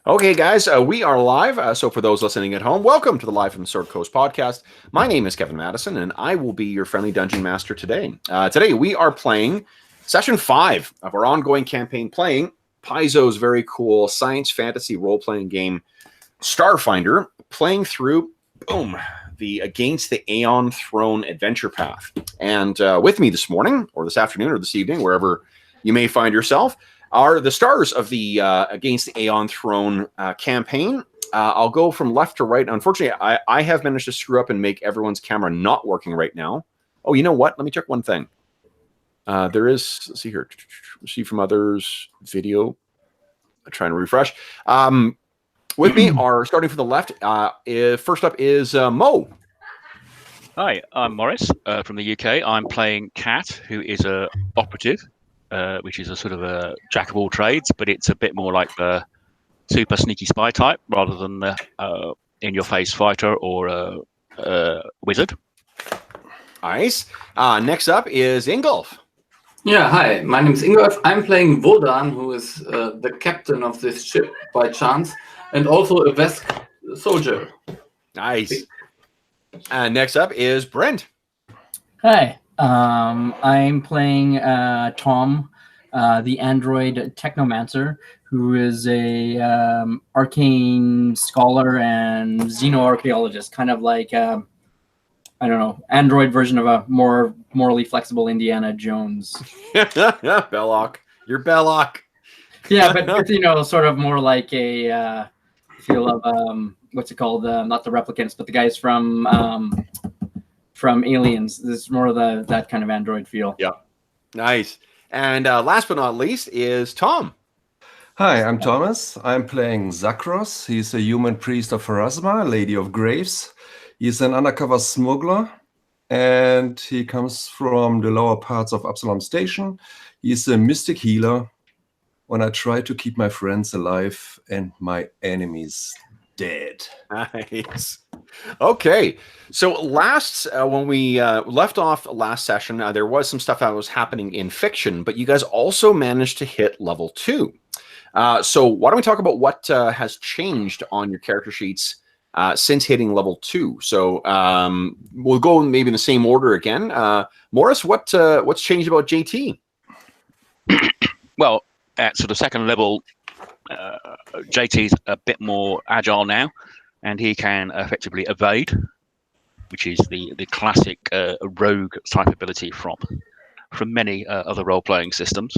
Okay, guys, we are live. So for those listening at home, welcome to the Live from the Sword Coast podcast. My name is Kevin Madison, and I will be your friendly dungeon master today. Today, we are playing session 5 of our ongoing campaign, playing Paizo's very cool science fantasy role-playing game, Starfinder, playing through, the Against the Aeon Throne Adventure Path. And with me this morning, or this afternoon, or this evening, wherever you may find yourself, are the stars of the Against the Aeon Throne campaign. I'll go from left to right. Unfortunately, I have managed to screw up and make everyone's camera not working right now. Oh, you know what? Let me check one thing. There is, let's see here, see from others, video. I'm trying to refresh. With me are, starting from the left, first up is Mo. Hi, I'm Morris from the UK. I'm playing Kat, who is a operative. Which is a sort of a jack of all trades, but it's a bit more like the super sneaky spy type rather than the in-your-face fighter or a wizard. Nice. Next up is Ingolf. Yeah, hi. My name is Ingolf. I'm playing Wodan, who is the captain of this ship by chance, and also a Vesk soldier. Nice. Next up is Brent. Hi. I'm playing Tom, the android technomancer, who is a arcane scholar and xenoarchaeologist, kind of like I don't know, android version of a more morally flexible Indiana Jones. Belloc, you're Belloc. Yeah, but with, sort of more like a feel of what's it called? Not the replicants, but the guys from Aliens. This is more of that kind of android feel. Yeah, nice. And last but not least is Tom. Hi, I'm Thomas. I'm playing Zakros. He's a human priest of Pharasma, Lady of Graves. He's an undercover smuggler, and he comes from the lower parts of Absalom Station. He's a mystic healer when I try to keep my friends alive and my enemies dead. Nice. Okay, so last when we left off last session, there was some stuff that was happening in fiction, but you guys also managed to hit level 2. So why don't we talk about what has changed on your character sheets since hitting level 2? So we'll go maybe in the same order again. Morris, what's changed about JT? Well, at sort of second level, JT's a bit more agile now, and he can effectively evade, which is the classic rogue type ability from many other role-playing systems.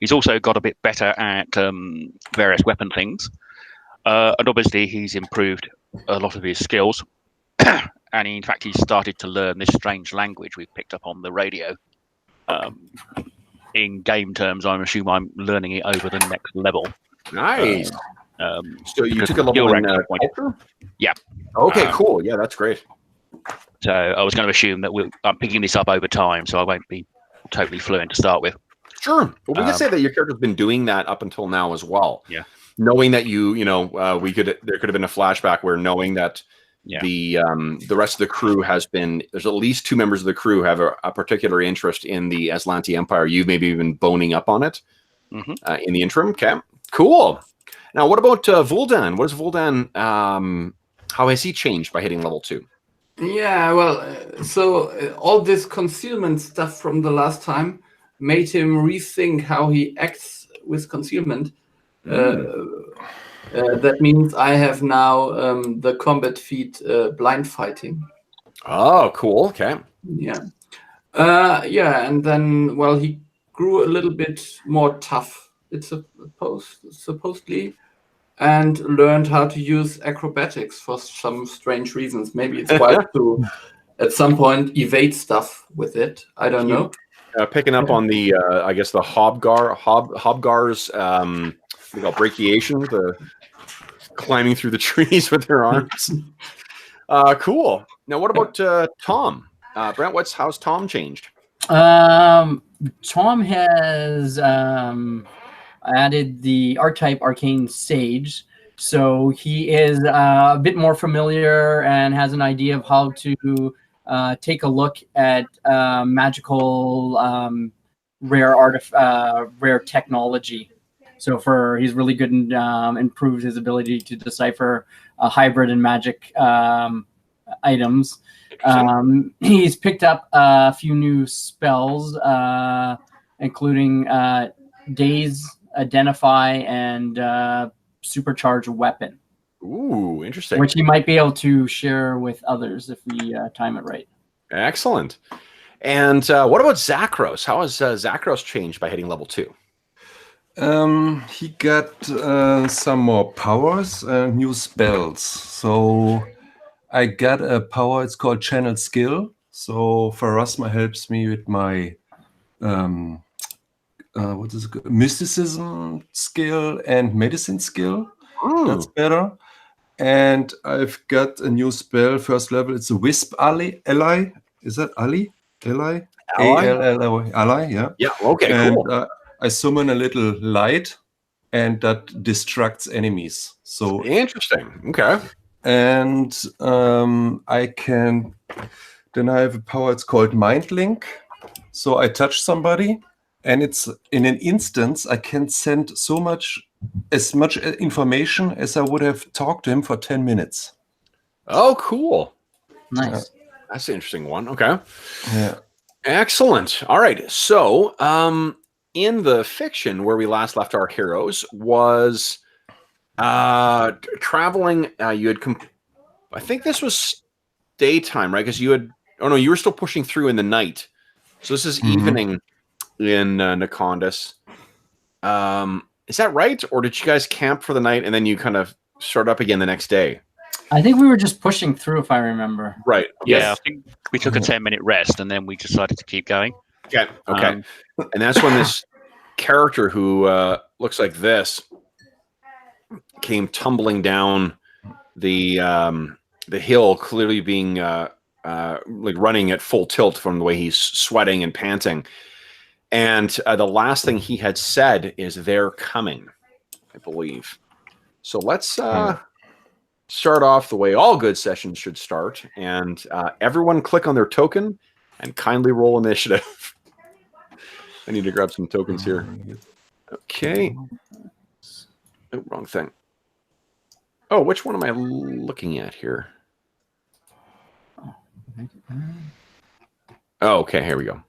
He's also got a bit better at various weapon things, and obviously he's improved a lot of his skills, and in fact he's started to learn this strange language we've picked up on the radio. In game terms, I assume I'm learning it over the next level. Nice. So you took a level in culture? Yeah. Okay, cool. Yeah, that's great. So I was going to assume that I'm picking this up over time, so I won't be totally fluent to start with. Sure. Well, we can say that your character's been doing that up until now as well. Yeah. Knowing that there could have been a flashback where knowing that the rest of the crew there's at least 2 members of the crew have a particular interest in the Aslanti Empire. You've maybe been boning up on it in the interim. Okay, cool. Now, what about Vuldan? What is Vuldan? How has he changed by hitting level 2? Yeah, well, so all this concealment stuff from the last time made him rethink how he acts with concealment. That means I have now the combat feat blind fighting. Oh, cool. Okay. Yeah. And then, well, he grew a little bit more tough, it's supposedly, and learned how to use acrobatics for some strange reasons. Maybe it's wise to, at some point, evade stuff with it. I don't know. Picking up on the, I guess, the Hobgar's brachiation, the climbing through the trees with their arms. Cool. Now, what about Tom? Brent, how's Tom changed? Tom has added the archetype Arcane Sage, so he is a bit more familiar and has an idea of how to take a look at magical rare technology. So he's really good and improved his ability to decipher hybrid and magic items. He's picked up a few new spells, including Daze, Identify, and Supercharge Weapon. Ooh, interesting. Which he might be able to share with others if we time it right. Excellent. And what about Zakros? How has Zakros changed by hitting level 2? He got some more powers and new spells. So I got a power, it's called Channel Skill. So Pharasma helps me with my what is it? Mysticism skill and medicine skill. That's better. And I've got a new spell, first level. It's a Wisp Ally. Is that Ally? Ally? A-L-L-Y. Ally, yeah. Yeah, okay, and, cool. I summon a little light, and that distracts enemies. So interesting. Okay. And I can... Then I have a power, it's called Mind Link. So I touch somebody, and it's in an instance, I can send as much information as I would have talked to him for 10 minutes. Oh, cool. Nice. That's an interesting one. Okay. Yeah. Excellent. All right. So, in the fiction where we last left our heroes was traveling. You had, I think this was daytime, right? Because you had, you were still pushing through in the night. So this is evening in Nacondas. Is that right? Or did you guys camp for the night and then you kind of start up again the next day? I think we were just pushing through, if I remember. Right. Yeah, Yes. I think we took a 10-minute rest and then we decided to keep going. Okay. Okay. And that's when this character who looks like this came tumbling down the hill, clearly being like running at full tilt from the way he's sweating and panting. And the last thing he had said is "they're coming," I believe. So let's start off the way all good sessions should start, and everyone click on their token and kindly roll initiative. I need to grab some tokens here. Okay. Oh, wrong thing. Oh, which one am I looking at here? Oh, okay, here we go.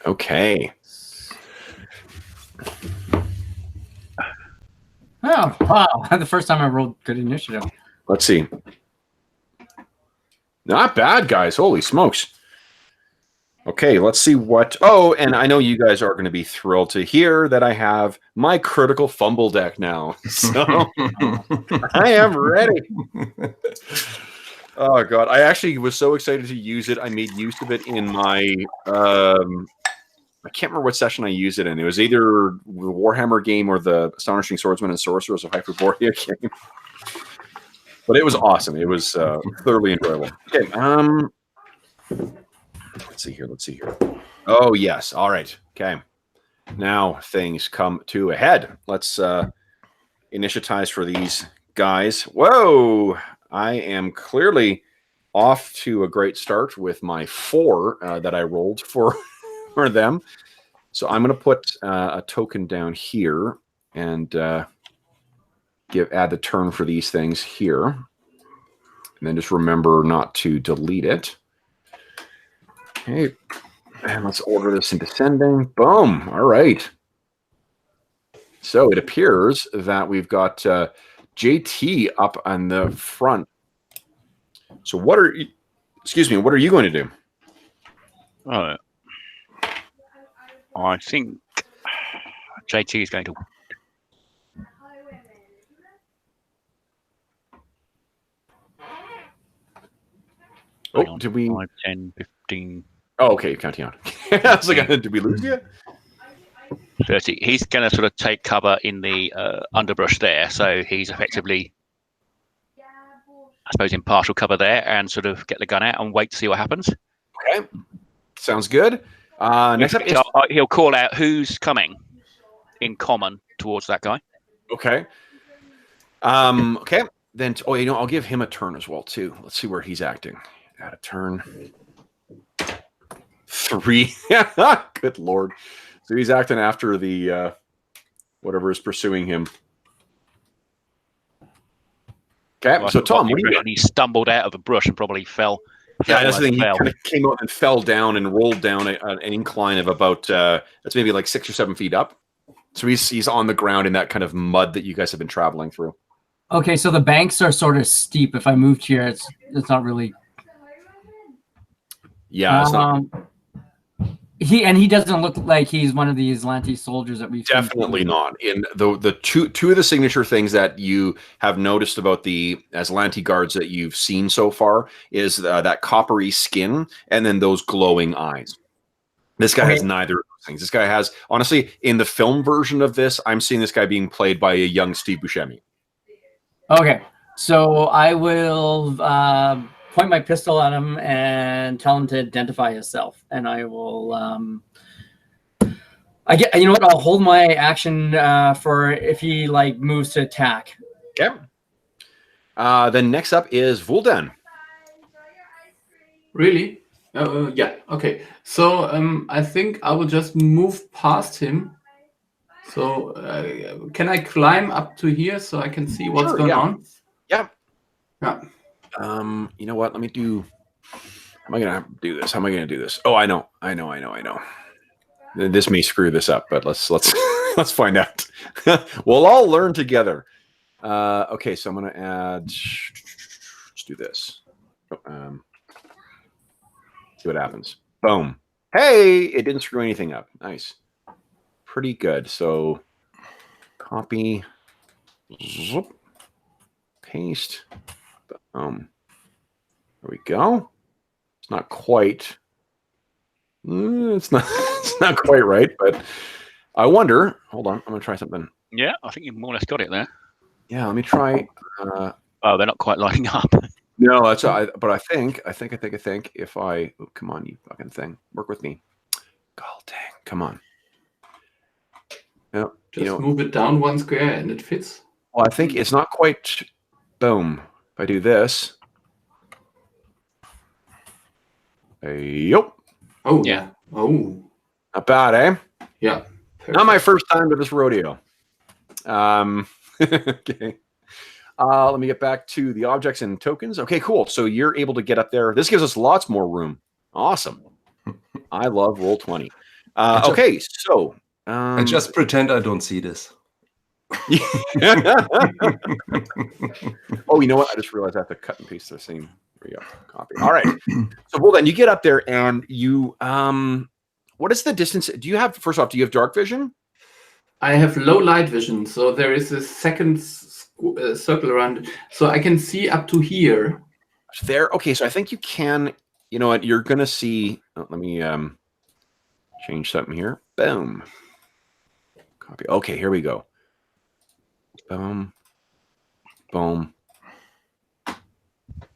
Okay. Oh, wow. The first time I rolled good initiative. Let's see. Not bad, guys. Holy smokes. Okay, let's see what... Oh, and I know you guys are going to be thrilled to hear that I have my critical fumble deck now. So I am ready. Oh, God. I actually was so excited to use it. I made use of it in my... I can't remember what session I used it in. It was either the Warhammer game or the Astonishing Swordsmen and Sorcerers of Hyperborea game. But it was awesome. It was thoroughly enjoyable. Okay. Let's see here. Oh, yes. All right. Okay. Now things come to a head. Let's initiatize for these guys. Whoa. I am clearly off to a great start with my 4 that I rolled for them. So I'm going to put a token down here and add the turn for these things here. And then just remember not to delete it. Okay. And let's order this in descending. Boom. All right. So it appears that we've got JT up on the front. So what are you going to do? I think JT is going to... Oh, did we... 5, 10, 15... Oh, okay, counting on. I was like, did we lose you? 30. He's going to sort of take cover in the underbrush there, so he's effectively, I suppose, in partial cover there, and sort of get the gun out and wait to see what happens. Okay, sounds good. Next up, he'll call out who's coming in common towards that guy. Okay. Okay. Then, I'll give him a turn as well too. Let's see where he's acting. Add a turn. 3. Good lord. So he's acting after the whatever is pursuing him. Okay, Well, so Tom, what do you got? he stumbled out of a brush and probably fell. Yeah, that's the thing. He Fell. kind of came out and fell down and rolled down an incline of about that's maybe like 6 or 7 feet up. So he's on the ground in that kind of mud that you guys have been traveling through. Okay, so the banks are sort of steep. If I moved here, it's not really. Yeah, it's not He doesn't look like he's one of the Aslanti soldiers that we've definitely seen. not. In the two of the signature things that you have noticed about the Aslanti guards that you've seen so far is that coppery skin and then those glowing eyes. This guy has neither of those things. This guy has, honestly, in the film version of this, I'm seeing this guy being played by a young Steve Buscemi. Okay, so I will point my pistol at him and tell him to identify himself, and I will. You know what? I'll hold my action for if he like moves to attack. Okay. Then next up is Vuldan. Really? Yeah. Okay. So I think I will just move past him. So can I climb up to here so I can see what's going on? Yeah. Yeah. You know what? Let me do. How am I gonna do this? How am I gonna do this? Oh, I know. This may screw this up, but let's let's find out. We'll all learn together. Okay, so I'm gonna add. Let's do this. See what happens. Boom. Hey, it didn't screw anything up. Nice. Pretty good. So copy. Zoop, paste. Boom. There we go. It's not quite. It's not quite right, but I wonder. Hold on, I'm gonna try something. Yeah, I think you've more or less got it there. Yeah, let me try. Oh, they're not quite lining up. No, that's but I think if I come on, you fucking thing, work with me. God dang, come on. No, just move it down one square and it fits. Well, I think it's not quite. Boom. If I do this. Yep. Oh yeah. Oh. Not bad, eh? Yeah. Perfect. Not my first time to this rodeo. Okay. Let me get back to the objects and tokens. Okay, cool. So you're able to get up there. This gives us lots more room. Awesome. I love Roll20. Okay, so I just pretend I don't see this. Oh, you know what? I just realized I have to cut and paste the same. There we go. Copy. All right. So hold on. You get up there and you what is the distance? Do you have, first off, do you have dark vision? I have low light vision, so there is a second circle around, so I can see up to here. There. Okay, so I think you can. You know what? You're gonna see. Oh, let me change something here. Boom. Copy. Okay, here we go. Boom. Boom.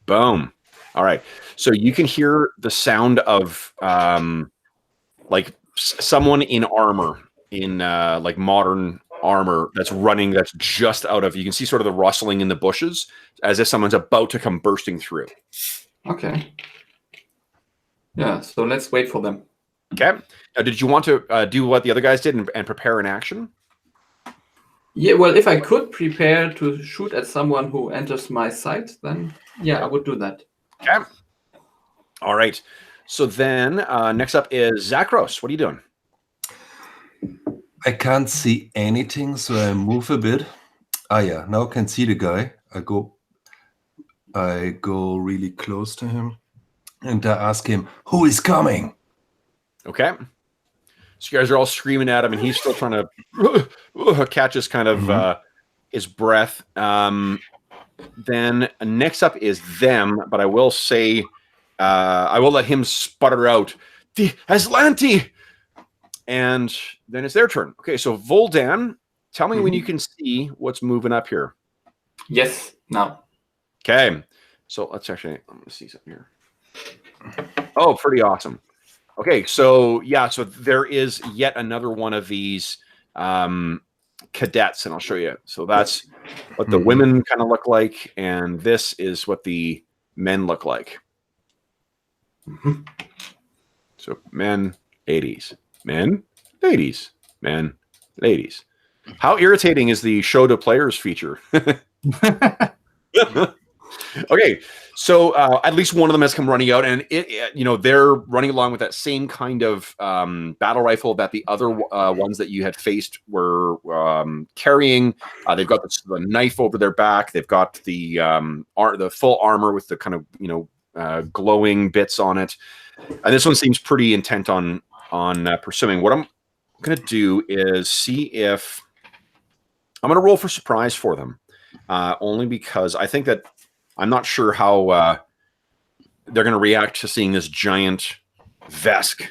Boom. All right. So you can hear the sound of like someone in armor, in like modern armor that's running, that's just out of, you can see sort of the rustling in the bushes as if someone's about to come bursting through. Okay. Yeah, so let's wait for them. Okay. Now, did you want to do what the other guys did and prepare an action? Yeah, well, if I could prepare to shoot at someone who enters my sight, then yeah, I would do that. Okay. All right. So then next up is Zakros. What are you doing? I can't see anything, so I move a bit. Ah, yeah, now I can see the guy. I go really close to him, and I ask him, "Who is coming?" Okay. So you guys are all screaming at him, and he's still trying to catch his kind of his breath. Then next up is them, but I will say, I will let him sputter out, "The Aslanti!" And then it's their turn. Okay, so Vuldan, tell me when you can see what's moving up here. Yes, now. Okay, so let me see something here. Oh, pretty awesome. Okay, so yeah, so there is yet another one of these cadets, and I'll show you. So that's what the women kind of look like, and this is what the men look like. So So men, ladies, men, ladies, men, ladies. How irritating is the show to players feature? Okay, so at least one of them has come running out, and they're running along with that same kind of battle rifle that the other ones that you had faced were carrying. They've got the knife over their back. They've got the full armor with the kind of glowing bits on it, and this one seems pretty intent on pursuing. What I'm going to do is see if I'm going to roll for surprise for them, only because I think that I'm not sure how they're going to react to seeing this giant Vesk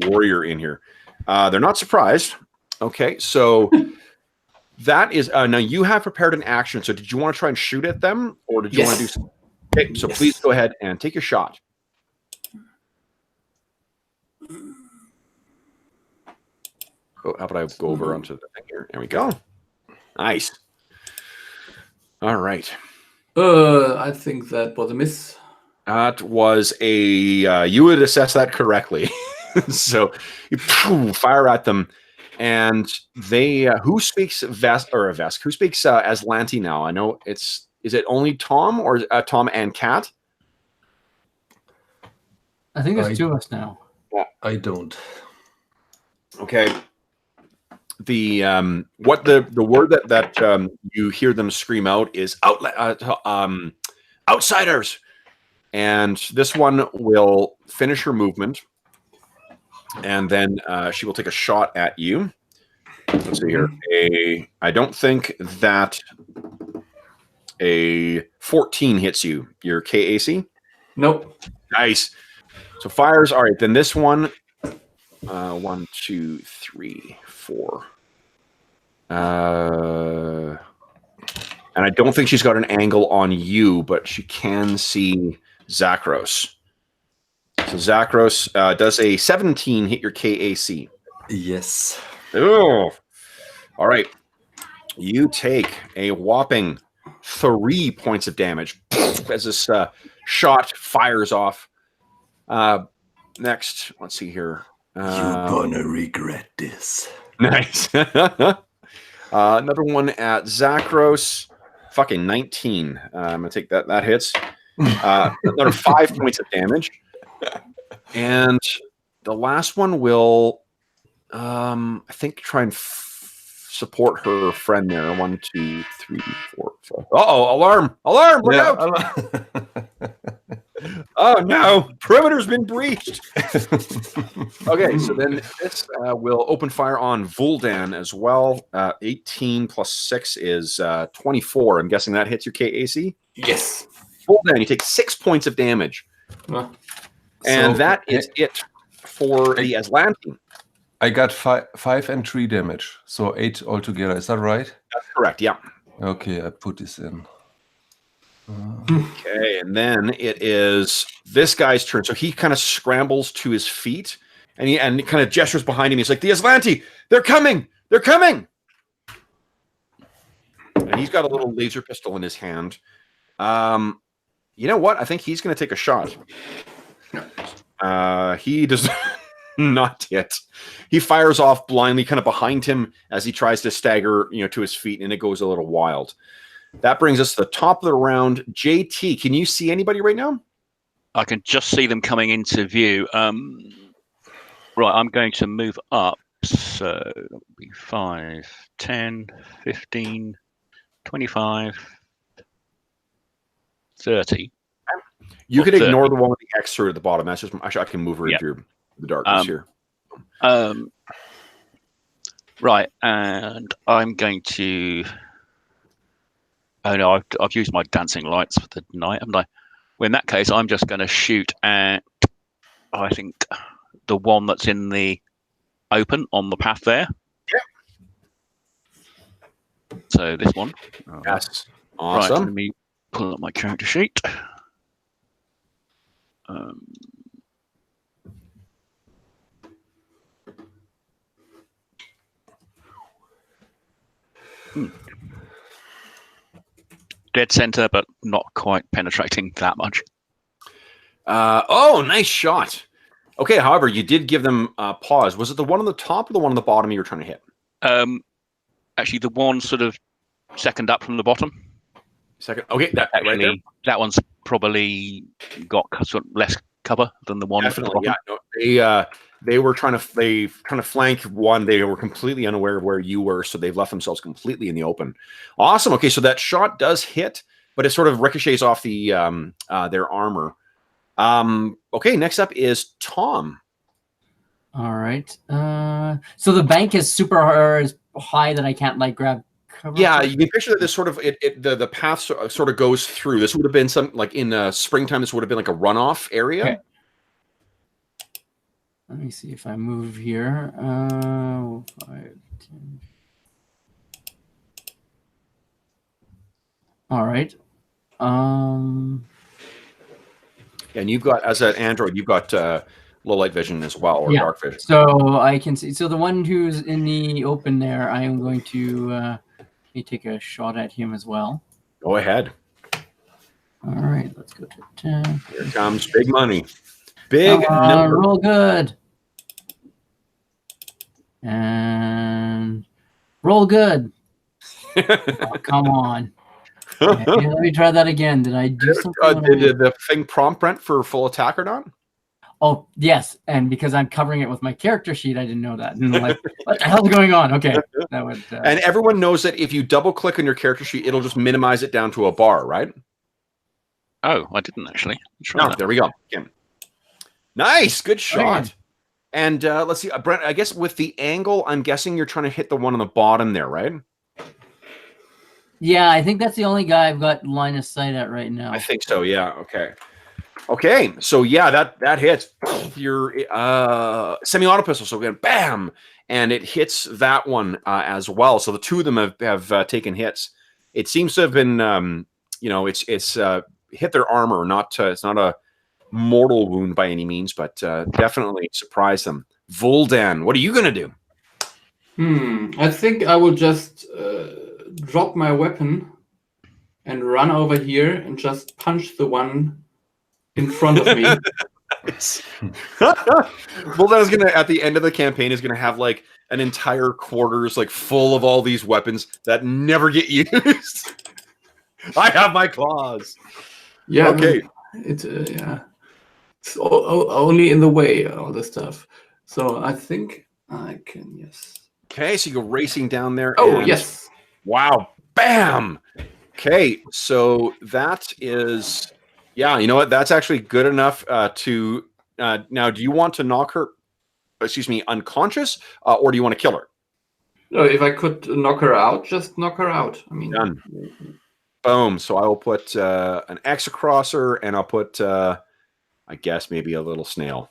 warrior in here. They're not surprised. Okay, so that is now you have prepared an action. So did you want to try and shoot at them, or did you want to do something? Okay, so please go ahead and take your shot. Oh, how about I go over onto the thing here? There we go. Nice. All right. I think that was a miss. That was a. You would assess that correctly. So you fire at them, and they. Who speaks Vesk? Who speaks Aslanti now? I know it's. Is it only Tom or Tom and Kat? I think there's two of us now. I don't. Okay. The what the word that you hear them scream out is outsiders, and this one will finish her movement, and then she will take a shot at you. Let's see here. I don't think that a 14 hits you. Your KAC? Nope. Nice. So fires. All right. Then this one. 1, 2, 3, 4. And I don't think she's got an angle on you, but she can see Zakros. So Zakros does a 17 hit your KAC? Yes. Oh. All right. You take a whopping 3 points of damage as this shot fires off. Next, let's see here. You're gonna regret this. Nice. Another one at Zakros. Fucking 19. I'm gonna take that. That hits. Another 5 points of damage. And the last one will, I think, try and support her friend there. 1, 2, 3, 4, 5. Uh-oh! Alarm! Alarm! Look out! Oh no! Perimeter's been breached. Okay, so then this will open fire on Vuldan as well. 18 plus 6 is 24. I'm guessing that hits your KAC? Yes. Vuldan, you take 6 points of damage. And that is it for the Aslanti. I got 5 and 3 damage, so 8 altogether. Is that right? That's correct, yeah. Okay, I put this in. Okay, and then it is this guy's turn. So he kind of scrambles to his feet, and he kind of gestures behind him. He's like, "The Aslanti, they're coming! They're coming!" And he's got a little laser pistol in his hand. You know what? I think he's going to take a shot. He does not hit. He fires off blindly, kind of behind him as he tries to stagger, to his feet, and it goes a little wild. That brings us to the top of the round. JT, can you see anybody right now? I can just see them coming into view. Right, I'm going to move up. So that'll be 5, 10, 15, 25, 30. You could ignore the one with the X through at the bottom. That's just actually I can move her into the darkness here. Right, and I'm going to. Oh no, I've used my dancing lights for the night, haven't I? Well, in that case, I'm just going to shoot at, I think, the one that's in the open on the path there. Yeah. So this one. Yes. Awesome. Right, let me pull up my character sheet. Dead center, but not quite penetrating that much. Oh, nice shot. Okay, however, you did give them pause. Was it the one on the top or the one on the bottom you were trying to hit? Actually, the one sort of second up from the bottom. Second. Okay, that Actually, right there. that one's probably got sort of less cover than the one Definitely, at the bottom. yeah. No, they were trying to flank one. They were completely unaware of where you were, so they've left themselves completely in the open. Awesome. Okay, so that shot does hit, but it sort of ricochets off the their armor. Okay, next up is Tom. All right. So the bank is super high that I can't like grab cover. Yeah, you can picture that this sort of the path sort of goes through. This would have been some like in springtime. This would have been like a runoff area. Okay. Let me see if I move here. 5, 10. All right. And you've got, as an android, you've got low light vision as well, or dark vision. So I can see. So the one who's in the open there, I am going to take a shot at him as well. Go ahead. All right, let's go to 10. Here comes big money. Big number. Roll good. And roll good. Oh, come on. Okay, let me try that again. Did I do something? Did the thing prompt Brent for full attack or not? Oh, yes. And because I'm covering it with my character sheet, I didn't know that. And I'm like, what the hell's going on? Okay. That would, and everyone knows that if you double click on your character sheet, it'll just minimize it down to a bar, right? Oh, I didn't actually. No, there we go. Again. Nice. Good shot. And let's see, Brent, I guess with the angle, I'm guessing you're trying to hit the one on the bottom there, right? Yeah, I think that's the only guy I've got line of sight at right now. I think so, yeah. Okay, so yeah, that hits your semi-auto pistol. So again, bam, and it hits that one as well. So the two of them have taken hits. It seems to have been, it's hit their armor. It's not a mortal wound by any means, but definitely surprised them. Vuldan, what are you gonna do? I think I will just drop my weapon and run over here and just punch the one in front of me. Vuldan is gonna, at the end of the campaign, is gonna have like an entire quarters like full of all these weapons that never get used. I have my claws. Yeah. Okay. It's only in the way, all this stuff. So I think I can, yes. Okay, so you go racing down there. Oh, and, yes. Wow. Bam. Okay, so that is, yeah, you know what? That's actually good enough to, now, do you want to knock her, unconscious, or do you want to kill her? No, if I could knock her out, just knock her out. I mean, done. Boom. So I will put an X across her, and I'll put, I guess, maybe a little snail.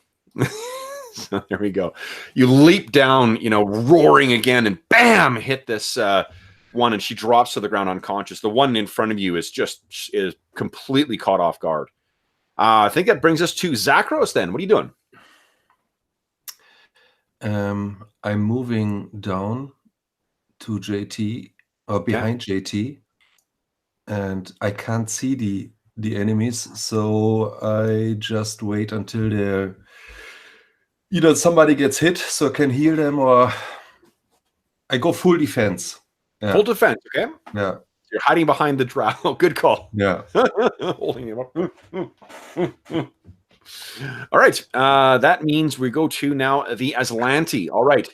So there we go. You leap down, roaring again, and bam, hit this one, and she drops to the ground unconscious. The one in front of you is completely caught off guard. I think that brings us to Zakros then. What are you doing? I'm moving down to JT, or behind JT, and I can't see the enemies, so I just wait until they're somebody gets hit, so I can heal them, or I go full defense. Yeah. Full defense, okay? Yeah. You're hiding behind the drow. Good call. Yeah. Holding him up. All right. That means we go to now the Aslanti. All right.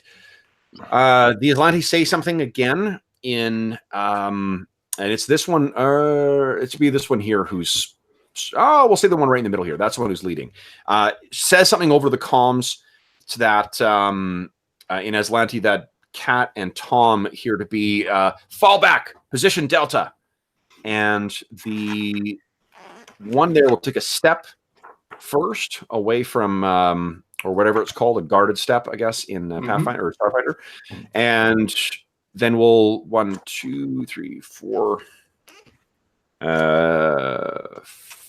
The Aslanti say something again in, and it's this one. It should be this one here who's, we'll say the one right in the middle here. That's the one who's leading. Says something over the comms to that in Aslanti that Kat and Tom here to be fall back, position Delta. And the one there will take a step first away from, or whatever it's called, a guarded step, I guess, in Pathfinder or Starfinder. And then we'll 1, 2, 3, 4.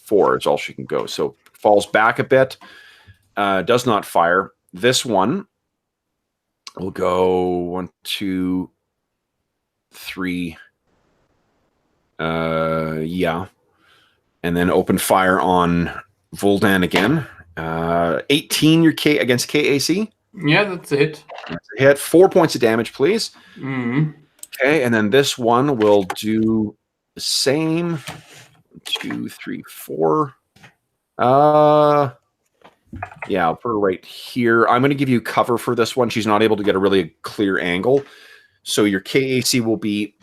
4 is all she can go. So falls back a bit, does not fire. This one will go 1, 2, 3. Yeah. And then open fire on Vuldan again. 18 your K against KAC. Yeah, that's it. That's a hit. 4 points of damage, please. Mm. Okay, and then this one will do the same. 2, 3, 4. Yeah, I'll put her right here. I'm going to give you cover for this one. She's not able to get a really clear angle. So your KAC will be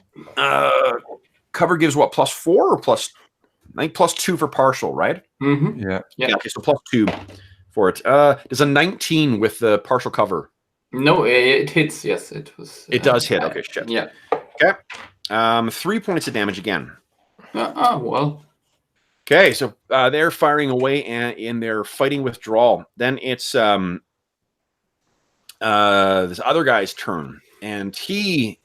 cover gives what, +4 or plus, I think +2 for partial, right? Mm-hmm. Yeah. Yeah. Okay, so +2 for it. Does a 19 with the partial cover? No, it hits. Yes, it was. It does hit. Okay, shit. Yeah. Okay. 3 points of damage again. Well. Okay, so they're firing away and in their fighting withdrawal. Then it's this other guy's turn, and he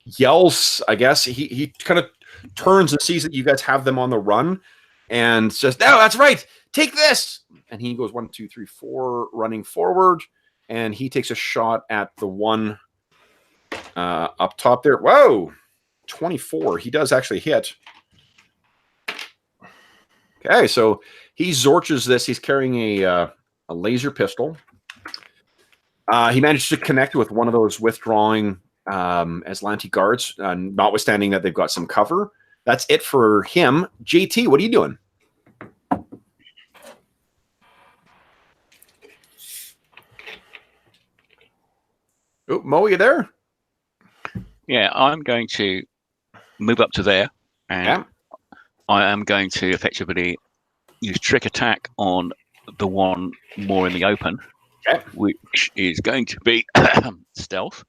yells. I guess he kind of turns and sees that you guys have them on the run, and says, "No, that's right. Take this." And he goes 1, 2, 3, 4, running forward, and he takes a shot at the one up top there. Whoa, 24. He does actually hit. Okay, so he zorches this. He's carrying a laser pistol. He managed to connect with one of those withdrawing Aslanti guards, notwithstanding that they've got some cover. That's it for him. JT, what are you doing? Oh, Mo, you there? Yeah, I'm going to move up to there, and I am going to effectively use trick attack on the one more in the open, which is going to be stealth.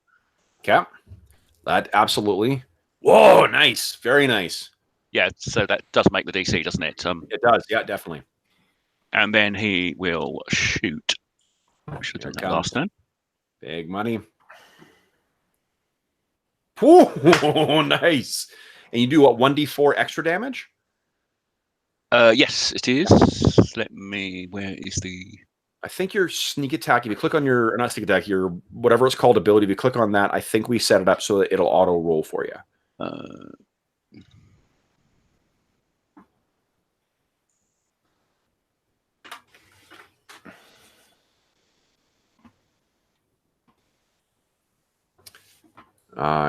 Okay. That absolutely. Whoa, nice. Very nice. Yeah, so that does make the DC, doesn't it? It does. Yeah, definitely. And then he will shoot. Should have done that last turn. Big money. Whoa, nice. And you do what, 1d4 extra damage? Yes, it is. Let me. Where is the? I think your sneak attack. If you click on your, or not sneak attack, your whatever it's called ability. If you click on that, I think we set it up so that it'll auto roll for you.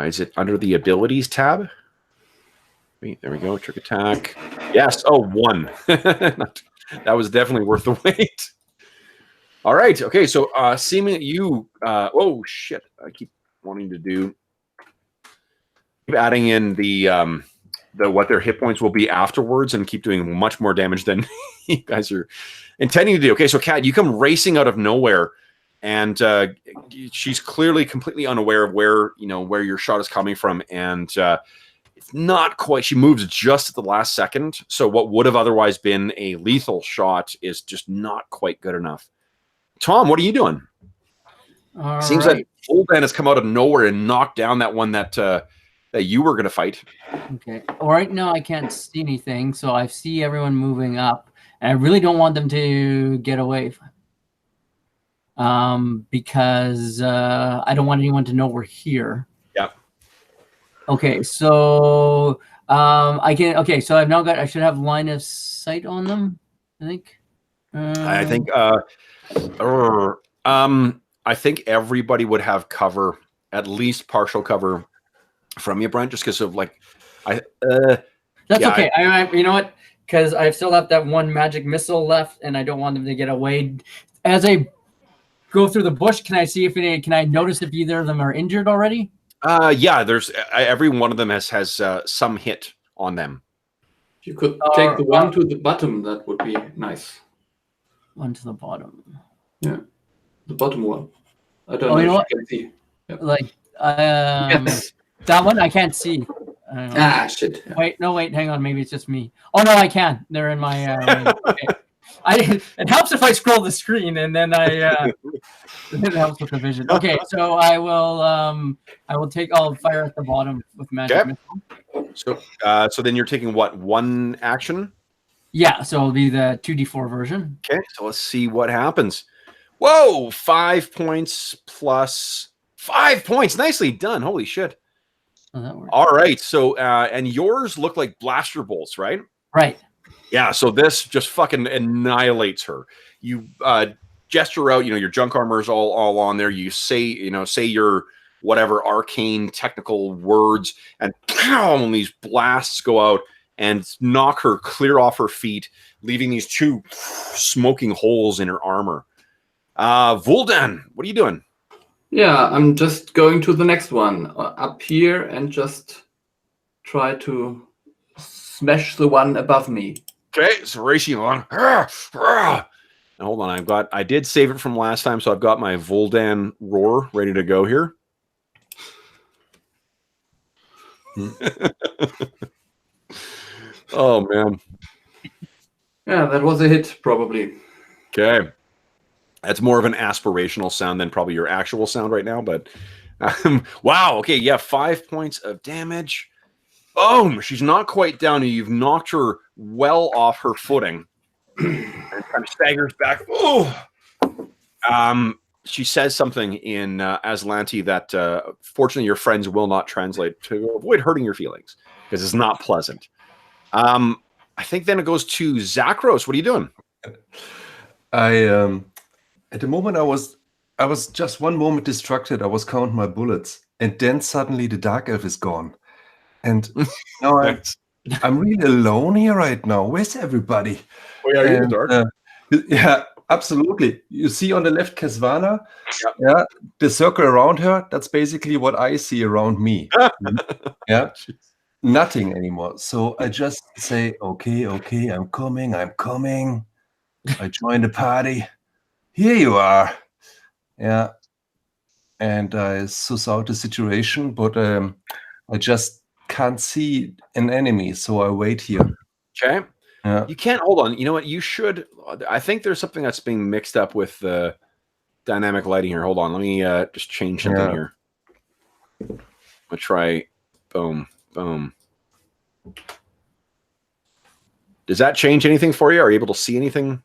Is it under the abilities tab? Wait, there we go. Trick attack. Yes. Oh, 1. That was definitely worth the wait. All right. Okay. So, seeming you. Oh shit! I keep wanting to do. Keep adding in the what their hit points will be afterwards, and keep doing much more damage than you guys are intending to do. Okay. So, Kat, you come racing out of nowhere. And she's clearly completely unaware of where your shot is coming from, and it's not quite. She moves just at the last second, so what would have otherwise been a lethal shot is just not quite good enough. Tom, what are you doing? Seems like Fulban has come out of nowhere and knocked down that one that you were going to fight. Okay. All right. Now I can't see anything, so I see everyone moving up, and I really don't want them to get away. Because I don't want anyone to know we're here. Yeah. Okay, so I can. Okay, so I've now got. I should have line of sight on them. I think. I think everybody would have cover, at least partial cover, from you, Brent, just because of like, That's okay. I you know what? Because I still have that one magic missile left, and I don't want them to get away. As I go through the bush, can I see if can I notice if either of them are injured already? Yeah, there's every one of them has some hit on them. If you could take the one to the bottom, that would be nice. One to the bottom. Yeah, the bottom one. I don't know if you can see. Yep. Like Yes. That one I can't see. Shit. Yeah. Wait, hang on. Maybe it's just me. Oh no, I can. They're in my. Okay. It helps if I scroll the screen and then it helps with the vision. Okay, so I'll fire at the bottom with magic missile. So then you're taking what, one action? Yeah, so it'll be the 2d4 version. Okay, so let's see what happens. Whoa, 5 points plus 5 points. Nicely done. Holy shit. Oh, that works. All right, so and yours look like blaster bolts, right? Right. Yeah, so this just fucking annihilates her. You gesture out, your junk armor is all on there. You say your whatever arcane technical words, and pow, and these blasts go out and knock her clear off her feet, leaving these two smoking holes in her armor. Vuldan, what are you doing? Yeah, I'm just going to the next one up here and just try to smash the one above me. Okay, so racing along. Now, hold on, I did save it from last time, so I've got my Vuldan roar ready to go here. Oh man. Yeah, that was a hit, probably. Okay. That's more of an aspirational sound than probably your actual sound right now, but wow. Okay, yeah, 5 points of damage. Boom! She's not quite down. You've knocked her well off her footing, and kind of staggers back. Oh, she says something in Aslanti that fortunately your friends will not translate to avoid hurting your feelings because it's not pleasant. I think then it goes to Zakros. What are you doing? At the moment I was just one moment distracted. I was counting my bullets, and then suddenly the dark elf is gone. And now I'm really alone here right now. Where's everybody? Oh, yeah, are you in the dark? Yeah, absolutely. You see on the left Kesvana, yeah, the circle around her, that's basically what I see around me. Yeah, nothing anymore. So I just say, okay, I'm coming. I join the party. Here you are. Yeah. And I suss out the situation, but I just can't see an enemy, so I wait here. Okay. Yeah. You can't hold on. You know what? You should. I think there's something that's being mixed up with the dynamic lighting here. Hold on. Let me just change something here. I'm gonna try. Boom. Boom. Does that change anything for you? Are you able to see anything?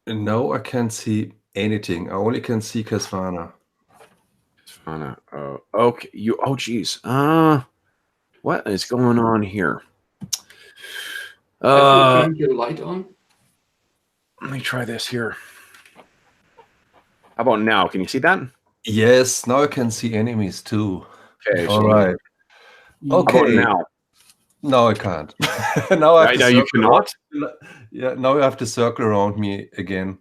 No, I can't see anything. I only can see Kesvana. Kesvana. Oh, okay. Oh, geez. What is going on here? Have you turned your light on? Let me try this here. How about now? Can you see that? Yes, now I can see enemies too. Okay. All right. Okay. How about now? No, I can't. Now I have now you cannot. Yeah, now I have to circle around me again.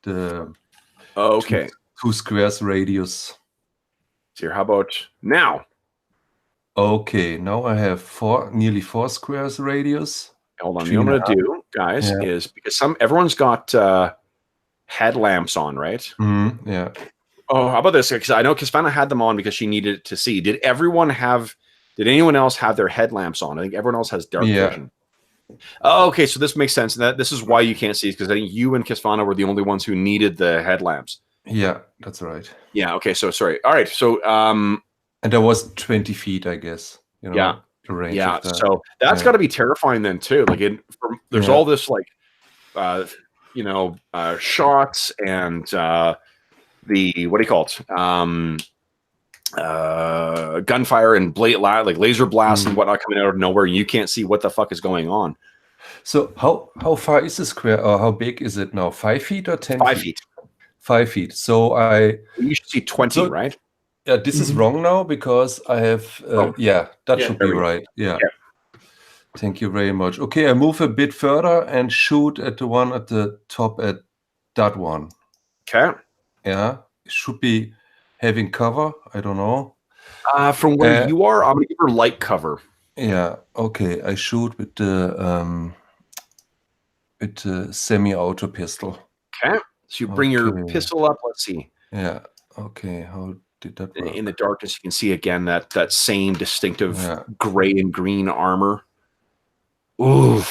The okay. Two squares radius. Here, how about now? Okay, now I have nearly 4 squares radius. Hold on. What I'm going to do, guys, is because everyone's got headlamps on, right? Yeah. Oh, how about this? Because I know Kesvana had them on because she needed to see. Did anyone else have their headlamps on? I think everyone else has dark vision. Oh, okay, so this makes sense. This is why you can't see, because I think you and Kesvana were the only ones who needed the headlamps. Yeah, that's right. Yeah. Okay. So sorry. All right. So and there was 20 feet, I guess. The range. Yeah. So that's got to be terrifying then too. Like there's all this like shots and the what do you call it? Gunfire and laser blasts and whatnot coming out of nowhere, and you can't see what the fuck is going on. So how far is the square, or how big is it now? 5 feet or 10 feet? 5 feet. 5 feet. So you should see 20, right? Yeah, this is wrong now because I have should be right. Yeah. Thank you very much. Okay, I move a bit further and shoot at the one at the top, at that one. Okay. Yeah, it should be having cover. I don't know. From where you are, I'm gonna give her light cover. Yeah. Okay, I shoot with the semi-auto pistol. Okay. So you bring your pistol up. Let's see. Yeah. Okay. How did that work? In the darkness, you can see again that same distinctive gray and green armor. Ooh.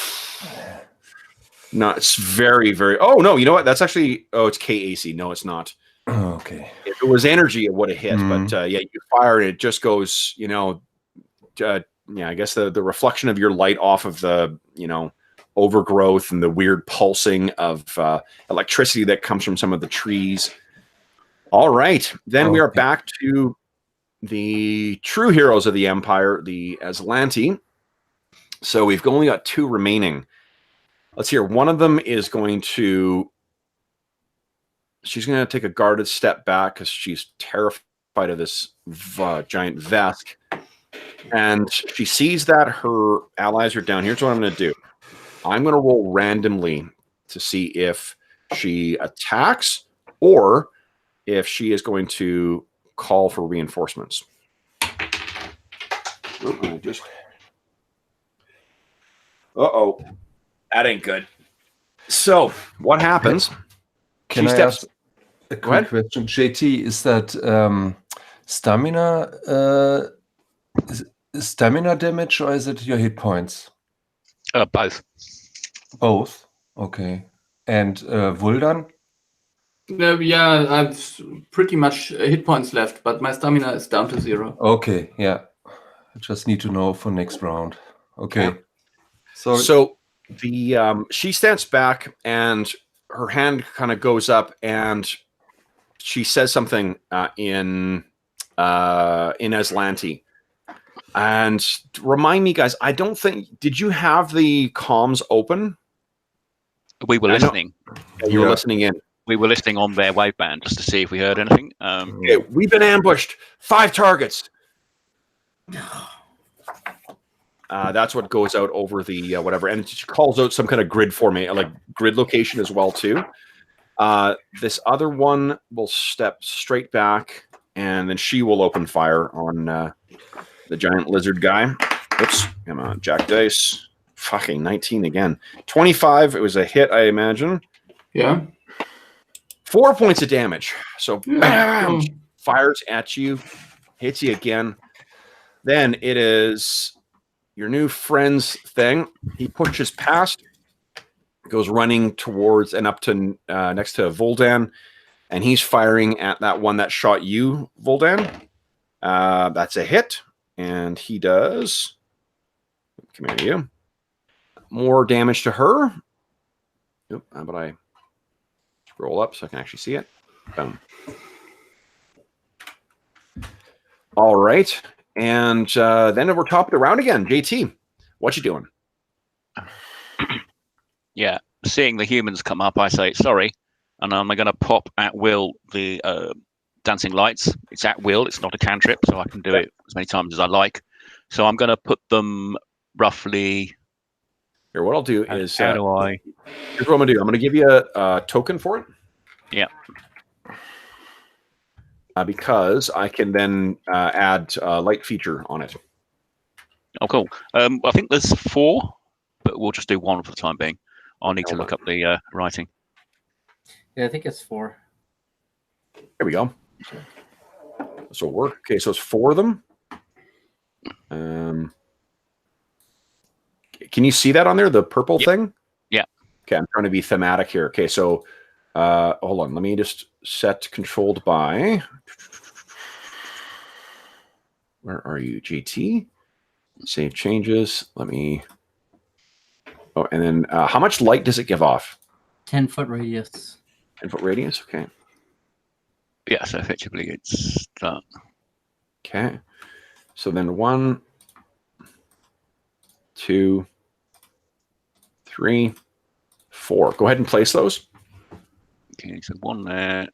No, it's very, very. Oh no! You know what? That's actually. Oh, it's KAC. No, it's not. Okay. If it was energy, it would have hit. But you fire and it just goes. I guess the reflection of your light off of the overgrowth and the weird pulsing of electricity that comes from some of the trees. All right, then we are back to the true heroes of the Empire, the Aslanti. So we've only got 2 remaining. let's hear. One of them is going to. She's going to take a guarded step back because she's terrified of this giant Vesk. And she sees that her allies are down. Here's what I'm going to do. I'm going to roll randomly to see if she attacks or if she is going to call for reinforcements. Uh-oh. That ain't good. So, what happens? Can She I steps- ask a Go ahead. quick question? JT, is that stamina damage or is it your hit points? Both. Both. Okay. And Vuldan? Yeah, I've pretty much hit points left, but my stamina is down to 0. Okay, yeah. I just need to know for next round. Okay. Yeah. So the she stands back and her hand kind of goes up and she says something in Aslanti. And remind me, guys, I don't think, did you have the comms open? We were I know. listening. You were Yeah. listening in. We were listening on their waveband just to see if we heard anything. Okay, we've been ambushed. 5 targets. That's what goes out over the whatever, and it calls out some kind of grid formation, like grid location as well too. This other one will step straight back, and then she will open fire on the giant lizard guy. Oops, come on, Jack dice. Fucking 19 again. 25. It was a hit, I imagine. Yeah. 4 points of damage. So bam, Oh. fires at you, hits you again. Then it is your new friend's thing. He pushes past, goes running towards and up to next to Voldan, and he's firing at that one that shot you, Voldan. That's a hit, and he does. Come here, you. More damage to her. Oop, how about I scroll up so I can actually see it? Boom. All right. And then we're top of the round again. JT, what you doing? Yeah, seeing the humans come up, I say sorry, and I'm going to pop at will the dancing lights. It's at will. It's not a cantrip, so I can do it as many times as I like. So I'm going to put them roughly. Here, what I'll do is How do I? here's what I'm gonna do. I'm gonna give you a token for it. Yeah. Because I can then add a light feature on it. Oh, cool. I think there's 4, but we'll just do 1 for the time being. I'll need to look up the writing. Yeah, I think it's 4. There we go. This will work. Okay, so it's 4 of them. Can you see that on there, the purple thing? Yeah. Okay, I'm trying to be thematic here. Okay, so hold on. Let me just set controlled by. Where are you, GT? Save changes. Let me. Oh, and then how much light does it give off? 10-foot radius. 10-foot radius. Okay. Yeah, so effectively it's that. Okay. So then 1, 2, 3, 4. Go ahead and place those. Okay, so 1 there.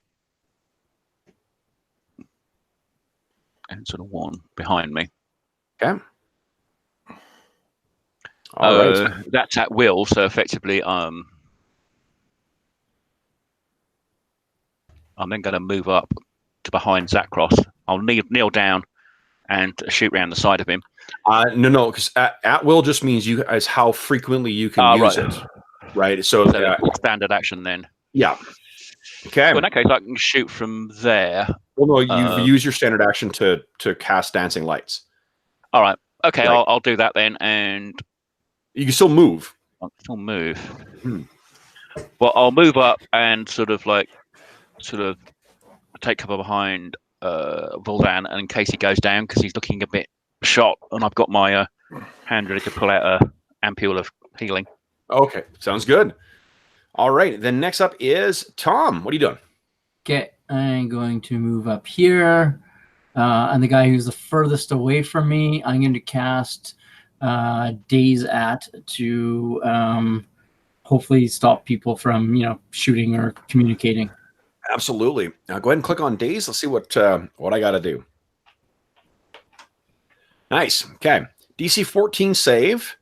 And sort of 1 behind me. Okay. All right. That's at will, so effectively I'm then going to move up to behind Zakros. I'll kneel down and shoot round the side of him. No, because at will just means you as how frequently you can use right. it. Right. So, So standard action then. yeah. Okay. Well, in that case, I can shoot from there. Well, no, you use your standard action to cast dancing lights. All right. Okay, Right. I'll do that then, and You can still move. I'll still move. Well, I'll move up and sort of take cover behind Voldan, and in case he goes down, because he's looking a bit shot, and I've got my hand ready to pull out a ampule of healing. Okay, sounds good. All right, then next up is Tom. What are you doing? Okay, I'm going to move up here. And the guy who's the furthest away from me, I'm going to cast Daze at to hopefully stop people from shooting or communicating. Absolutely. Now go ahead and click on days. Let's see what I got to do. Nice. Okay. DC 14 save.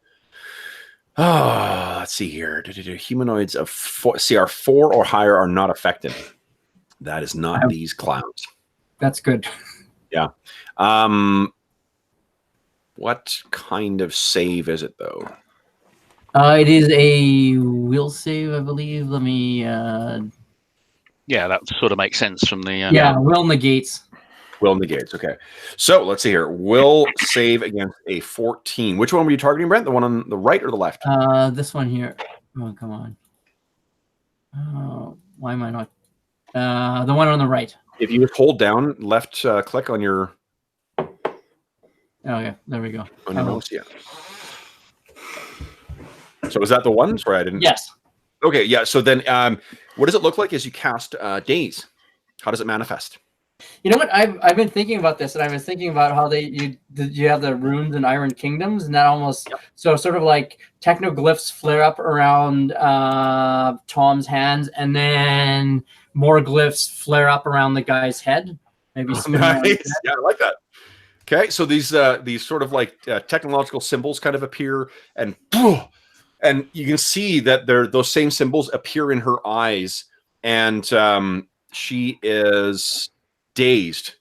Oh, let's see here. Humanoids of CR 4 or higher are not affected. That is not these clowns. That's good. Yeah. What kind of save is it, though? It is a will save, I believe. Let me... Yeah, that sort of makes sense from the... yeah, will negates. Will negates. Okay. So let's see here. Will save against a 14. Which one were you targeting, Brent? The one on the right or the left? This one here. Oh, come on. Why am I not... the one on the right. If you just hold down, left click on your... Oh, yeah. There we go. On your mouse, yeah. So is that the one? Sorry, I didn't... Yes. Okay, yeah. So then what does it look like as you cast Daze? How does it manifest? You know what? I've been thinking about this, and I was thinking about how you have the runes and Iron Kingdoms, and that almost so sort of like technoglyphs flare up around Tom's hands, and then more glyphs flare up around the guy's head. Maybe spin around his head. Yeah, I like that. Okay, so these sort of like technological symbols kind of appear, and you can see that those same symbols appear in her eyes, and she is dazed.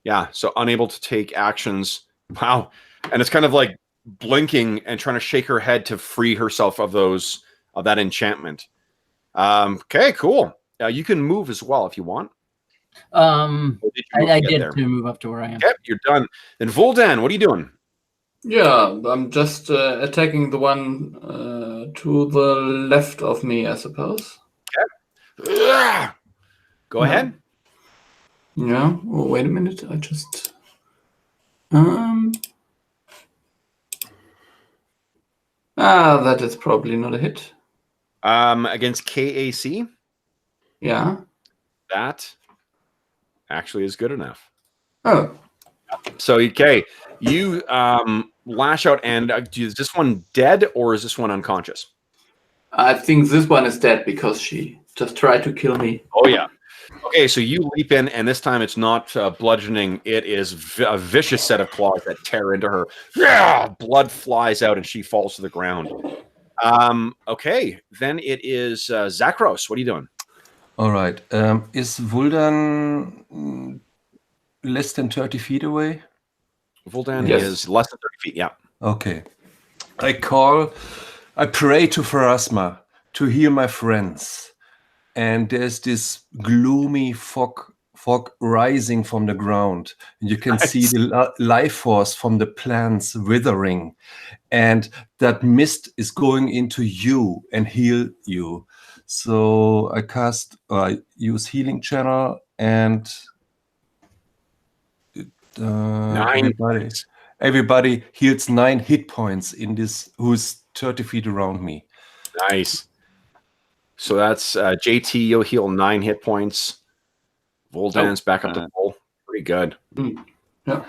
Yeah, so unable to take actions. Wow. And it's kind of like blinking and trying to shake her head to free herself of that enchantment. Okay, cool. You can move as well if you want. I did to move up to where I am. Yep, you're done. Then Vuldan, what are you doing? Yeah, I'm just attacking the one to the left of me, I suppose. Okay. Go ahead. Yeah. Oh, wait a minute. I just that is probably not a hit. Against KAC? Yeah. That actually is good enough. Oh. So, okay, you lash out, and is this one dead or is this one unconscious? I think this one is dead because she just tried to kill me. Oh, yeah. Okay, so you leap in, and this time it's not bludgeoning. It is a vicious set of claws that tear into her. Yeah, blood flies out, and she falls to the ground. Okay, then it is Zakros. What are you doing? All right. Is Vuldan less than 30 feet away? Vuldan is less than 30 feet, yeah. Okay. I pray to Pharasma to heal my friends. And there's this gloomy fog rising from the ground. And you can see the life force from the plants withering. And that mist is going into you and heal you. So I use healing channel, and everybody heals 9 hit points in this who's 30 feet around me. Nice. So that's JT, you'll heal 9 hit points. Vuldan's back up to full. Pretty good. Yeah.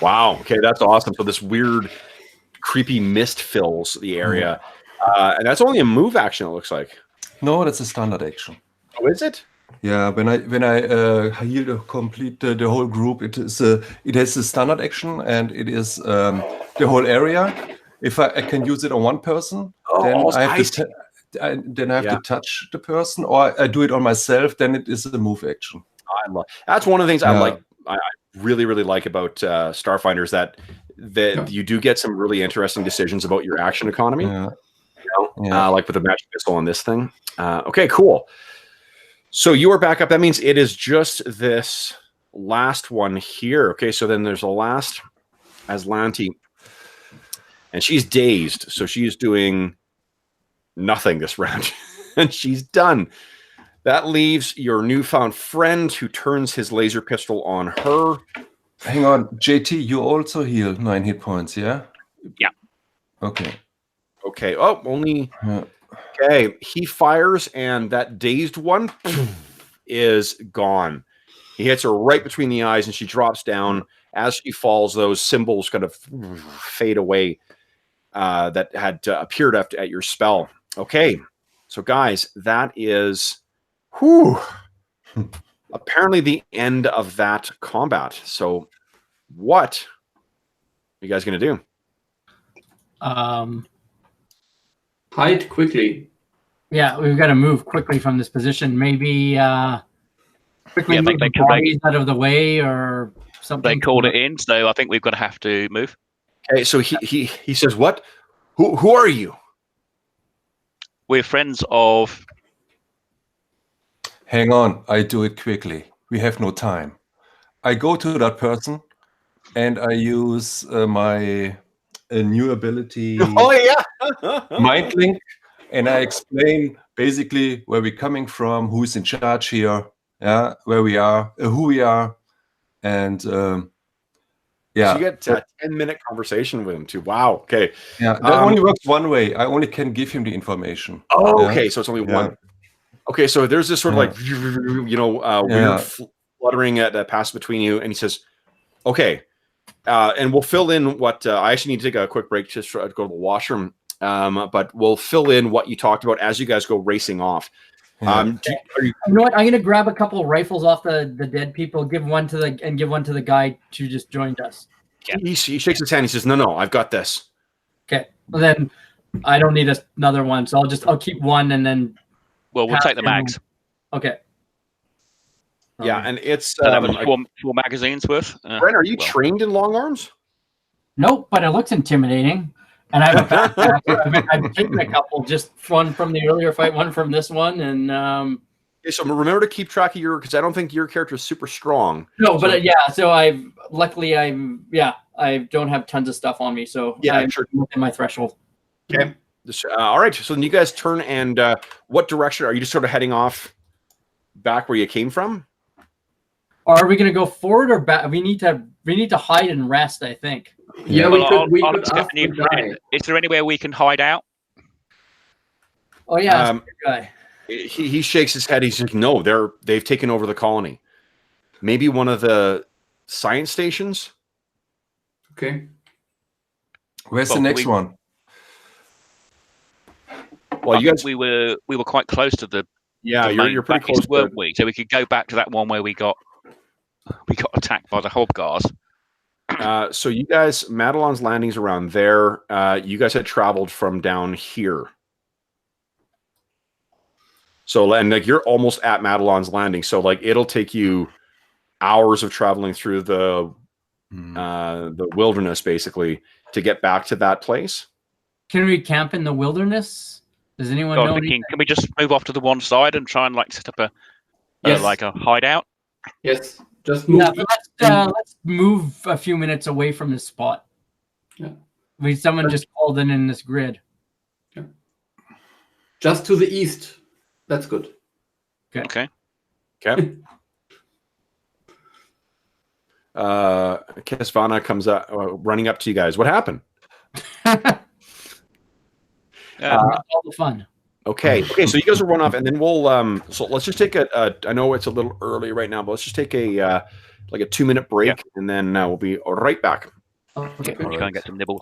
Wow. Okay, that's awesome. So this weird, creepy mist fills the area. And that's only a move action, it looks like. No, that's a standard action. Oh, is it? Yeah, when I heal the whole group, it has a standard action, and it is the whole area. If I can use it on one person, then I have to touch the person, or I do it on myself. Then it is a move action. That's one of the things I really, really like about Starfinders, that you do get some really interesting decisions about your action economy. Like with the magic missile on this thing. Okay, cool. So you are back up. That means it is just this last one here. Okay, so then there's a last Aslanti. And she's dazed, so she's doing nothing this round. And she's done. That leaves your newfound friend, who turns his laser pistol on her. Hang on, JT, you also heal 9 hit points, yeah? Yeah. Okay. Okay. Oh, only... Okay. He fires, and that dazed one is gone. He hits her right between the eyes, and she drops down. As she falls, those symbols kind of fade away. that had appeared at your spell. Okay, so guys, that is, apparently the end of that combat. So, what are you guys gonna do? Hide quickly. Yeah, we've got to move quickly from this position. Maybe quickly move the bodies out of the way or something. They called it in, so I think we've got to have to move. Okay, so he says, "What? Who are you?" We're friends of. Hang on, I do it quickly. We have no time. I go to that person and I use my new ability, Oh yeah, Mind Link, and I explain basically where we're coming from, who's in charge here, yeah, where we are, who we are, and yeah. So you get a 10-minute conversation with him too. Wow. Okay. Yeah, that only works one way. I only can give him the information. Oh, yeah? okay. So it's only one. Okay, so there's this sort of like, weird fluttering that passes between you, and he says, "Okay," and we'll fill in what I actually need to take a quick break just to go to the washroom. But we'll fill in what you talked about as you guys go racing off. You know what? I'm gonna grab a couple of rifles off the dead people, give one to the guy who just joined us. Yeah. He shakes his hand. He says, "No, I've got this." Okay. Well, then I don't need another one, so I'll keep one and then. Well, we'll take the mags. Okay. Yeah, and it's that was four magazines worth. Brent, are you trained in long arms? Nope, but it looks intimidating. And I have a backpack. I've taken a couple, just one from the earlier fight, one from this one, and Okay, so remember to keep track of because I don't think your character is super strong. No, but so I don't have tons of stuff on me, so I'm sure within my threshold. Okay. All right. So then you guys turn, and what direction are you? Just sort of heading off back where you came from? Or are we going to go forward or back? We need to hide and rest, I think. Yeah, we could ask the guy. Is there anywhere we can hide out? Oh yeah, that's a guy. He shakes his head. He's like, "No, they've taken over the colony. Maybe one of the science stations." Okay. Where's the next one? Well, you guys, we were quite close to the. Yeah, you're pretty close, weren't we? So we could go back to that one where we got attacked by the hobgars. So you guys, Madelon's Landing's around there. You guys had traveled from down here. So, and like you're almost at Madelon's Landing. So like it'll take you hours of traveling through the wilderness basically to get back to that place. Can we camp in the wilderness? Does anyone know? Can we just move off to the one side and try and set up a hideout? Yes, just move. Yeah, let's move a few minutes away from this spot. Yeah. Someone just called in this grid. Yeah. Just to the east. That's good. Okay. Kesvana comes up, running up to you guys. What happened? All the fun. Okay. So you guys will run off, and then we'll. So let's just take I know it's a little early right now, but let's just take a 2-minute break, and then we'll be right back. Okay. Go and get some nibbles.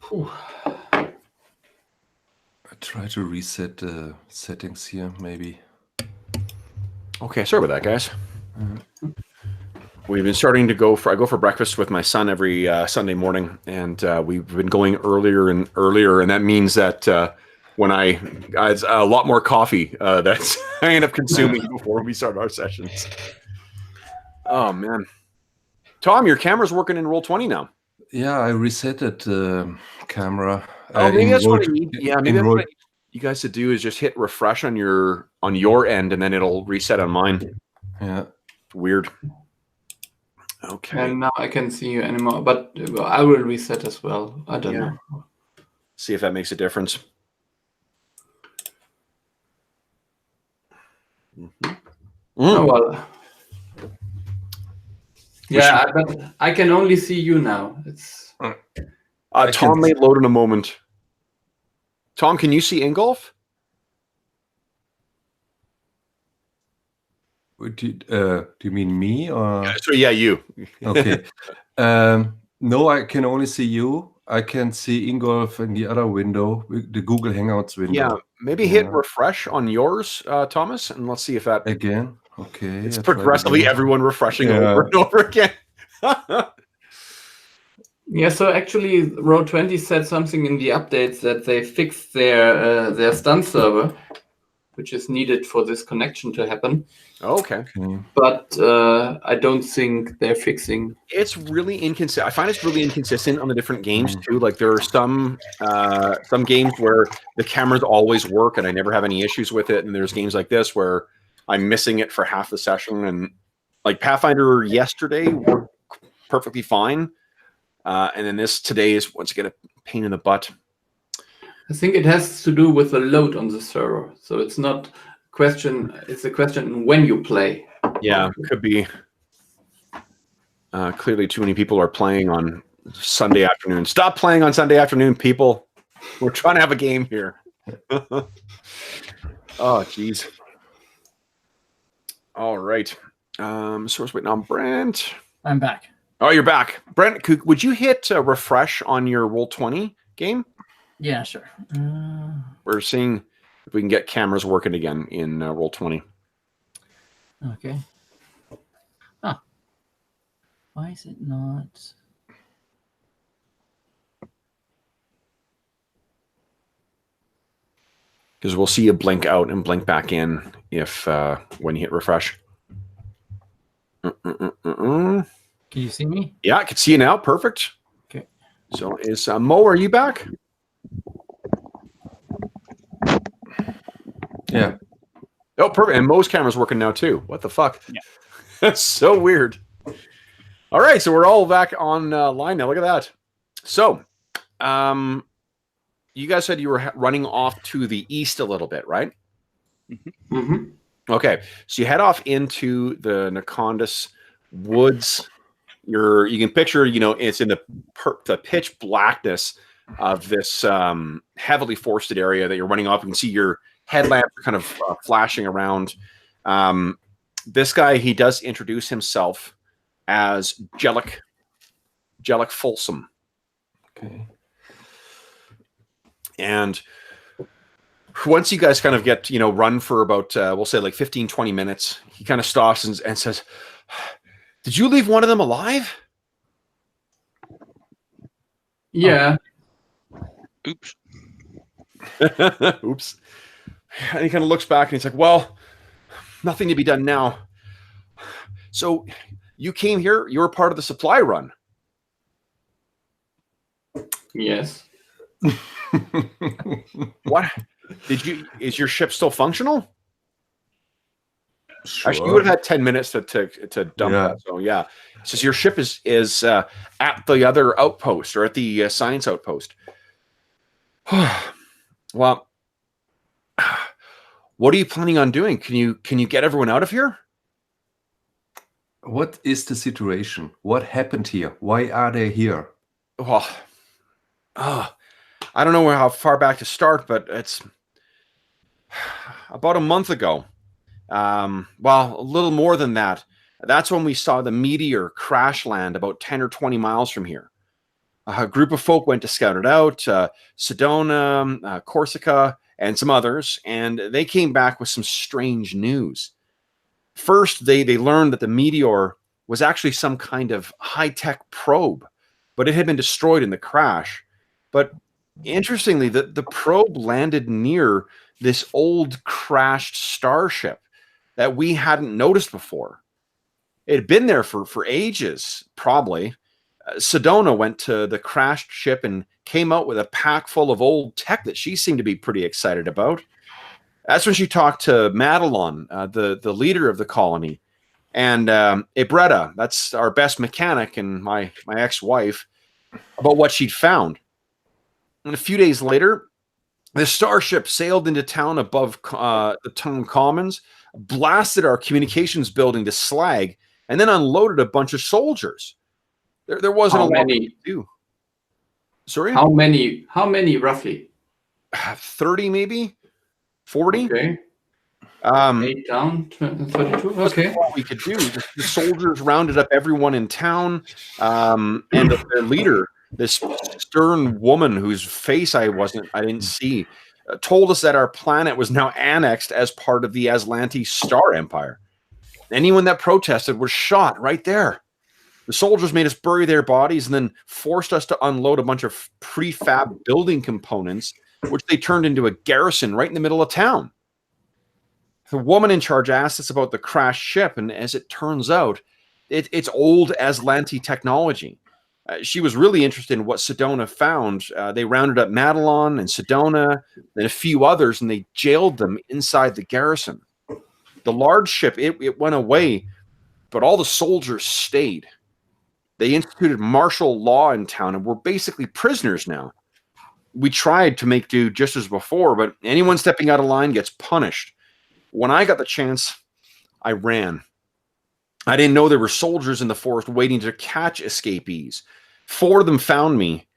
Whew. I try to reset the settings here, maybe. Okay, sorry about that, guys. We've been starting to I go for breakfast with my son every Sunday morning, and we've been going earlier and earlier, and that means that when it's a lot more coffee that I end up consuming before we start our sessions. Oh man, Tom, your camera's working in Roll20 now. Yeah, I resetted the camera. Oh, maybe in that's what I Roll- need. Yeah, maybe in that's Roll- what I need you guys to do is just hit refresh on your end, and then it'll reset on mine. Yeah. Weird. Okay. And now I can see you anymore, but I will reset as well. I don't know. See if that makes a difference. Oh well. Yeah, but I can only see you now. It's Tom may load in a moment. Tom, can you see Ingolf? Do you mean me or? So yeah, you. Okay. No, I can only see you. I can see Ingolf in the other window, the Google Hangouts window. Yeah, maybe hit refresh on yours, Thomas, and let's see if that Again. Okay. It's progressively everyone refreshing over and over again. yeah. So actually, Roll20 said something in the updates that they fixed their stun server, which is needed for this connection to happen. Okay. But I don't think they're fixing. It's really inconsistent. I find it's really inconsistent on the different games too. Like there are some games where the cameras always work and I never have any issues with it, and there's games like this where I'm missing it for half the session. And like Pathfinder yesterday worked perfectly fine, and then this today is once again a pain in the butt. I think it has to do with the load on the server. So it's not question. It's a question when you play. Yeah, could be. Clearly, too many people are playing on Sunday afternoon. Stop playing on Sunday afternoon, people. We're trying to have a game here. Oh, jeez. All right. So I was waiting on Brent. I'm back. Oh, you're back. Brent, would you hit refresh on your Roll20 game? Yeah, sure. We're seeing if we can get cameras working again in Roll20. Okay. Huh. Why is it not? Because we'll see you blink out and blink back in if when you hit refresh. Can you see me? Yeah, I can see you now. Perfect. Okay. So is Mo, are you back? Yeah. Oh, perfect. And Mo's camera's working now too. What the fuck? Yeah. That's so weird. All right, so we're all back on line now. Look at that. So, you guys said you were running off to the east a little bit, right? Mm-hmm. Okay, so you head off into the Nacondas woods. You can picture, it's in the pitch blackness of this heavily forested area that you're running off. You can see your headlamps are kind of flashing around. This guy, he does introduce himself as Jellic Folsom. Okay. And once you guys kind of get, run for about, we'll say like 15, 20 minutes, he kind of stops and says, "Did you leave one of them alive?" Yeah. Oops. Oops. And he kind of looks back and he's like, "Well, nothing to be done now. So you came here, you were part of the supply run." Yes. What? Is your ship still functional? Sure. Actually, you would have had 10 minutes to dump Yeah. that. So yeah. It says your ship is at the other outpost or at the science outpost. Well, what are you planning on doing? Can you get everyone out of here? What is the situation? What happened here? Why are they here? Well, I don't know how far back to start, but it's about a month ago. Well, a little more than that. That's when we saw the meteor crash land about 10 or 20 miles from here. A group of folk went to scout it out, Sedona, Corsica, and some others, and they came back with some strange news. First, they learned that the meteor was actually some kind of high-tech probe, but it had been destroyed in the crash. But interestingly, the probe landed near this old crashed starship that we hadn't noticed before. It had been there for ages, probably. Sedona went to the crashed ship and came out with a pack full of old tech that she seemed to be pretty excited about. That's when she talked to Madelon, the leader of the colony, and Ibretta, that's our best mechanic and my ex-wife, about what she'd found. And a few days later, the starship sailed into town above the town commons, blasted our communications building to slag, and then unloaded a bunch of soldiers. There wasn't How a lot many? to do. Sorry? How many roughly? 30 maybe? 40? Okay. 8 down, 32. Okay. What we could do. The soldiers rounded up everyone in town, and their leader, this stern woman whose face I didn't see, told us that our planet was now annexed as part of the Aslanti Star Empire. Anyone that protested was shot right there. The soldiers made us bury their bodies and then forced us to unload a bunch of prefab building components, which they turned into a garrison right in the middle of town. The woman in charge asked us about the crashed ship, and as it turns out, it's old Aslanti technology. She was really interested in what Sedona found. They rounded up Madelon and Sedona and a few others, and they jailed them inside the garrison. The large ship, it went away, but all the soldiers stayed. They instituted martial law in town, and we're basically prisoners now. We tried to make do just as before, but anyone stepping out of line gets punished. When I got the chance, I ran. I didn't know there were soldiers in the forest waiting to catch escapees. 5 of them found me,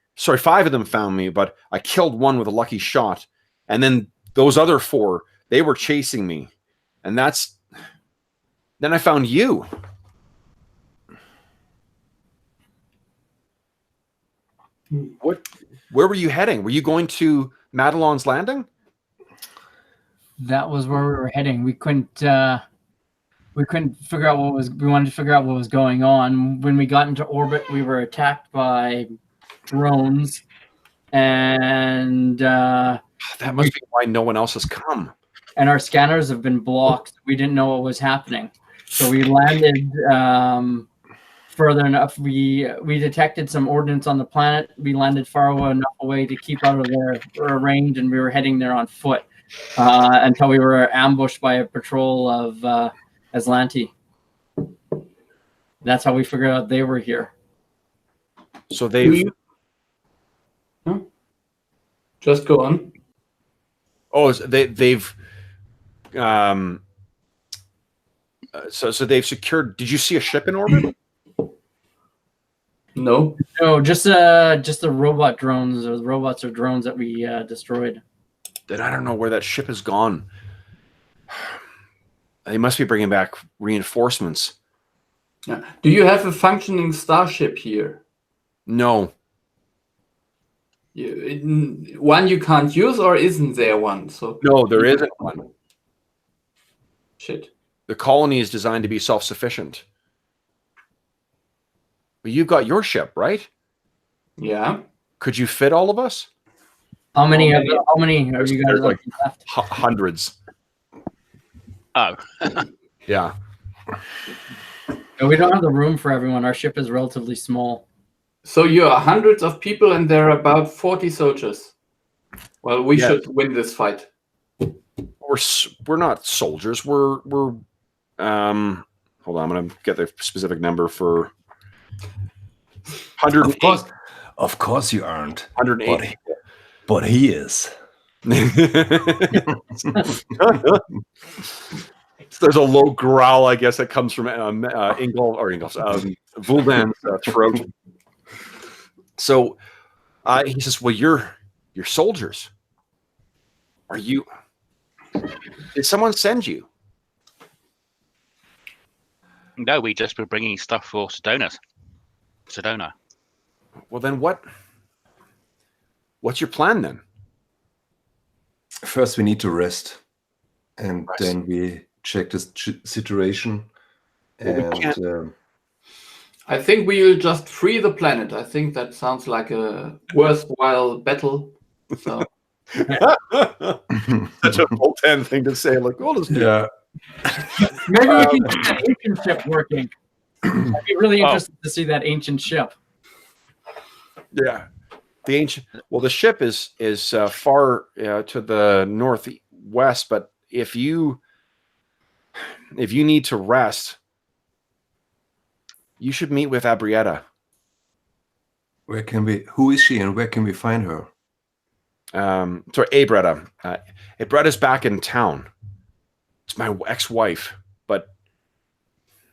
but I killed one with a lucky shot. And then those other 4, they were chasing me. And then I found you. Where were you heading? Were you going to Madelon's Landing? That was where we were heading. We couldn't figure out we wanted to figure out what was going on. When we got into orbit, we were attacked by drones, and that must be why no one else has come. And our scanners have been blocked. We didn't know what was happening, so we landed further enough. We detected some ordnance on the planet. We landed far enough away to keep out of their range, and we were heading there on foot until we were ambushed by a patrol of Aslanti. That's how we figured out they were here. So they've... Just go on. Oh, they've... So they've secured... Did you see a ship in orbit? No. No, just the robot drones, or the robots or drones that we destroyed. Then I don't know where that ship has gone. They must be bringing back reinforcements. Yeah. Do you have a functioning starship here? No. One you can't use, or isn't there one? So No, there isn't one. Shit. The colony is designed to be self-sufficient. But you've got your ship, right? Yeah. Could you fit all of us? How many are you guys like left? Hundreds. Oh. Yeah. No, we don't have the room for everyone. Our ship is relatively small. So you are hundreds of people, and there are about 40 soldiers. Well, we should win this fight. We're not soldiers. We're hold on, I'm gonna get the specific number for 108. Of course you aren't. 108. But he is. There's a low growl, I guess, that comes from Vuldan's throat. So he says, "Well, you're soldiers. Are you? Did someone send you?" No, we just were bringing stuff for Sedona. Well, then what's your plan then? First, we need to rest, and Rest. then we check the situation. Well, we And can't- I think we'll just free the planet. I think that sounds like a worthwhile battle. So Such a Voltan thing to say. Like, well, let's do yeah, Maybe we can get that ancient ship working. I'd be really Oh. interested to see that ancient ship. Yeah, the ancient. Well, the ship is far to the northwest, but if you need to rest, you should meet with Abrietta. where can we? Who is she, and where can we find her? Sorry, Abretta. Abretta's back in town. It's my ex-wife, but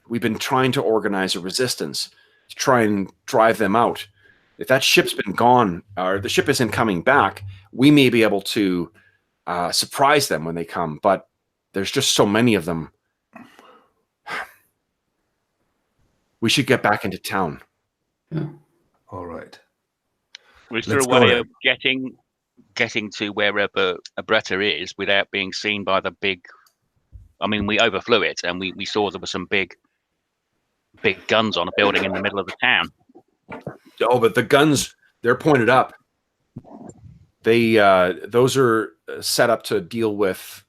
we've been trying to organize a resistance to try and drive them out. If that ship's been gone, or the ship isn't coming back, we may be able to surprise them when they come. But there's just so many of them. We should get back into town. yeah. All right. Is there Let's a go way then. of getting to wherever Abretta is without being seen by the big? I mean, we overflew it, and we saw there were some big guns on a building in the middle of the town. Oh, but the guns, they're pointed up. They those are set up to deal with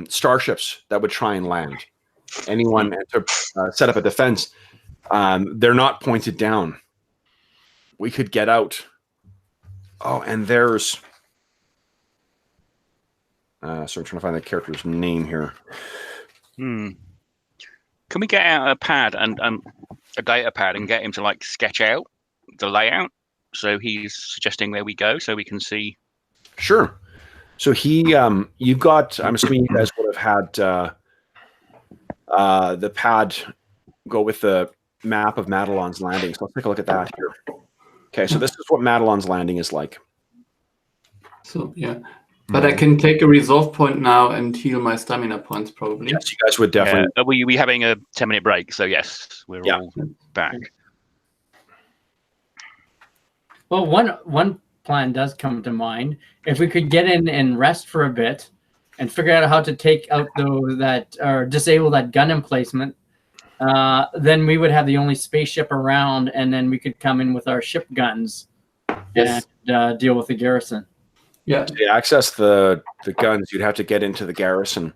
starships that would try and land. Anyone to set up a defense. They're not pointed down. We could get out. Oh, and there's... so I'm trying to find the character's name here. Can we get out a pad and a data pad and get him to like sketch out the layout? So he's suggesting where we go, so we can see. Sure. So he, you've got... I'm assuming you guys would have had the pad go with the map of Madelon's Landing. So let's take a look at that here. Okay, so this is what Madelon's Landing is like. So yeah. But I can take a resolve point now and heal my stamina points probably. Yes, you guys would definitely... Are we having a 10-minute break? So yes, we're Yeah. all back. Well, one plan does come to mind. If we could get in and rest for a bit and figure out how to take out or disable that gun emplacement, then we would have the only spaceship around, and then we could come in with our ship guns Yes. and deal with the garrison. Yeah. To access the guns, you'd have to get into the garrison,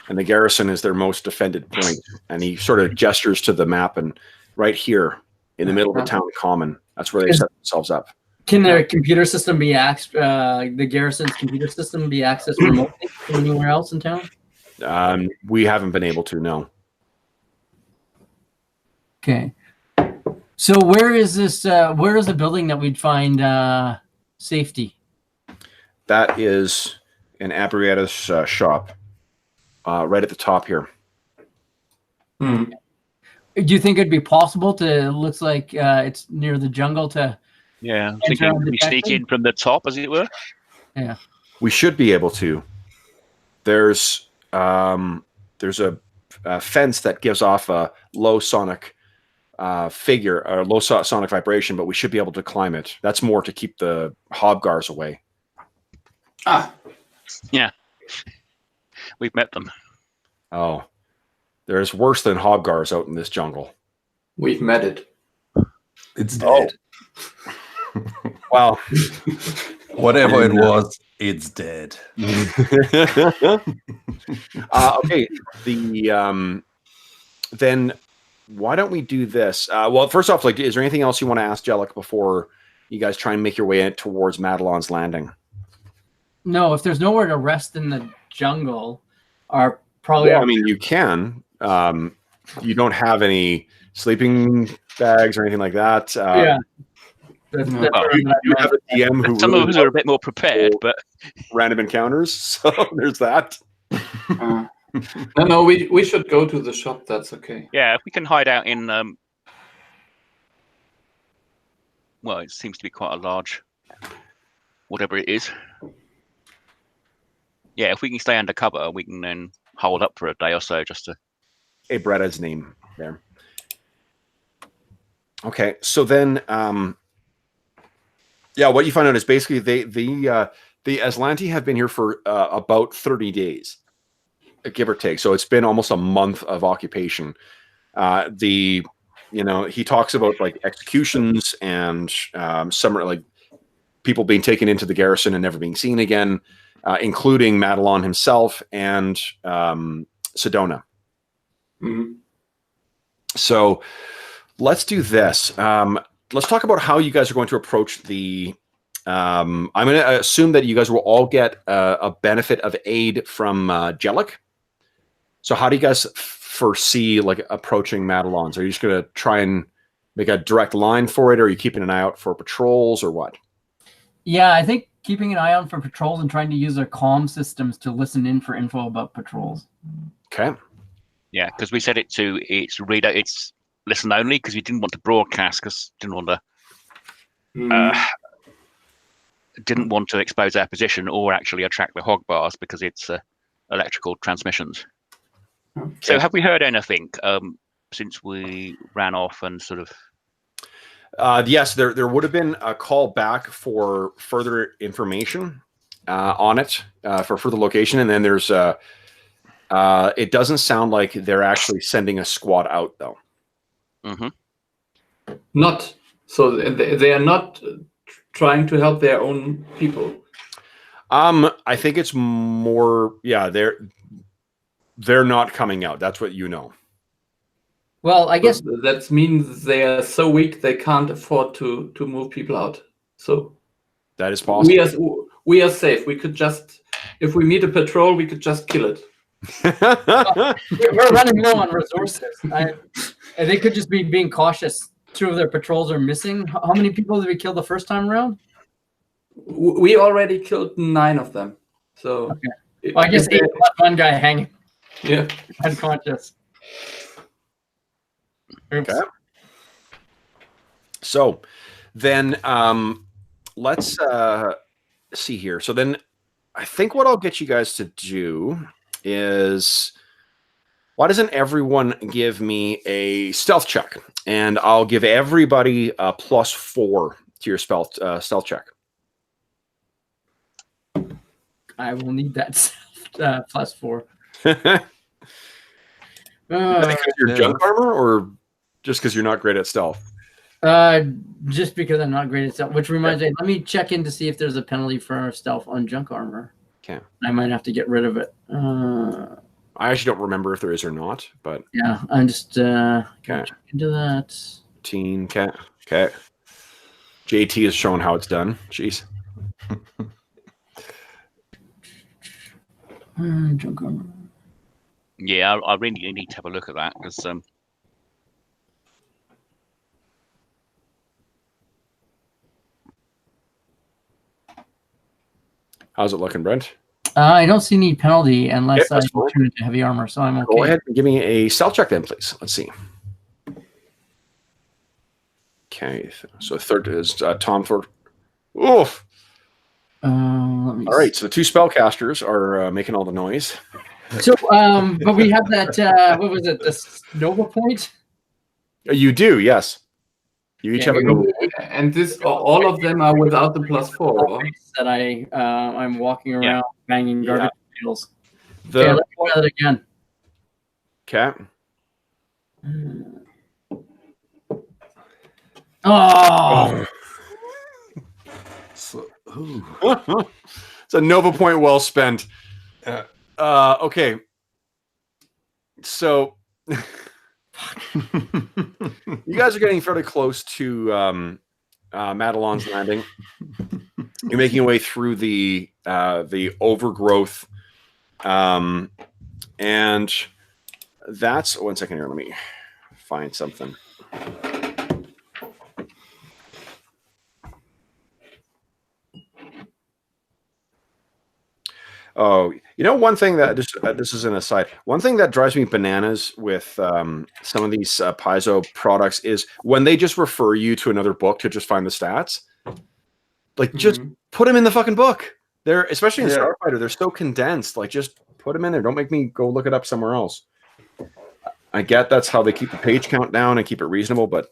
and the garrison is their most defended point. And he sort of gestures to the map, and right here in the middle of the town common, that's where they set themselves up. Can their computer system be the garrison's computer system be accessed remotely from anywhere else in town? We haven't been able to, no. Okay. So where is this? Where is the building that we'd find safety? That is in Abrietta's shop, right at the top here. Hmm. Do you think it'd be possible to? Looks like it's near the jungle to. Yeah, I'm Enter thinking we undetected? sneak in from the top, as it were. Yeah. We should be able to. There's a fence that gives off a low sonic figure or low sonic vibration, but we should be able to climb it. That's more to keep the hobgars away. Ah, We've met them. Oh, there's worse than hobgars out in this jungle. we've met it. It's Oh. dead. Well, Whatever it was, it's dead. okay. Then why don't we do this? Well, first off, like, is there anything else you want to ask Jellic before you guys try and make your way towards Madelon's Landing? No, if there's nowhere to rest in the jungle, our probably. Well, I mean, you can. You don't have any sleeping bags or anything like that. Yeah. That's No. Well, what I You meant. have a DM who Some really of us are a bit more prepared, but random encounters, so there's that. No, we should go to the shop. That's okay. yeah, if we can hide out in, well, it seems to be quite a large, whatever it is. Yeah, if we can stay undercover, we can then hold up for a day or so just to. Abretta's name there. Okay, so then Yeah, what you find out is basically the Aslanti have been here for about 30 days, give or take. So it's been almost a month of occupation. He talks about like executions and some like people being taken into the garrison and never being seen again, including Madelon himself and Sedona. Mm-hmm. So let's do this. Let's talk about how you guys are going to approach the. I'm going to assume that you guys will all get a benefit of aid from Jellic. So how do you guys foresee like approaching Madelons? Are you just going to try and make a direct line for it, or are you keeping an eye out for patrols, or what? Yeah, I think keeping an eye out for patrols and trying to use our comm systems to listen in for info about patrols. Okay. Yeah, because we set it to it's listen only because we didn't want to broadcast because didn't want to expose our position or actually attract the hog bars because it's electrical transmissions. Okay. So have we heard anything since we ran off and sort of? Yes, there would have been a call back for further information on it for further location, and then there's it doesn't sound like they're actually sending a squad out though. Mm-hmm. Not so they are not trying to help their own people. I think it's more. Yeah, they're not coming out. That's what you know. Well, I guess That means they are so weak they can't afford to move people out. So that is possible. We are safe. We could just, if we meet a patrol, we could just kill it. we're running low on resources. And they could just be being cautious. 2 of their patrols are missing. How many people did we kill the first time around? We already killed 9 of them. So okay. Well, I guess 8 left one guy hanging. Yeah, unconscious. Oops. Okay. So then let's see here. So then I think what I'll get you guys to do is, why doesn't everyone give me a stealth check? And I'll give everybody a +4 to your stealth check. I will need that +4. Because you're junk armor, or just because you're not great at stealth? Just because I'm not great at stealth. Which reminds me, let me check in to see if there's a penalty for stealth on junk armor. Okay. I might have to get rid of it. I actually don't remember if there is or not, but yeah, I'm just okay. check into that. 15. Okay. JT is showing how it's done. Jeez. Junk armor. Yeah, I really need to have a look at that because How's it looking, Brent? I don't see any penalty unless Okay, I turn into heavy armor, so I'm okay. Go ahead and give me a stealth check then, please. Let's see. Okay, so third is Tom Ford. Oof. Let me All right, so the 2 spellcasters are making all the noise. So, but we have that. What was it? The Nova point. You do, yes. You each have a go. and this all of them are without the +4. That I'm walking around banging garbage pails. The Okay, let's try that again. Okay. Oh. So, It's a Nova point well spent. Okay. So you guys are getting fairly close to Madelon's Landing. You're making your way through the overgrowth, and that's 1 second here. Let me find something. Oh, one thing that this is an aside. One thing that drives me bananas with some of these Paizo products is when they just refer you to another book to just find the stats. Like, just put them in the fucking book. They're, especially in Starfinder, they're so condensed. Like, just put them in there. Don't make me go look it up somewhere else. I get that's how they keep the page count down and keep it reasonable, but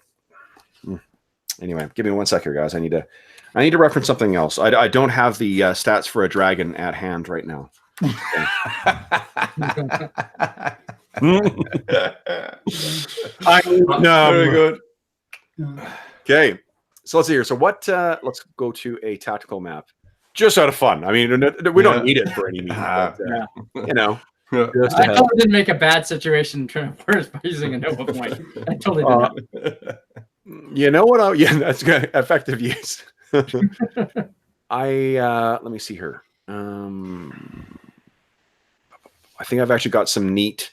Anyway, give me 1 sec here, guys. I need to reference something else. I don't have the stats for a dragon at hand right now. Very good. Okay, so let's see here. So what? Let's go to a tactical map, just out of fun. I mean, we don't need it for any means, but, you know. Just I totally didn't make a bad situation first by using a Nova point. I totally did not. You know what? Yeah, that's good. Effective use. Let me see here. I think I've actually got some neat.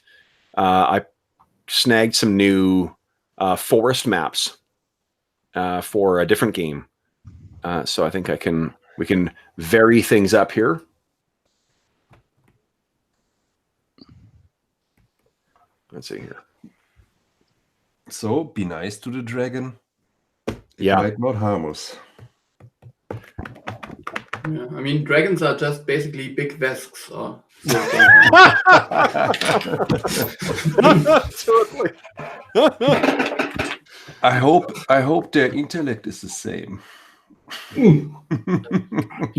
I snagged some new forest maps for a different game. So I think we can vary things up here. Let's see here. So be nice to the dragon. Yeah. Might not harm us. Yeah, I mean, dragons are just basically big vesks. Or Totally. I hope their intellect is the same. You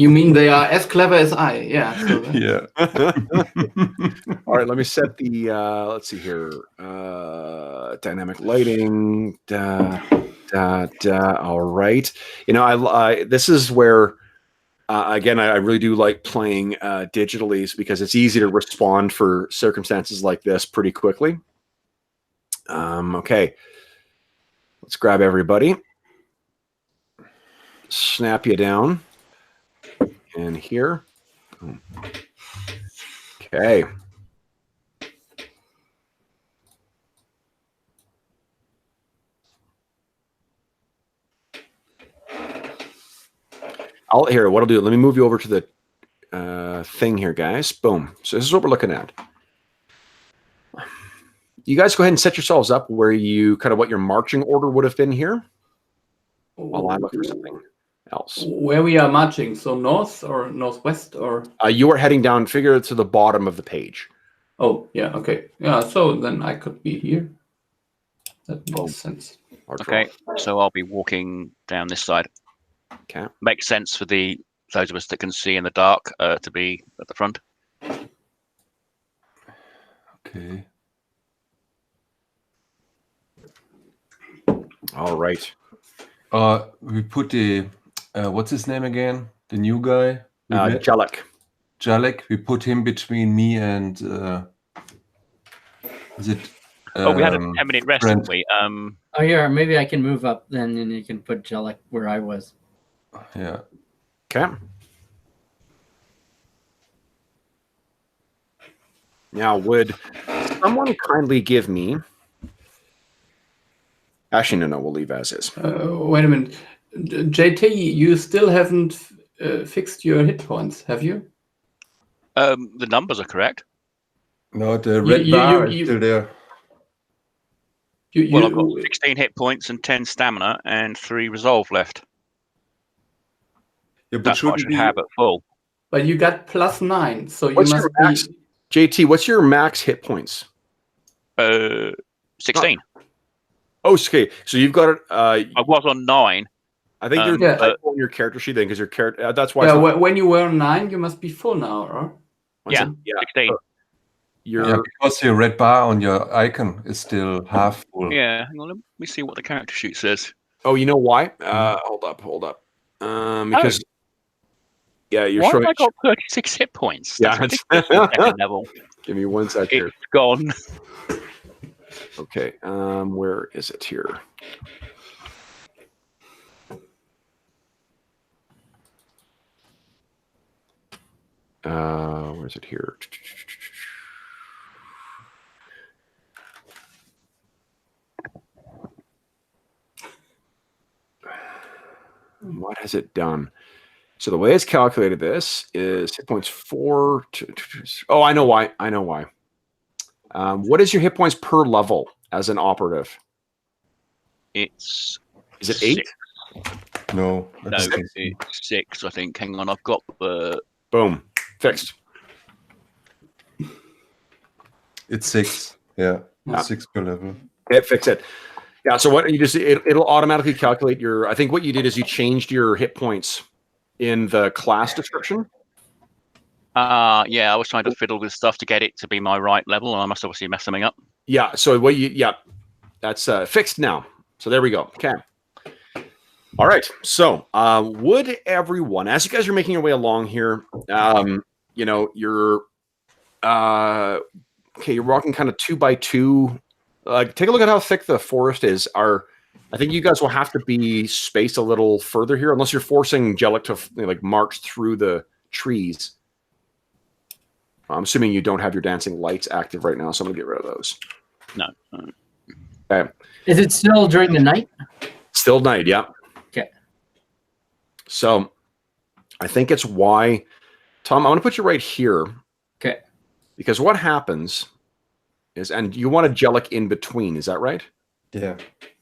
mean they are as clever as I? Yeah. So Yeah. All right, let me set the let's see here. Dynamic lighting. All right. You know, I this is where again I really do like playing digitally because it's easy to respond for circumstances like this pretty quickly. Okay. Let's grab everybody. Snap you down. And here. Okay. Here, what I'll do, let me move you over to the thing here, guys. Boom. So this is what we're looking at. You guys go ahead and set yourselves up where you kind of what your marching order would have been here. While I look for something else. Where we are marching, so north or northwest or? You are heading down, figure to the bottom of the page. Oh, yeah, okay. Yeah, so then I could be here. That makes sense. Okay, so I'll be walking down this side. Okay. Makes sense for those of us that can see in the dark to be at the front. Okay. All right. We put the what's his name again? The new guy. Jalek. Jalek. We put him between me and is it? We had a 10-minute rest, didn't we? Oh yeah, maybe I can move up then, and you can put Jellic where I was. Yeah. Okay. Now, would someone kindly give me? Actually, no. We'll leave as is. Wait a minute, JT, you still haven't fixed your hit points, have you? The numbers are correct. No, the red bar is still there. Well, I've got 16 hit points and 10 stamina and 3 resolve left. Yeah, but that's what I should have at full. But you got +9, so you What's must your max, be... JT, what's your max hit points? 16. Oh, okay. So you've got it. I was on 9. I think you're on your character sheet then, because your character. That's why. Yeah, when you were 9, you must be full now, or? Yeah, 16. Because your red bar on your icon is still half full. Yeah, hang on, let me see what the character sheet says. Oh, you know why? Hold up. Because you're why showing. have I got 36 hit points? That's second level. Give me 1 sec here. It's gone. Okay, where is it here? Where is it here? What has it done? So the way it's calculated this is hit points 4 to... Oh, I know why. What is your hit points per level as an operative? Is it 8? No, it's 6, I think. Hang on, I've got the... Boom. Fixed. It's 6. Yeah, 6 per level. Yeah, fix it. Yeah. So what you just it'll automatically calculate your. I think what you did is you changed your hit points in the class description. Yeah, I was trying to fiddle with stuff to get it to be my right level, and I must obviously mess something up. Yeah. So what that's fixed now. So there we go. Okay. All right. So would everyone, as you guys are making your way along here, you're you're walking kind of 2 by 2. Take a look at how thick the forest is. I think you guys will have to be spaced a little further here, unless you're forcing Jellic to march through the trees. I'm assuming you don't have your dancing lights active right now, so I'm gonna get rid of those. No. Okay. Is it still during the night? Still night, yeah. Okay. So I think it's why, Tom, I'm gonna put you right here. Okay. Because what happens is, and you want a Jellic in between, is that right? Yeah.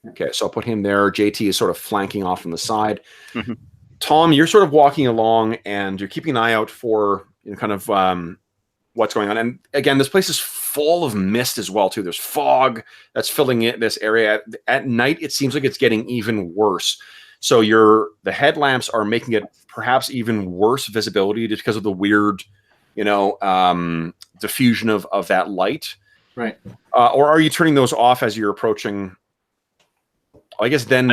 Okay, so I'll put him there. JT is sort of flanking off on the side. Mm-hmm. Tom, you're sort of walking along and you're keeping an eye out for what's going on. And again, this place is full of mist as well, too. There's fog that's filling in this area. At night, it seems like it's getting even worse. So the headlamps are making it perhaps even worse visibility just because of the weird, diffusion of that light. Right. Or are you turning those off as you're approaching? I guess then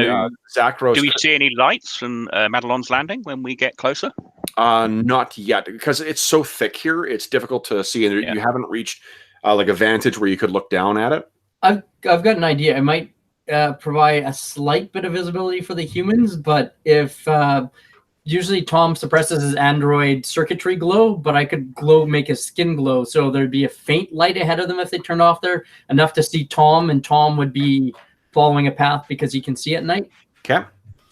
Zakros. Do we see any lights from Madelon's Landing when we get closer? Not yet, because it's so thick here. It's difficult to see, and you haven't reached like a vantage where you could look down at it. I've got an idea. I might provide a slight bit of visibility for the humans, but if usually Tom suppresses his android circuitry glow, but I could make his skin glow, so there'd be a faint light ahead of them if they turned off there, enough to see Tom, and Tom would be following a path because he can see at night. Okay.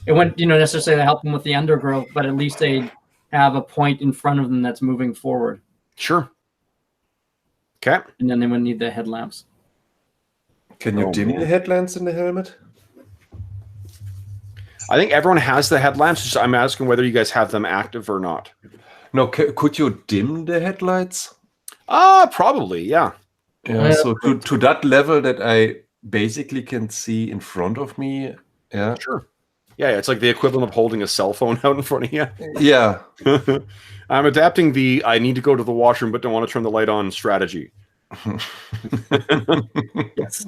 It wouldn't, necessarily help them with the undergrowth, but at least they have a point in front of them that's moving forward. Sure. Okay. And then they wouldn't need the headlamps. Can you dim the headlamps in the helmet? I think everyone has the headlamps. So I'm asking whether you guys have them active or not. No, could you dim the headlights? Probably, yeah. Yeah, so to that level that I basically can see in front of me. Yeah. Sure. Yeah, it's like the equivalent of holding a cell phone out in front of you. Yeah. I'm adapting the I need to go to the washroom but don't want to turn the light on strategy. Yes.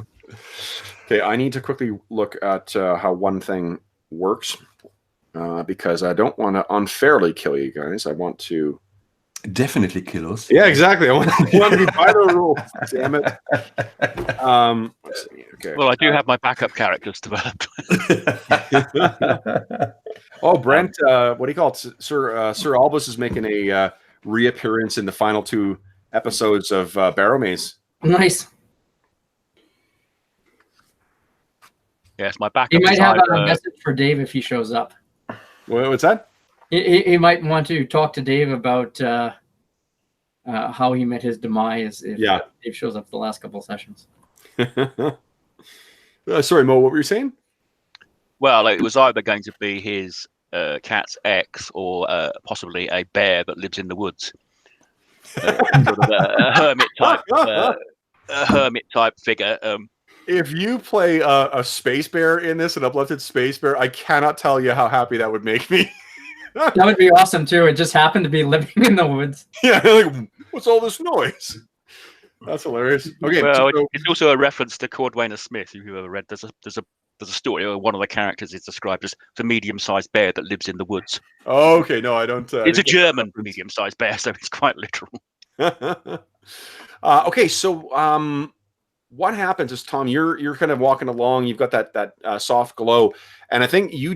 Okay, I need to quickly look at how one thing works because I don't want to unfairly kill you guys. I want to definitely kill us. Yeah, exactly. I want to be by the rules. Damn it. Let's see. Okay. Well, I do have my backup characters developed. Oh, Brent, what do you call it? Sir Albus is making a reappearance in the final 2 episodes of Barrow Maze. Nice. Yes, my backup. He might have a message for Dave if he shows up. What's that? He might want to talk to Dave about how he met his demise if Dave shows up for the last couple of sessions. Sorry, Mo, what were you saying? Well, it was either going to be his cat's ex or possibly a bear that lives in the woods. Sort of a hermit type figure. If you play a space bear in this, an uplifted space bear, I cannot tell you how happy that would make me. That would be awesome too. It just happened to be living in the woods. Yeah, like, what's all this noise? That's hilarious. Okay, well, it's also a reference to Cordwainer Smith. If you've ever read, there's a story where one of the characters is described as the medium-sized bear that lives in the woods. Oh, okay, no, I don't. It's a German medium-sized bear, so it's quite literal. Okay, so what happens is, Tom, you're kind of walking along. You've got that soft glow, and I think you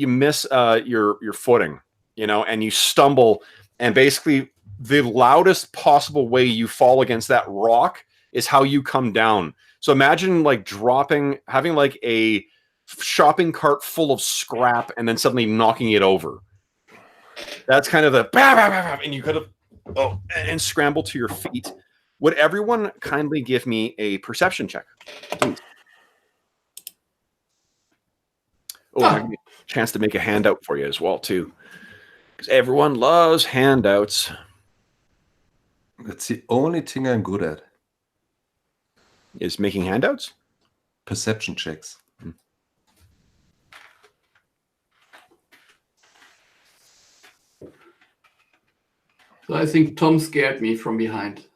miss your footing, and you stumble, and basically the loudest possible way you fall against that rock is how you come down. So imagine like having like a shopping cart full of scrap and then suddenly knocking it over. That's kind of the and you could have and scramble to your feet. Would everyone kindly give me a perception check, please? I give you a chance to make a handout for you as well, too. Because everyone loves handouts. That's the only thing I'm good at. Is making handouts? perception checks. So I think Tom scared me from behind.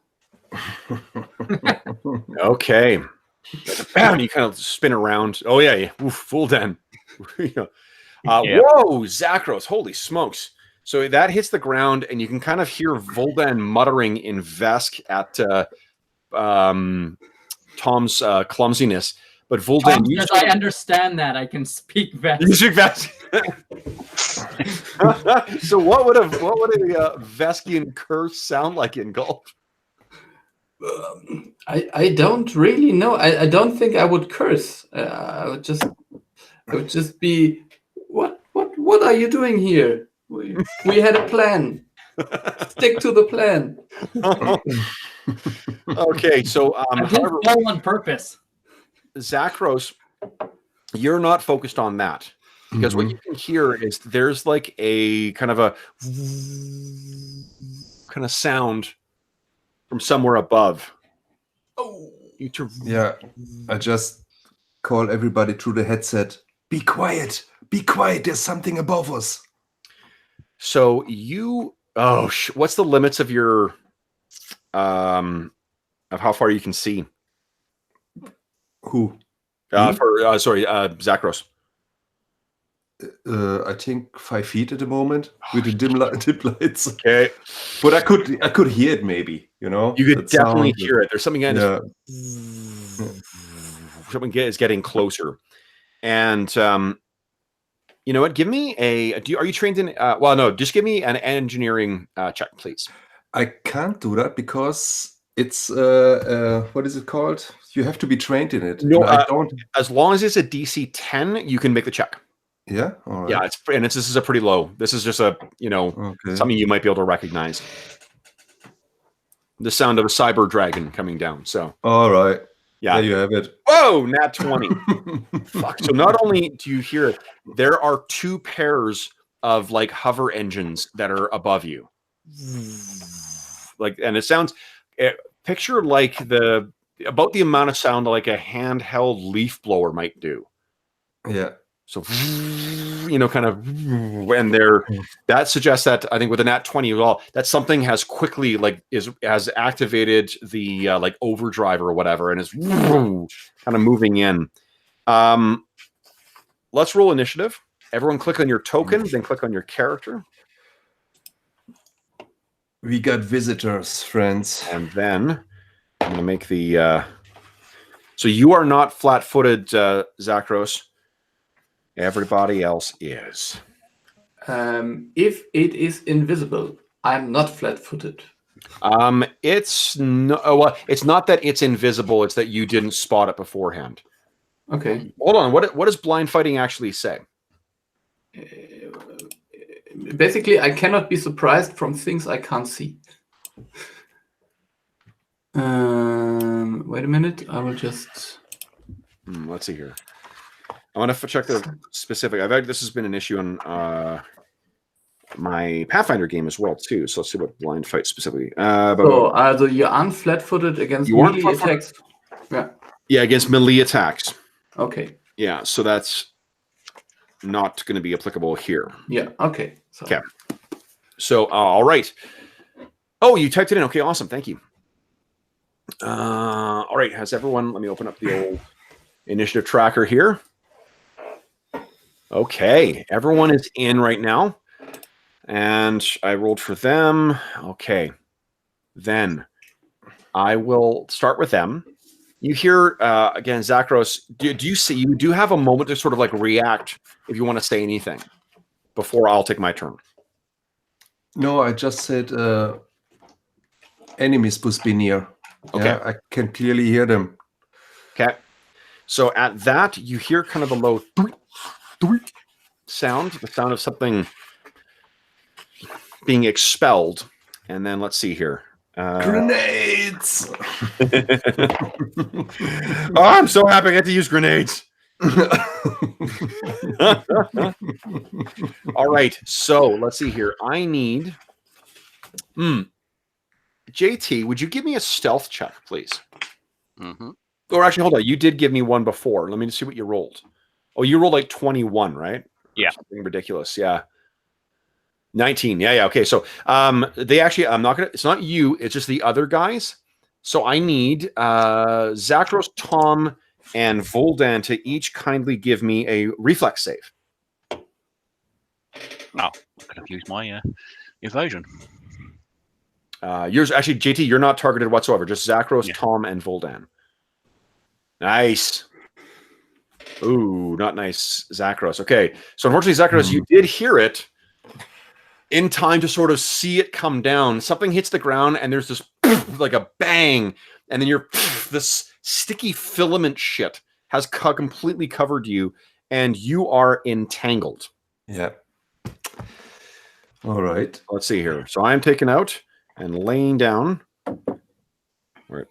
Okay. Bam, you kind of spin around. Oh, yeah. Oof, full den. Yeah. Whoa, Zakros. Holy smokes. So that hits the ground, and you can kind of hear Voldan muttering in Vesk at Tom's clumsiness. But Voldan, Tom says, I understand that. I can speak Vesk. you speak Vesk. So what would a Veskian curse sound like in Gulf? I don't really know. I don't think I would curse. I would just be, what are you doing here? We had a plan. Stick to the plan. Okay, so I didn't fall on purpose. Zakros, you're not focused on that. Because what you can hear is there's like a kind of sound from somewhere above. Oh, Yeah, I just call everybody through the headset. Be quiet. Be quiet. There's something above us. So you, what's the limits of your, of how far you can see? Who? Zakros. I think 5 feet at the moment with the dim lights. Okay, but I could hear it maybe. You know, you could that definitely sound, hear it. There's something in Yeah. something is getting closer, and you know what? Give me a. Are you trained in? Well, no. Just give me an engineering check, please. I can't do that because it's what is it called? You have to be trained in it. No, and I don't. As long as it's a DC 10, you can make the check. Yeah. All right. Yeah, this is a pretty low. This is just a something you might be able to recognize. The sound of a cyber dragon coming down. So. All right. Yeah. There you have it. Whoa, nat 20. Fuck. So not only do you hear it, there are 2 pairs of like hover engines that are above you. Like, and it sounds, picture like about the amount of sound like a handheld leaf blower might do. Yeah. So, kind of, and that suggests that I think with a nat 20 as well, that something has quickly has activated the like overdrive or whatever, and is kind of moving in. Let's roll initiative. Everyone click on your token, then click on your character. We got visitors, friends. And then I'm going to make the... so you are not flat-footed, Zakros. Everybody else is. If it is invisible, I'm not flat-footed. It's well, it's not that it's invisible, it's that you didn't spot it beforehand. Okay. Hold on, what does blind fighting actually say? Basically, I cannot be surprised from things I can't see. Wait a minute, I will just... Let's see here. I want to check the specific. This has been an issue on my Pathfinder game as well too. So let's see what blind fight specifically. So you're unflat-footed against melee attacks. Yeah, against melee attacks. Okay. Yeah, so that's not going to be applicable here. Yeah. Okay. Okay. So all right. Oh, you typed it in. Okay, awesome. Thank you. All right. Has everyone? Let me open up the old initiative tracker here. Okay, everyone is in right now, and I rolled for them. Okay, then I will start with them. You hear again, Zakros. Do you see? You do have a moment to sort of like react if you want to say anything before I'll take my turn. No, I just said enemies must be near. Okay, yeah, I can clearly hear them. Okay, so at that you hear kind of a low sound, the sound of something being expelled, and then let's see here. Grenades! Oh, I'm so happy I get to use grenades. All right, so let's see here. I need JT, would you give me a stealth check, please? Mm-hmm. Or actually, hold on. You did give me one before. Let me just see what you rolled. Oh, you rolled like 21, right? Yeah. Something ridiculous. Yeah. 19. Yeah. Okay. So they actually, it's not you, it's just the other guys. So I need Zakros, Tom, and Voldan to each kindly give me a reflex save. I could have used my evasion. Yours, actually, JT, you're not targeted whatsoever. Just Zakros, Yeah. Tom, and Voldan. Nice. Ooh, not nice, Zakros. Okay. So unfortunately, Zakros, you did hear it in time to sort of see it come down. Something hits the ground and there's this like a bang, and then this sticky filament shit has completely covered you, and you are entangled. Yeah. All right. Let's see here. So I'm taken out and laying down. Right.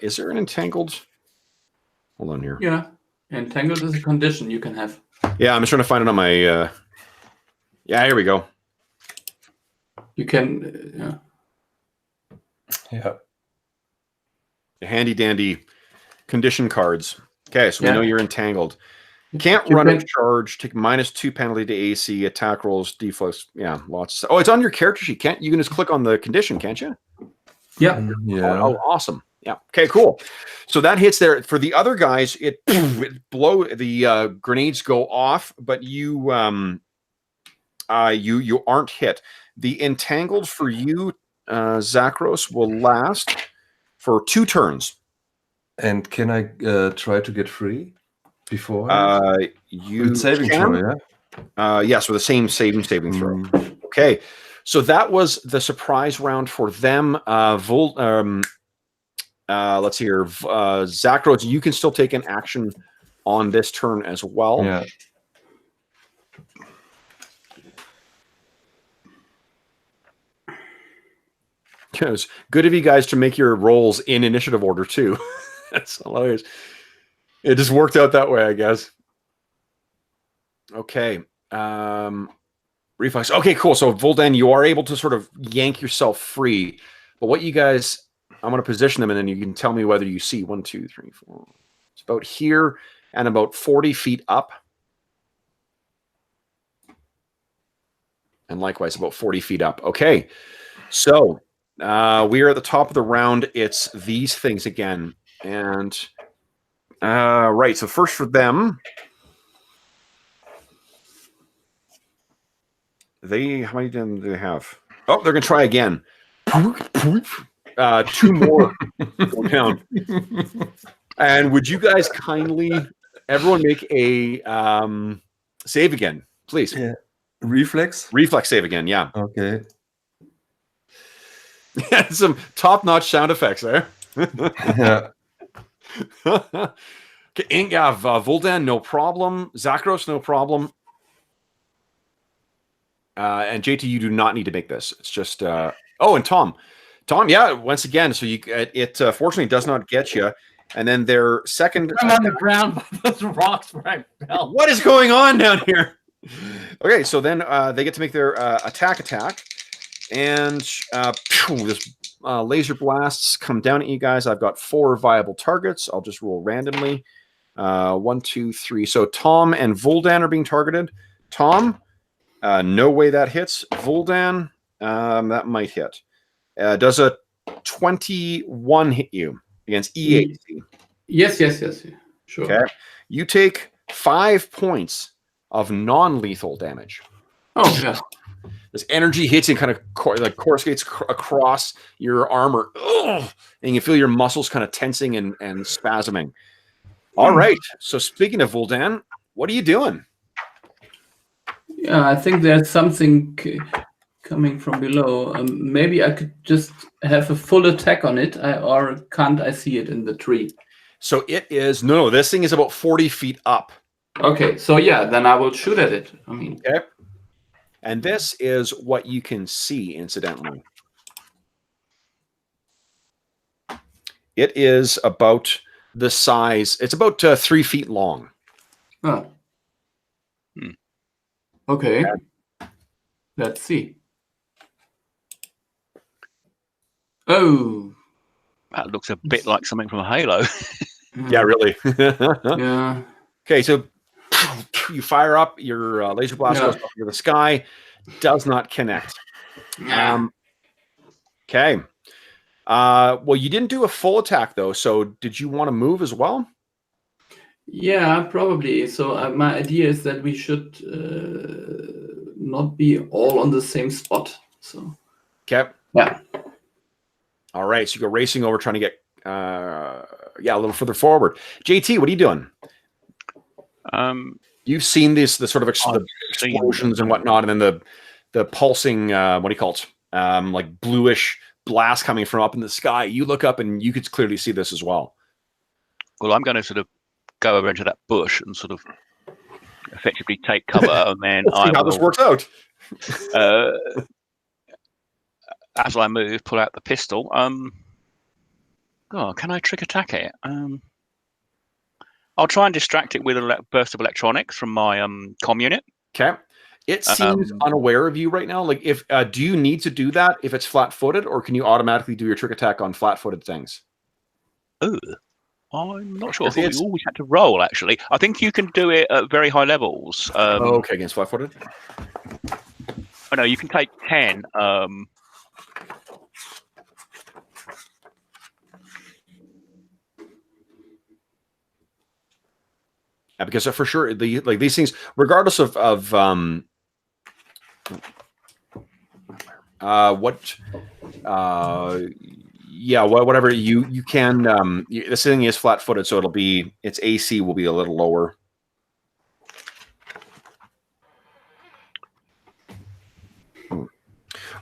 Is there an entangled? Hold on here. Yeah. Entangled is a condition you can have. Yeah, I'm just trying to find it on my. Yeah, here we go. You can. Yeah. The handy dandy condition cards. Okay, so we Yeah. know you're entangled. Can't You run a can- charge. Take -2 penalty to AC. Attack rolls. Deflex. Yeah, lots. Oh, it's on your character sheet. You can just click on the condition, can't you? Yeah. Yeah. Oh, awesome. Yeah. Okay, cool. So that hits there. For the other guys, it the grenades go off, but you aren't hit. The entangled for you, Zakros, will last for 2 turns. And can I try to get free before? You With saving can. throw, yeah. Yes, with the same saving throw. Okay, so that was the surprise round for them. Let's see here. Zakros, you can still take an action on this turn as well. Yeah. It's good of you guys to make your rolls in initiative order too. That's hilarious. It just worked out that way, I guess. Okay. Reflex. Okay, cool. So Voldan, you are able to sort of yank yourself free. But what you guys, I'm going to position them, and then you can tell me whether you see 1, 2, 3, 4. It's about here and about 40 feet up. And likewise, about 40 feet up. Okay. So we are at the top of the round. It's these things again. And right. So first for them, how many do they have? Oh, they're going to try again. 2 more go down. And would you guys kindly, everyone, make a save again, please? Yeah. Reflex? Reflex save again, yeah. Okay. Some top-notch sound effects there. Yeah. Okay, Voldan, no problem. Zakros, no problem. And JT, you do not need to make this. It's just oh, and Tom, yeah, once again. So it fortunately does not get you. And then their second. I'm on the ground by those rocks where I fell. What is going on down here? Okay, so then they get to make their attack, and this laser blasts come down at you guys. I've got 4 viable targets. I'll just roll randomly. 1, 2, 3. So Tom and Voldan are being targeted. Tom. No way that hits. Voldan, that might hit. Does a 21 hit you against EAC? Yes. Sure. Okay. You take 5 points of non-lethal damage. Oh, yeah. This energy hits and kind of coruscates across your armor. Ugh, and you feel your muscles kind of tensing and spasming. All right. So speaking of Voldan, what are you doing? Yeah, I think there's something coming from below. Maybe I could just have a full attack on it, or can't I see it in the tree? So it is no. This thing is about 40 feet up. Okay, so yeah, then I will shoot at it. I mean, Okay. And this is what you can see, incidentally. It is about the size. It's about 3 feet long. oh. Okay. Let's see. Oh. That looks a bit like something from Halo. Yeah, really. Yeah. Okay, so you fire up your laser blast goes up into the sky, does not connect. Okay. Well, you didn't do a full attack though, so did you want to move as well? Yeah, probably. So my idea is that we should not be all on the same spot. So. Okay. Yeah. All right. So you go racing over, trying to get a little further forward. JT, what are you doing? You've seen the sort of the explosions and whatnot, and then the pulsing what do you call it? Like bluish blast coming from up in the sky. You look up and you could clearly see this as well. Well, I'm going to sort of go over into that bush and sort of effectively take cover, and then we'll see how this works out. As I move, pull out the pistol. Can I trick attack it? I'll try and distract it with a burst of electronics from my comm unit. Okay. It seems unaware of you right now. Like, if do you need to do that if it's flat-footed, or can you automatically do your trick attack on flat-footed things? Oh, I'm not sure. I thought we always had to roll. Actually, I think you can do it at very high levels. Okay, against flat-footed. Oh no, you can take 10. Because for sure, these things, regardless of whatever you can. This thing is flat-footed, so its AC will be a little lower.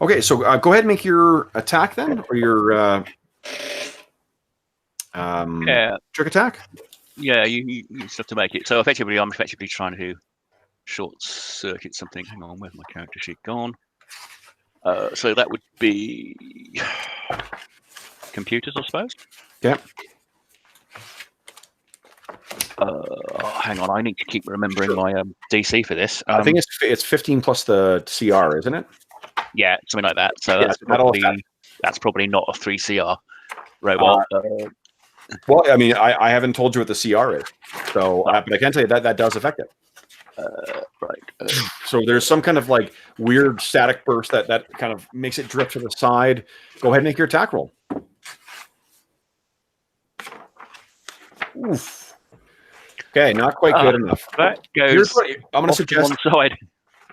Okay, so go ahead and make your attack then, or your trick attack. Yeah, you still have to make it. So effectively, I'm trying to short circuit something. Hang on, where's my character sheet gone? So that would be computers, I suppose. Yeah. Hang on, I need to keep remembering my DC for this. I think it's 15 plus the CR, isn't it? Yeah, something like that. So that's probably not a 3 CR robot. Well, I mean, I haven't told you what the CR is, so but I can tell you that does affect it. Right. So there's some kind of like weird static burst that kind of makes it drift to the side. Go ahead and make your attack roll. Oof. Okay, not quite good enough. That goes. I'm going to suggest. One side.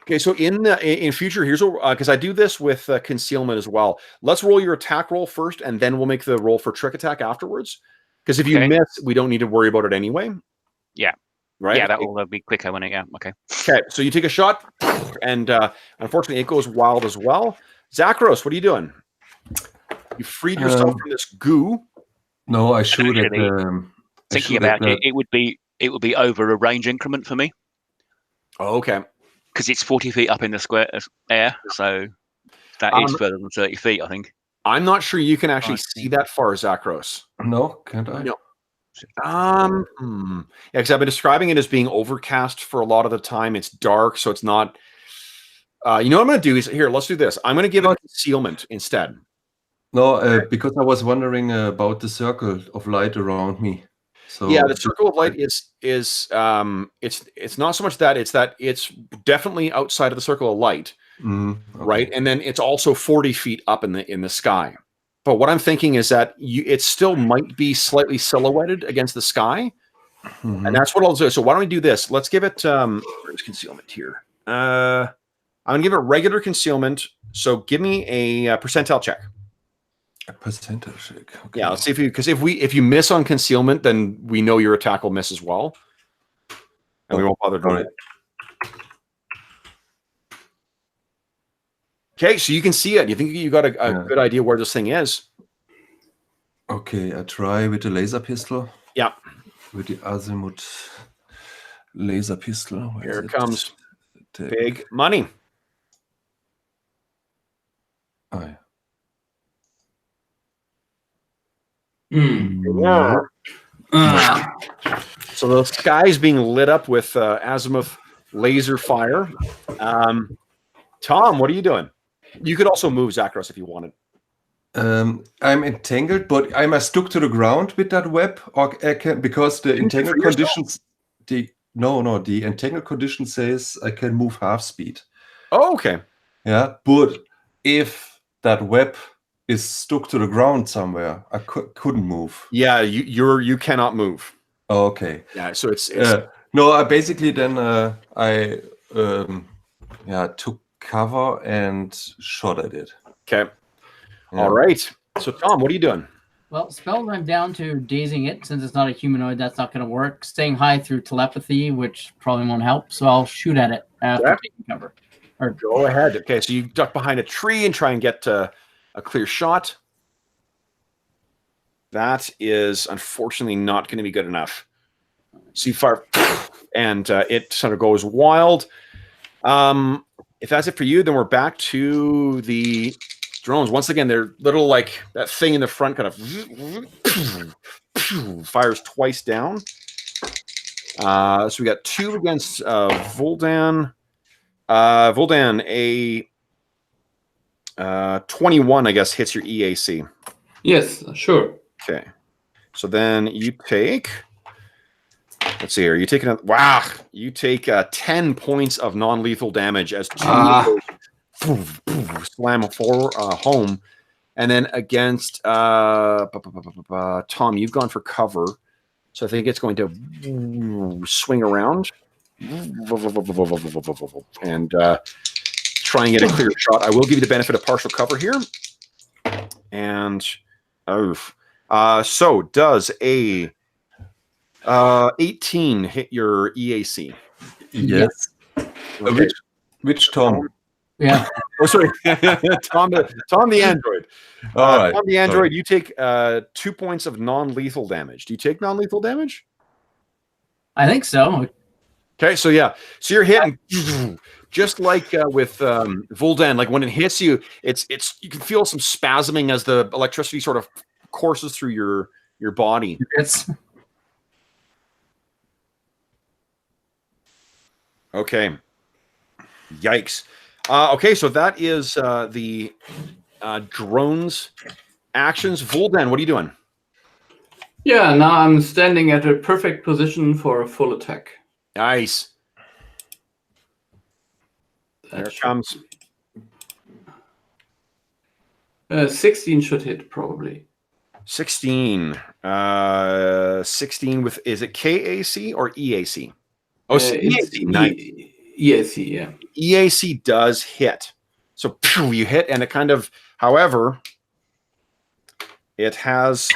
Okay, so in future, here's because I do this with concealment as well. Let's roll your attack roll first, and then we'll make the roll for trick attack afterwards. Because if you miss, we don't need to worry about it anyway. Yeah. Right? Yeah, that will be quicker when it. Yeah. Okay. Okay, so you take a shot, and unfortunately, it goes wild as well. Zachros, what are you doing? You freed yourself from this goo. No, I shoot at. Thinking about it, it would be over a range increment for me. Oh, okay. Because it's 40 feet up in the square air, so that is further than 30 feet, I think. I'm not sure you can actually see that far, Zachros. No, can't I? No. Yeah, because I've been describing it as being overcast for a lot of the time. It's dark, so it's not. You know what I'm going to do is here. Let's do this. I'm going to give it concealment instead. No, because I was wondering about the circle of light around me. So yeah, the circle of light is it's not so much that it's definitely outside of the circle of light, okay. Right? And then it's also 40 feet up in the sky. But what I'm thinking is that it still might be slightly silhouetted against the sky, and that's what I'll do. So why don't we do this? Let's give it where's concealment here? I'm gonna give it regular concealment. So give me a percentile check. A percentage check. Okay. Yeah, let's see if you miss on concealment, then we know your attack will miss as well, and we won't bother doing it. Okay, so you can see it. You think you got a good idea where this thing is? Okay, I try with the laser pistol. Yeah. With the azimuth laser pistol. Here it comes. Big money. Oh, yeah. So the sky is being lit up with azimuth laser fire. Tom, what are you doing? You could also move Zachros if you wanted. I'm entangled, but am I stuck to the ground with that web, or I can, because the entangled conditions? The entangled condition says I can move half speed. Oh, okay. Yeah, but if that web is stuck to the ground somewhere, I couldn't move. Yeah, you cannot move. Oh, okay. Yeah, so it's no. I basically then I took cover and shot at it. okay. Yeah. All right. So Tom, what are you doing? Well, spells I'm down to dazing it. Since it's not a humanoid, that's not going to work. Staying high through telepathy, which probably won't help. So I'll shoot at it after Okay. taking cover. Go ahead. Okay, so you duck behind a tree and try and get a clear shot. That is unfortunately not going to be good enough. So you fire, and it sort of goes wild. If that's it for you, then we're back to the drones. Once again, they're little like that thing in the front kind of fires twice down. So we got 2 against Voldan. Voldan, a 21, I guess, hits your EAC. Yes, sure. Okay. So then you take, let's see here. You take you take 10 points of non-lethal damage as 2 slam home. And then against Tom, you've gone for cover. So I think it's going to swing around and try and get a clear shot. I will give you the benefit of partial cover here. And so does a 18 hit your EAC? Yes. Okay. Which Tom? Yeah. Oh, sorry. Tom the android. All right. Tom the android, Sorry. you take 2 points of non-lethal damage. Do you take non-lethal damage? I think so. Okay, so yeah. So you're hitting just like with Voldan, like when it hits you, it's you can feel some spasming as the electricity sort of courses through your body. It's Okay. Yikes. Okay, so that is the drones actions. Voldan, what are you doing? Yeah, now I'm standing at a perfect position for a full attack. Nice. There That it should- comes. 16 should hit, probably. 16. 16 with, is it KAC or EAC? Oh, It's EAC. Nice. EAC, yeah. EAC does hit. So you hit, and it kind of, however, it has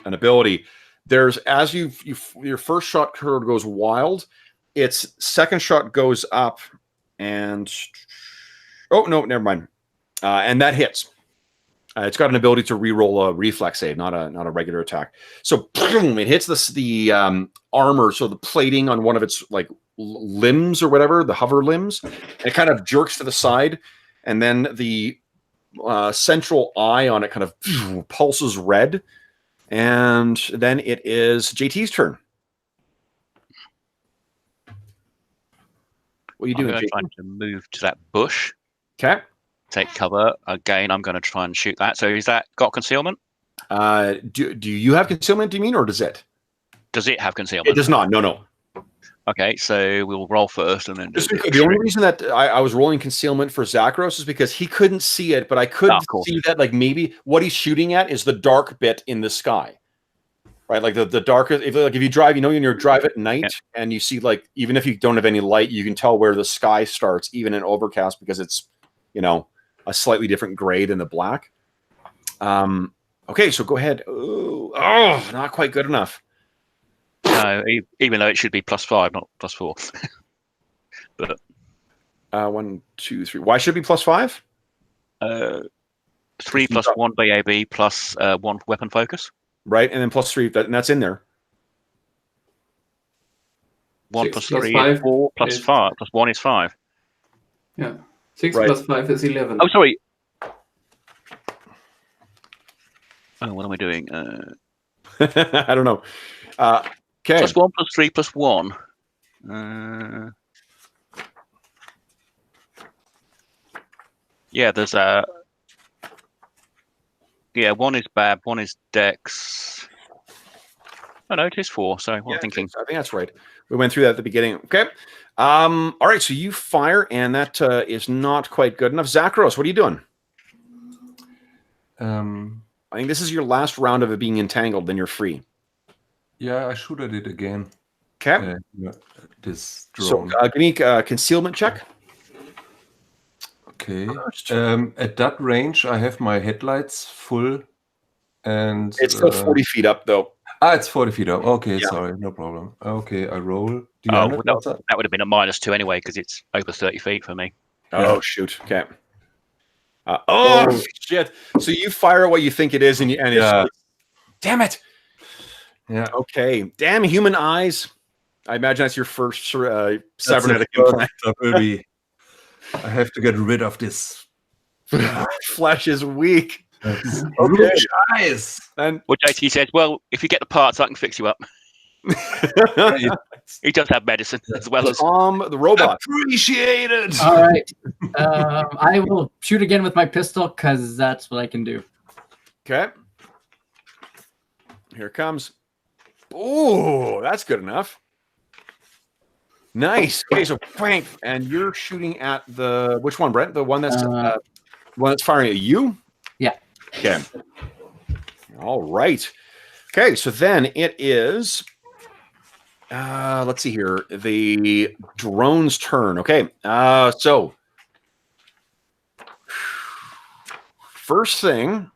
an ability. There's, as your first shot curve goes wild, its second shot goes up, and oh no, never mind. And that hits. It's got an ability to re-roll a reflex save, not a regular attack. So it hits the armor, so the plating on one of its like limbs or whatever, the hover limbs. It kind of jerks to the side, and then the central eye on it kind of pulses red, and then it is JT's turn. What are you doing, I'm JT? trying to move to that bush, Okay. take cover. Again, I'm going to try and shoot that. So is that got concealment? Do you have concealment, do you mean, or does it? Does it have concealment? It does not. No. Okay, so we'll roll first and then do Just the only reason that I was rolling concealment for Zakros is because he couldn't see it, but I could see that like maybe what he's shooting at is the dark bit in the sky, right? Like the darker. If you drive, when you drive at night and you see like even if you don't have any light, you can tell where the sky starts, even in overcast, because it's a slightly different gray than the black. Okay, so go ahead. Oh, not quite good enough. No, even though it should be +5, not +4. But 1, 2, 3. Why should it be +5? 3 plus 1 BAB plus 1 weapon focus. Right, and then +3, and that's in there. 1 plus 3 5 is 4 plus 5 plus 1 is 5. Yeah. 6 plus 5 is 11. Oh, sorry. Oh, what am I doing? I don't know. Okay. +1 plus 3 plus 1. Yeah, there's a. Yeah, one is Bab, one is Dex. Oh no, it is 4. So what am I thinking? I think that's right. We went through that at the beginning. Okay. All right. So you fire, and that is not quite good enough. Zachros, what are you doing? I think this is your last round of it being entangled. Then you're free. Yeah, I shoot at it again. Okay. This So drone. give me a concealment check. Okay. At that range, I have my headlights full, and It's still 40 feet up, though. it's 40 feet up. Okay, Yeah. sorry, no problem. Okay, I roll. Do you Oh, have it? What's that would have been a -2 anyway because it's over 30 feet for me. Oh, shoot. Okay. Shit. So you fire what you think it is, and it's damn it. Yeah. Okay. Damn human eyes. I imagine that's your first cybernetic implant. That will be. I have to get rid of this. Flesh is weak. Okay. Eyes. And Well, JT says, "Well, if you get the parts, I can fix you up." He does have medicine as well as the robot. Appreciate it. All right. I will shoot again with my pistol because that's what I can do. Okay. Here it comes. Oh, that's good enough. Nice. Okay, so bang, and you're shooting at which one, Brent? The one that's firing at you? Yeah. Okay. All right. Okay, so then it is. Let's see here. The drone's turn. Okay. So first thing,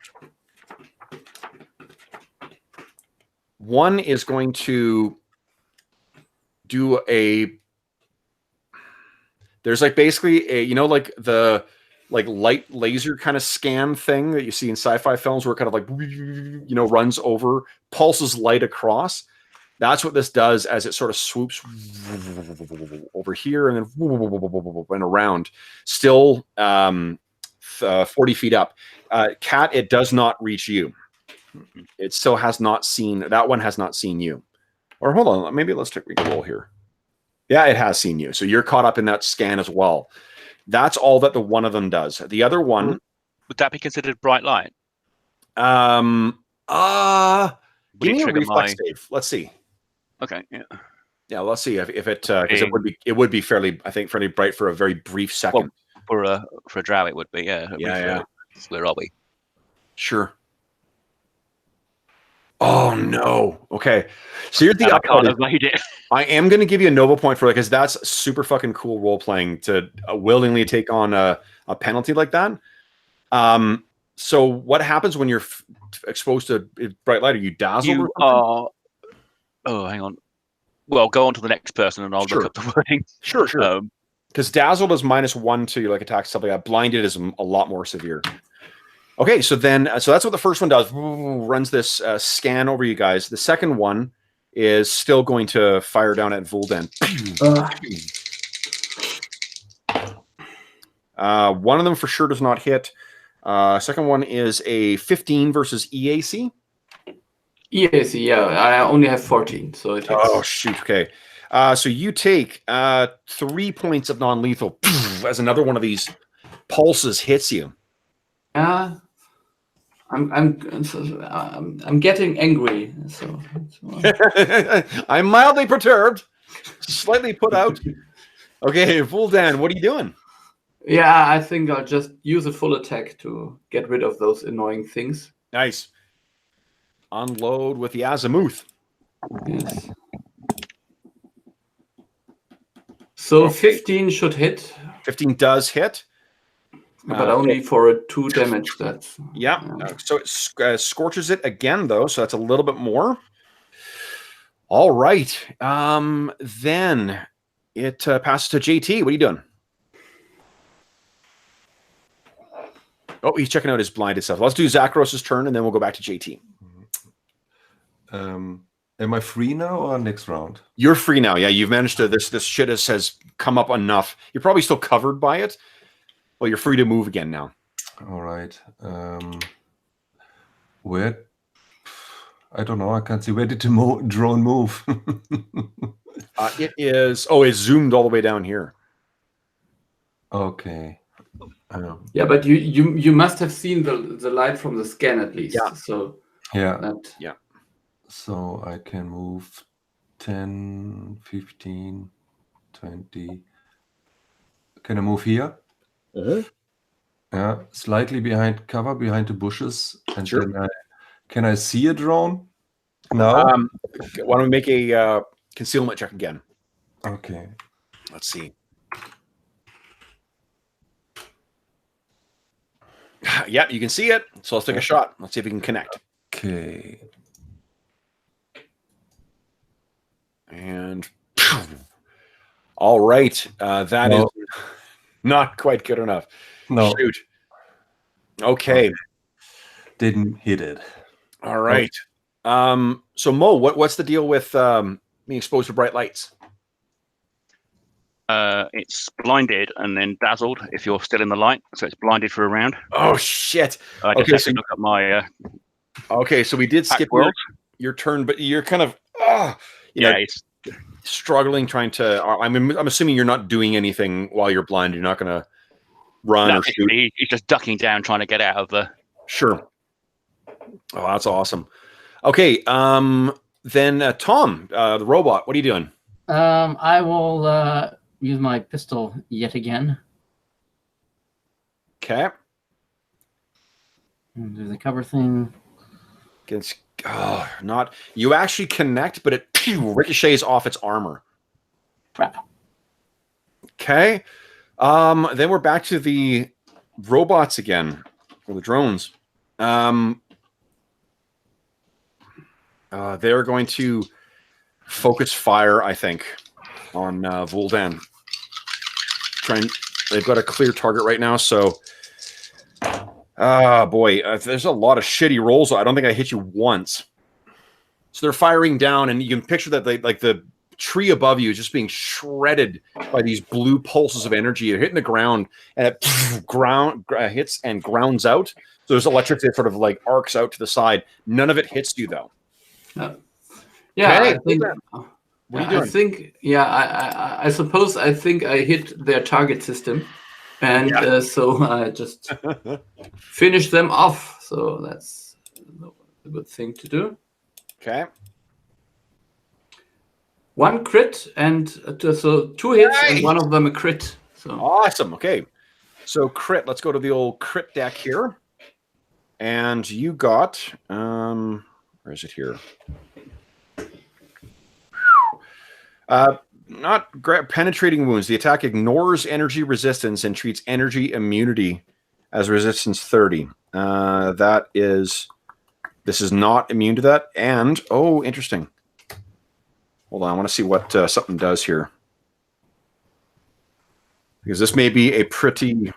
one is going to do there's like basically like the light laser kind of scan thing that you see in sci-fi films where it kind of like runs over, pulses light across. That's what this does as it sort of swoops over here and then and around, still 40 feet up. Cat, it does not reach you. It still has not seen, that one has not seen you. Or hold on, maybe let's take a roll here. Yeah, it has seen you. So you're caught up in that scan as well. That's all that the one of them does. The other one... Would that be considered bright light? Give me a reflex save. Let's see. Okay, yeah. Yeah, let's see if it because it would be fairly bright for a very brief second. Well, for a drow it would be, yeah. Yeah. Where are we? Sure. Oh no. Okay. So here's the I am going to give you a Nova point for it because that's super fucking cool role playing to willingly take on a penalty like that. So what happens when you're exposed to bright light? Are you dazzled? Oh, hang on. Well, go on to the next person and I'll look up the wording. Sure. Because dazzled is -1 to your attack, stuff like that. Blinded is a lot more severe. Okay, so that's what the first one does. Runs this scan over you guys. The second one is still going to fire down at Vuldan. One of them for sure does not hit. Second one is a 15 versus EAC. EAC, yeah. I only have 14, so it hits. Oh, shoot. Okay. So you take 3 points of non-lethal as another one of these pulses hits you. I'm getting angry. So I'm mildly perturbed, slightly put out. Okay, Vuldan, what are you doing? Yeah, I think I'll just use a full attack to get rid of those annoying things. Nice. Unload with the azimuth. Yes. So 15 should hit. 15 does hit. But only for a 2 damage. That's so it scorches it again, though. So that's a little bit more. All right. Then it passes to JT. What are you doing? Oh, he's checking out his blinded stuff. Let's do Zachros' turn, and then we'll go back to JT. Am I free now or next round? You're free now. Yeah, you've managed to. This shit has come up enough. You're probably still covered by it. Well, you're free to move again now. All right. Where? I don't know. I can't see. Where did the drone move? It is. Oh, it's zoomed all the way down here. Okay. Yeah, but you must have seen the light from the scan at least. Yeah. So Yeah. that So I can move 10, 15, 20. Can I move here? Yeah, slightly behind cover, behind the bushes, and Sure. then can I see a drone? No. Why don't we make a concealment check again? Okay. Let's see. Yeah, you can see it. So let's take a shot. Let's see if we can connect. Okay. And all right, that is not quite good enough. No. Shoot. Okay. Didn't hit it. All right. So Mo, what's the deal with being exposed to bright lights? It's blinded and then dazzled if you're still in the light, so it's blinded for a round. Oh shit. I just have to look at my Okay, so we did skip your turn, but you're kind of it's struggling trying to I'm assuming you're not doing anything while you're blind. You're not going to run or shoot. He's just ducking down trying to get out of the Sure. Oh, that's awesome. Okay, then Tom, the robot, what are you doing? I will use my pistol yet again. Okay. Do the cover thing. Against not you actually connect, but it ricochets off its armor. Crap. Okay. Then we're back to the robots again, or the drones. They're going to focus fire, I think, on Vuldan. They've got a clear target right now, so boy, there's a lot of shitty rolls. I don't think I hit you once. So they're firing down, and you can picture that the tree above you is just being shredded by these blue pulses of energy. They're hitting the ground, and it hits and grounds out. So there's electricity that sort of like arcs out to the side. None of it hits you though. Yeah, okay. I think. What are you doing? I think, I suppose I think I hit their target system, and so I just finish them off. So that's a good thing to do. Okay. One crit, and so 2 hits, and one of them a crit. So awesome. Okay. So crit. Let's go to the old crit deck here, and you got where is it here? Not penetrating wounds. The attack ignores energy resistance and treats energy immunity as resistance 30. This is not immune to that. And interesting. Hold on, I want to see what something does here, because this may be a pretty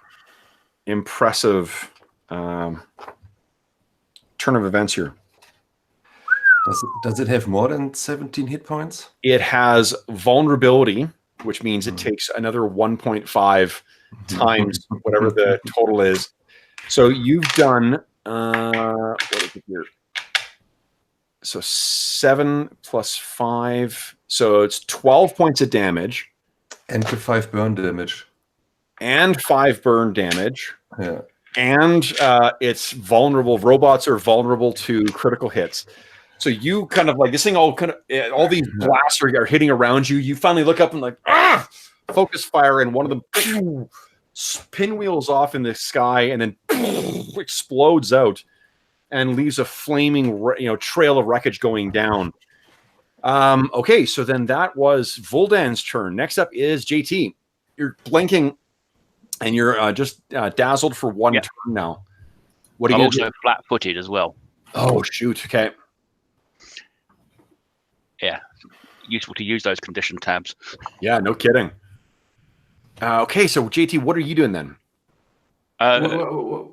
impressive turn of events here. Does it have more than 17 hit points? It has vulnerability, which means it takes another 1.5 times whatever the total is. So you've done what is it here? So 7 plus 5, so it's 12 points of damage, and the 5 burn damage, and 5 burn damage. Yeah, and it's vulnerable. Robots are vulnerable to critical hits. So you kind of like this thing, all these blasts are hitting around you. You finally look up and like, focus fire, and one of them pinwheels off in the sky and then explodes out and leaves a flaming, trail of wreckage going down. Okay, so then that was Vuldan's turn. Next up is JT. You're blinking, and you're just dazzled for one turn now. What are you also flat-footed as well. Oh shoot! Okay. Yeah, useful to use those condition tabs. Yeah, no kidding. Okay, so JT, what are you doing then? Well,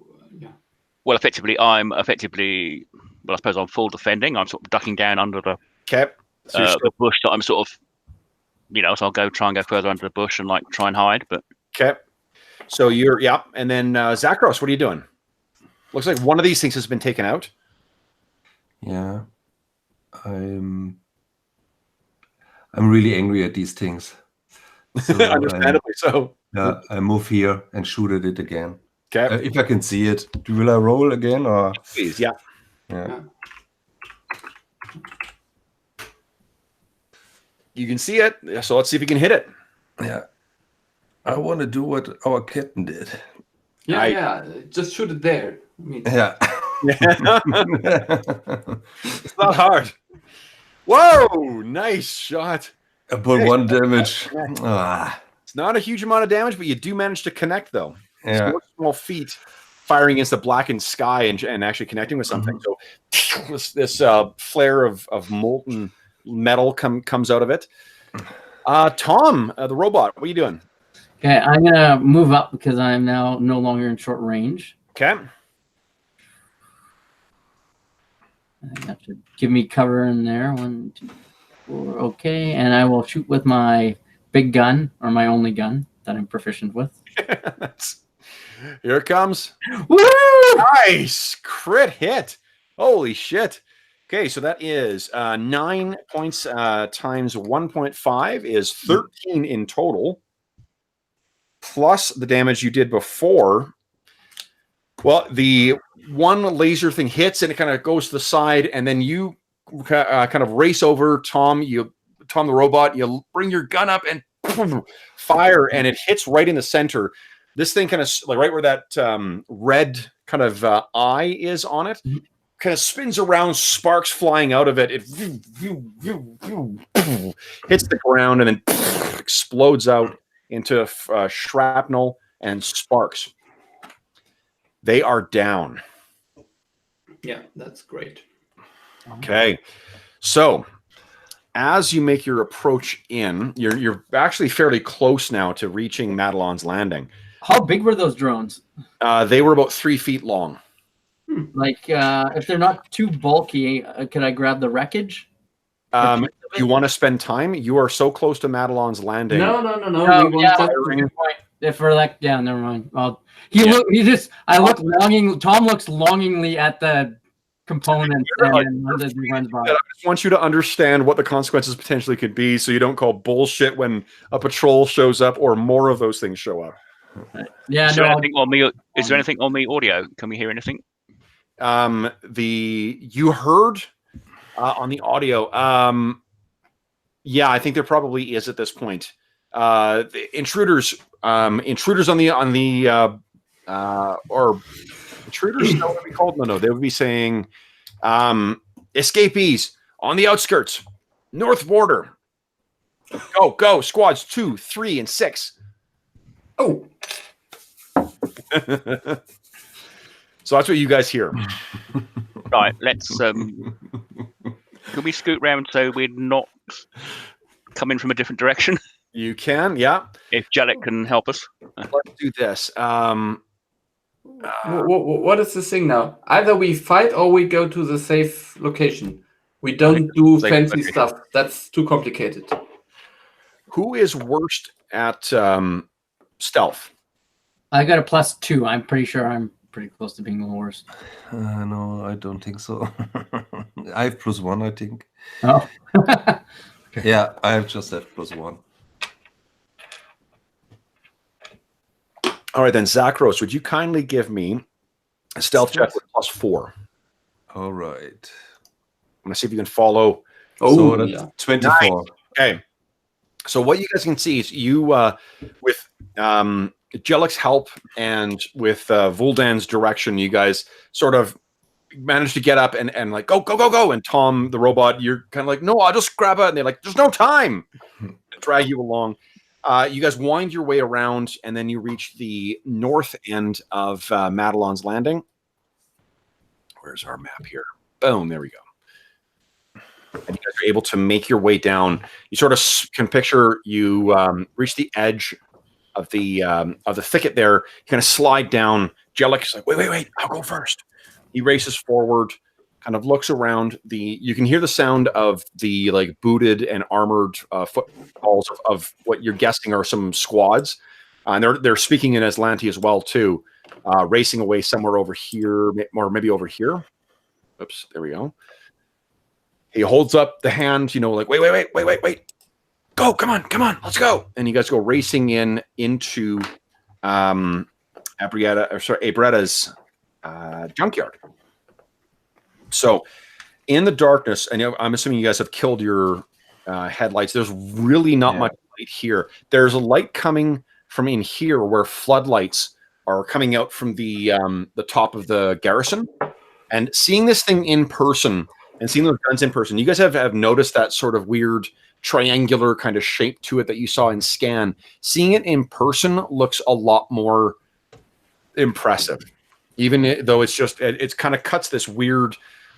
effectively, I suppose I'm full defending. I'm sort of ducking down under the the bush that I'm sort of, so I'll try and go further under the bush and like try and hide. But okay, so you're and then Zakros, what are you doing? Looks like one of these things has been taken out. Yeah, I'm really angry at these things. So understandably so. Yeah, I move here and shoot at it again. Okay. If I can see it. Will I roll again or? Please, yeah. Yeah. You can see it. So let's see if you can hit it. Yeah. I want to do what our captain did. Yeah. Just shoot it there. I mean, Yeah. It's not hard. Whoa, nice shot. I put 1 damage. Ah. It's not a huge amount of damage, but you do manage to connect, though. Yeah. Small feet firing against the blackened sky and actually connecting with something. So this flare of molten metal comes out of it. Tom, the robot, what are you doing? Okay, I'm gonna move up because I'm now no longer in short range. Okay. That should give me cover in there. 1, 2, 4. Okay, and I will shoot with my big gun, or my only gun that I'm proficient with. Here it comes. Woo! Nice crit hit. Holy shit. Okay, so that is 9 points times 1.5 is 13 in total, plus the damage you did before. Well, the one laser thing hits and it kind of goes to the side, and then you kind of race over Tom the robot. You bring your gun up and fire, and it hits right in the center. This thing kind of like right where that red kind of eye is on it, kind of spins around, sparks flying out of it. It hits the ground and then explodes out into shrapnel and sparks. They are down. Yeah, that's great. Okay, so as you make your approach in, you're actually fairly close now to reaching Madelon's Landing. How big were those drones? They were about 3 feet long. Like, if they're not too bulky, can I grab the wreckage? You want to spend time? You are so close to Madelon's Landing. No. Oh, We yeah, want that's a good point. If we're like, yeah, never mind. Well, I look longing. Tom looks longingly at the components and runs by. I just want you to understand what the consequences potentially could be, so you don't call bullshit when a patrol shows up or more of those things show up. Yeah, Is there anything on me? Is there anything on the audio? Can we hear anything? You heard on the audio. Yeah, I think there probably is at this point. The intruders on the or intruders. What would be called? No, they would be saying escapees on the outskirts, north border. Go, squads 2, 3, and 6. Oh. So that's what you guys hear. Right, let's. Can we scoot round so we're not coming from a different direction? You can, yeah. If Jellic can help us. Let's do this. What is this thing now? Either we fight or we go to the safe location. We don't do fancy stuff. That's too complicated. Who is worst at stealth? I got a +2. I'm pretty sure I'm pretty close to being the worst. No, I don't think so. I have +1, I think. Oh. Yeah, I have just that +1. All right, then, Zachros, would you kindly give me a stealth check with +4? All right. I'm going to see if you can follow. So that's 24. Nice. Okay. So what you guys can see is you, with Jellic's help and with Vuldan's direction, you guys sort of managed to get up and like, go. And Tom, the robot, you're kind of like, no, I'll just grab it. And they're like, there's no time. Drag you along. You guys wind your way around, and then you reach the north end of Madelon's Landing. Where's our map here? Boom, there we go. And you guys are able to make your way down. You sort of can picture you reach the edge of the thicket there. You kind of slide down. Jellic's like, wait, I'll go first. He races forward, kind of looks around. You can hear the sound of the like booted and armored footfalls of what you're guessing are some squads, and they're speaking in Aslanti as well too, racing away somewhere over here, or maybe over here. Oops, there we go. He holds up the hand, like wait, go, come on, let's go, and you guys go racing into Abretta's junkyard. So in the darkness, and I'm assuming you guys have killed your headlights. There's really not much light here. There's a light coming from in here where floodlights are coming out from the top of the garrison. And seeing this thing in person and seeing those guns in person, you guys have noticed that sort of weird triangular kind of shape to it that you saw in scan. Seeing it in person looks a lot more impressive, even though it's kind of cuts this weird,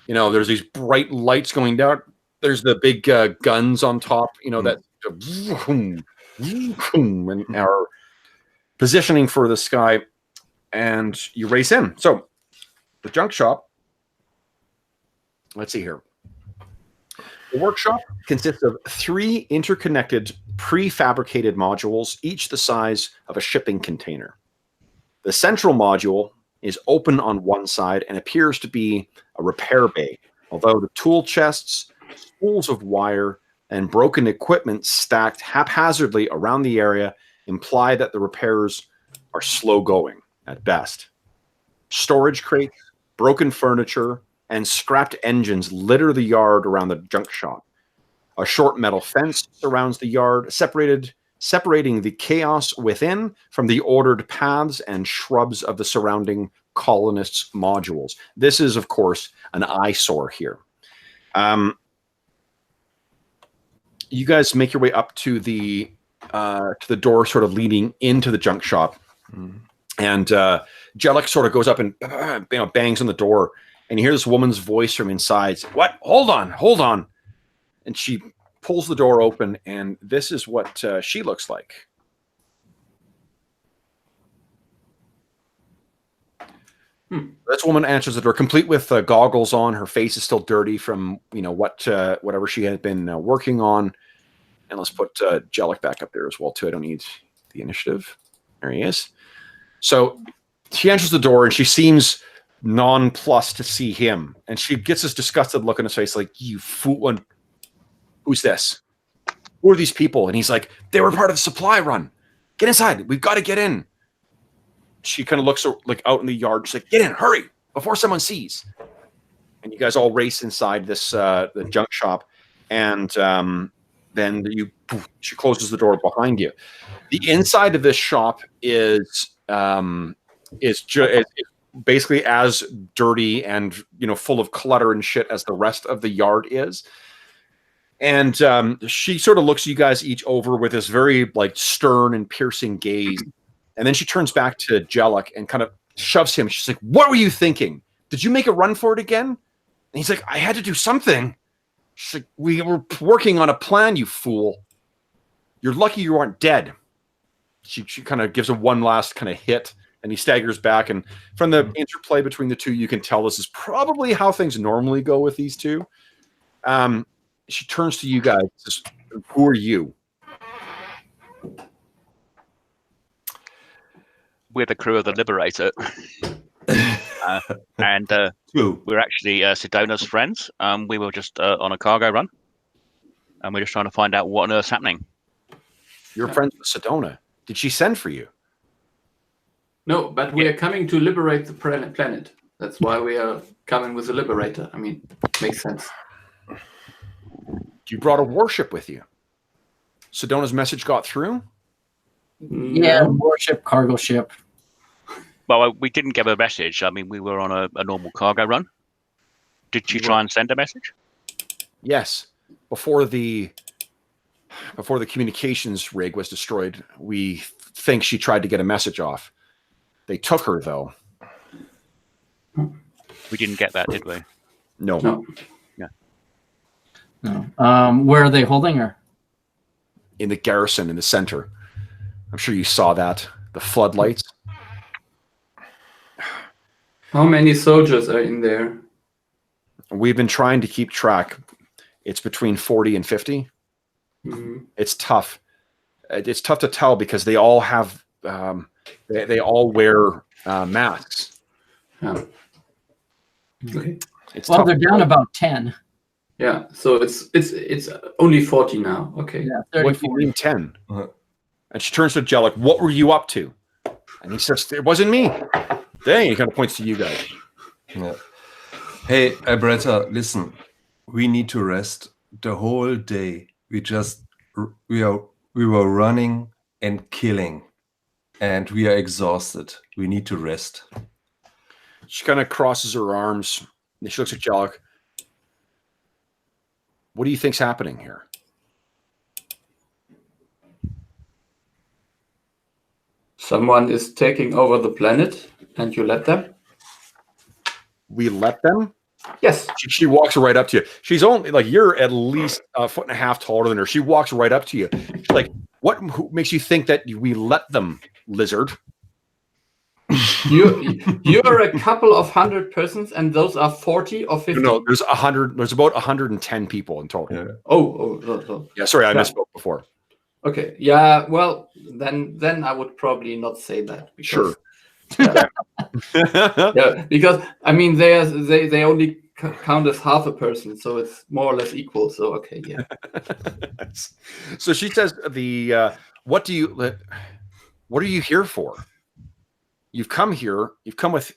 there's these bright lights going down. There's the big guns on top, that and are positioning for the sky, and you race in. So the junk shop, let's see here. The workshop consists of 3 interconnected prefabricated modules, each the size of a shipping container. The central module is open on one side and appears to be a repair bay, although the tool chests, spools of wire, and broken equipment stacked haphazardly around the area imply that the repairs are slow going at best. Storage crates, broken furniture, and scrapped engines litter the yard around the junk shop. A short metal fence surrounds the yard, separating the chaos within from the ordered paths and shrubs of the surrounding colonists' modules. This is, of course, an eyesore here. You guys make your way up to the door sort of leading into the junk shop. And Jellic sort of goes up and bangs on the door. And you hear this woman's voice from inside. What? Hold on. And she pulls the door open, and this is what she looks like. This woman answers the door, complete with goggles on. Her face is still dirty from whatever she had been working on. And let's put Jellic back up there as well too. I don't need the initiative. There he is. So she enters the door, and she seems nonplussed to see him, and she gets this disgusted look on his face, like, "You fool! Who's this? Who are these people?" And he's like, "They were part of the supply run. Get inside. We've got to get in." She kind of looks like out in the yard. She's like, "Get in, hurry, before someone sees." And you guys all race inside this the junk shop, and then she closes the door behind you. The inside of this shop is basically as dirty and full of clutter and shit as the rest of the yard is. And she sort of looks you guys each over with this very stern and piercing gaze. And then she turns back to Jellic and kind of shoves him. She's like, "What were you thinking? Did you make a run for it again?" And he's like, "I had to do something." She's like, "We were working on a plan, you fool. You're lucky you aren't dead." She kind of gives him one last kind of hit, and he staggers back. And from the interplay between the two, you can tell this is probably how things normally go with these two. She turns to you guys and says, "Who are you?" We're the crew of the Liberator. And we're actually Sedona's friends. We were just on a cargo run, and we're just trying to find out what on earth's happening. You're friends with Sedona. Did she send for you? No, but we are coming to liberate the planet. That's why we are coming with the Liberator. I mean, makes sense. You brought a warship with you. Sedona's message got through? Yeah, warship, cargo ship. Well, we didn't get a message. I mean, we were on a normal cargo run. Did she try and send a message? Yes. Before the communications rig was destroyed, we think she tried to get a message off. They took her, though. We didn't get that, did we? No. Yeah. No. Where are they holding her? In the garrison in the center. I'm sure you saw that. The floodlights. How many soldiers are in there? We've been trying to keep track. It's between 40 and 50. Mm-hmm. It's tough. It's tough to tell because they all have they all wear masks. Yeah. Okay. Well, they're down about 10. Yeah, so it's only 40 now. Okay. Yeah, 30, what do you mean 10? And she turns to Jellic. "What were you up to?" And he says, "It wasn't me." Dang, he kind of points to you guys. Yeah. Hey, Alberta, listen. We need to rest the whole day. We were running and killing, and we are exhausted. We need to rest. She kind of crosses her arms. And she looks at Jellic. What do you think's happening here? Someone is taking over the planet, and you let them? We let them? Yes. She walks right up to you. She's only like, you're at least a foot and a half taller than her. She walks right up to you. She's like, who makes you think that we let them, lizard? You're a couple of 100 persons, and those are 40 or 50? No, there's 100. There's about 110 people in total. Yeah. Oh. Yeah, sorry, I misspoke before. Okay. Yeah. Well, then I would probably not say that. Because, Sure. Yeah, because I mean they only count as half a person, so it's more or less equal. So okay, yeah. So she says, what are you here for? You've come here. You've come with.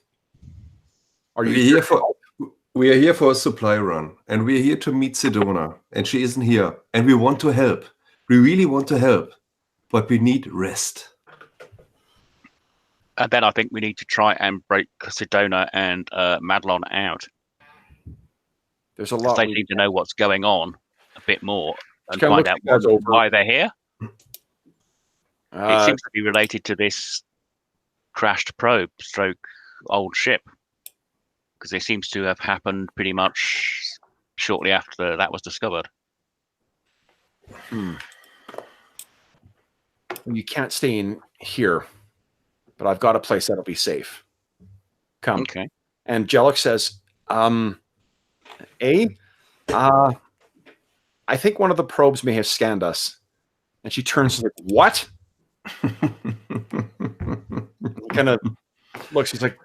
Are you here for? We are here for a supply run, and we are here to meet Sedona, and she isn't here, and we want to help. We really want to help, but we need rest. And then I think we need to try and break Sedona and Madelon out. There's a lot. They need to know what's going on a bit more and Just find out why they're here. It seems to be related to this crashed probe stroke old ship, because it seems to have happened pretty much shortly after that was discovered. You can't stay in here, but I've got a place that'll be safe. Come. Okay. And Jellic says, I think one of the probes may have scanned us. And she turns like, what? Kind of looks, he's like,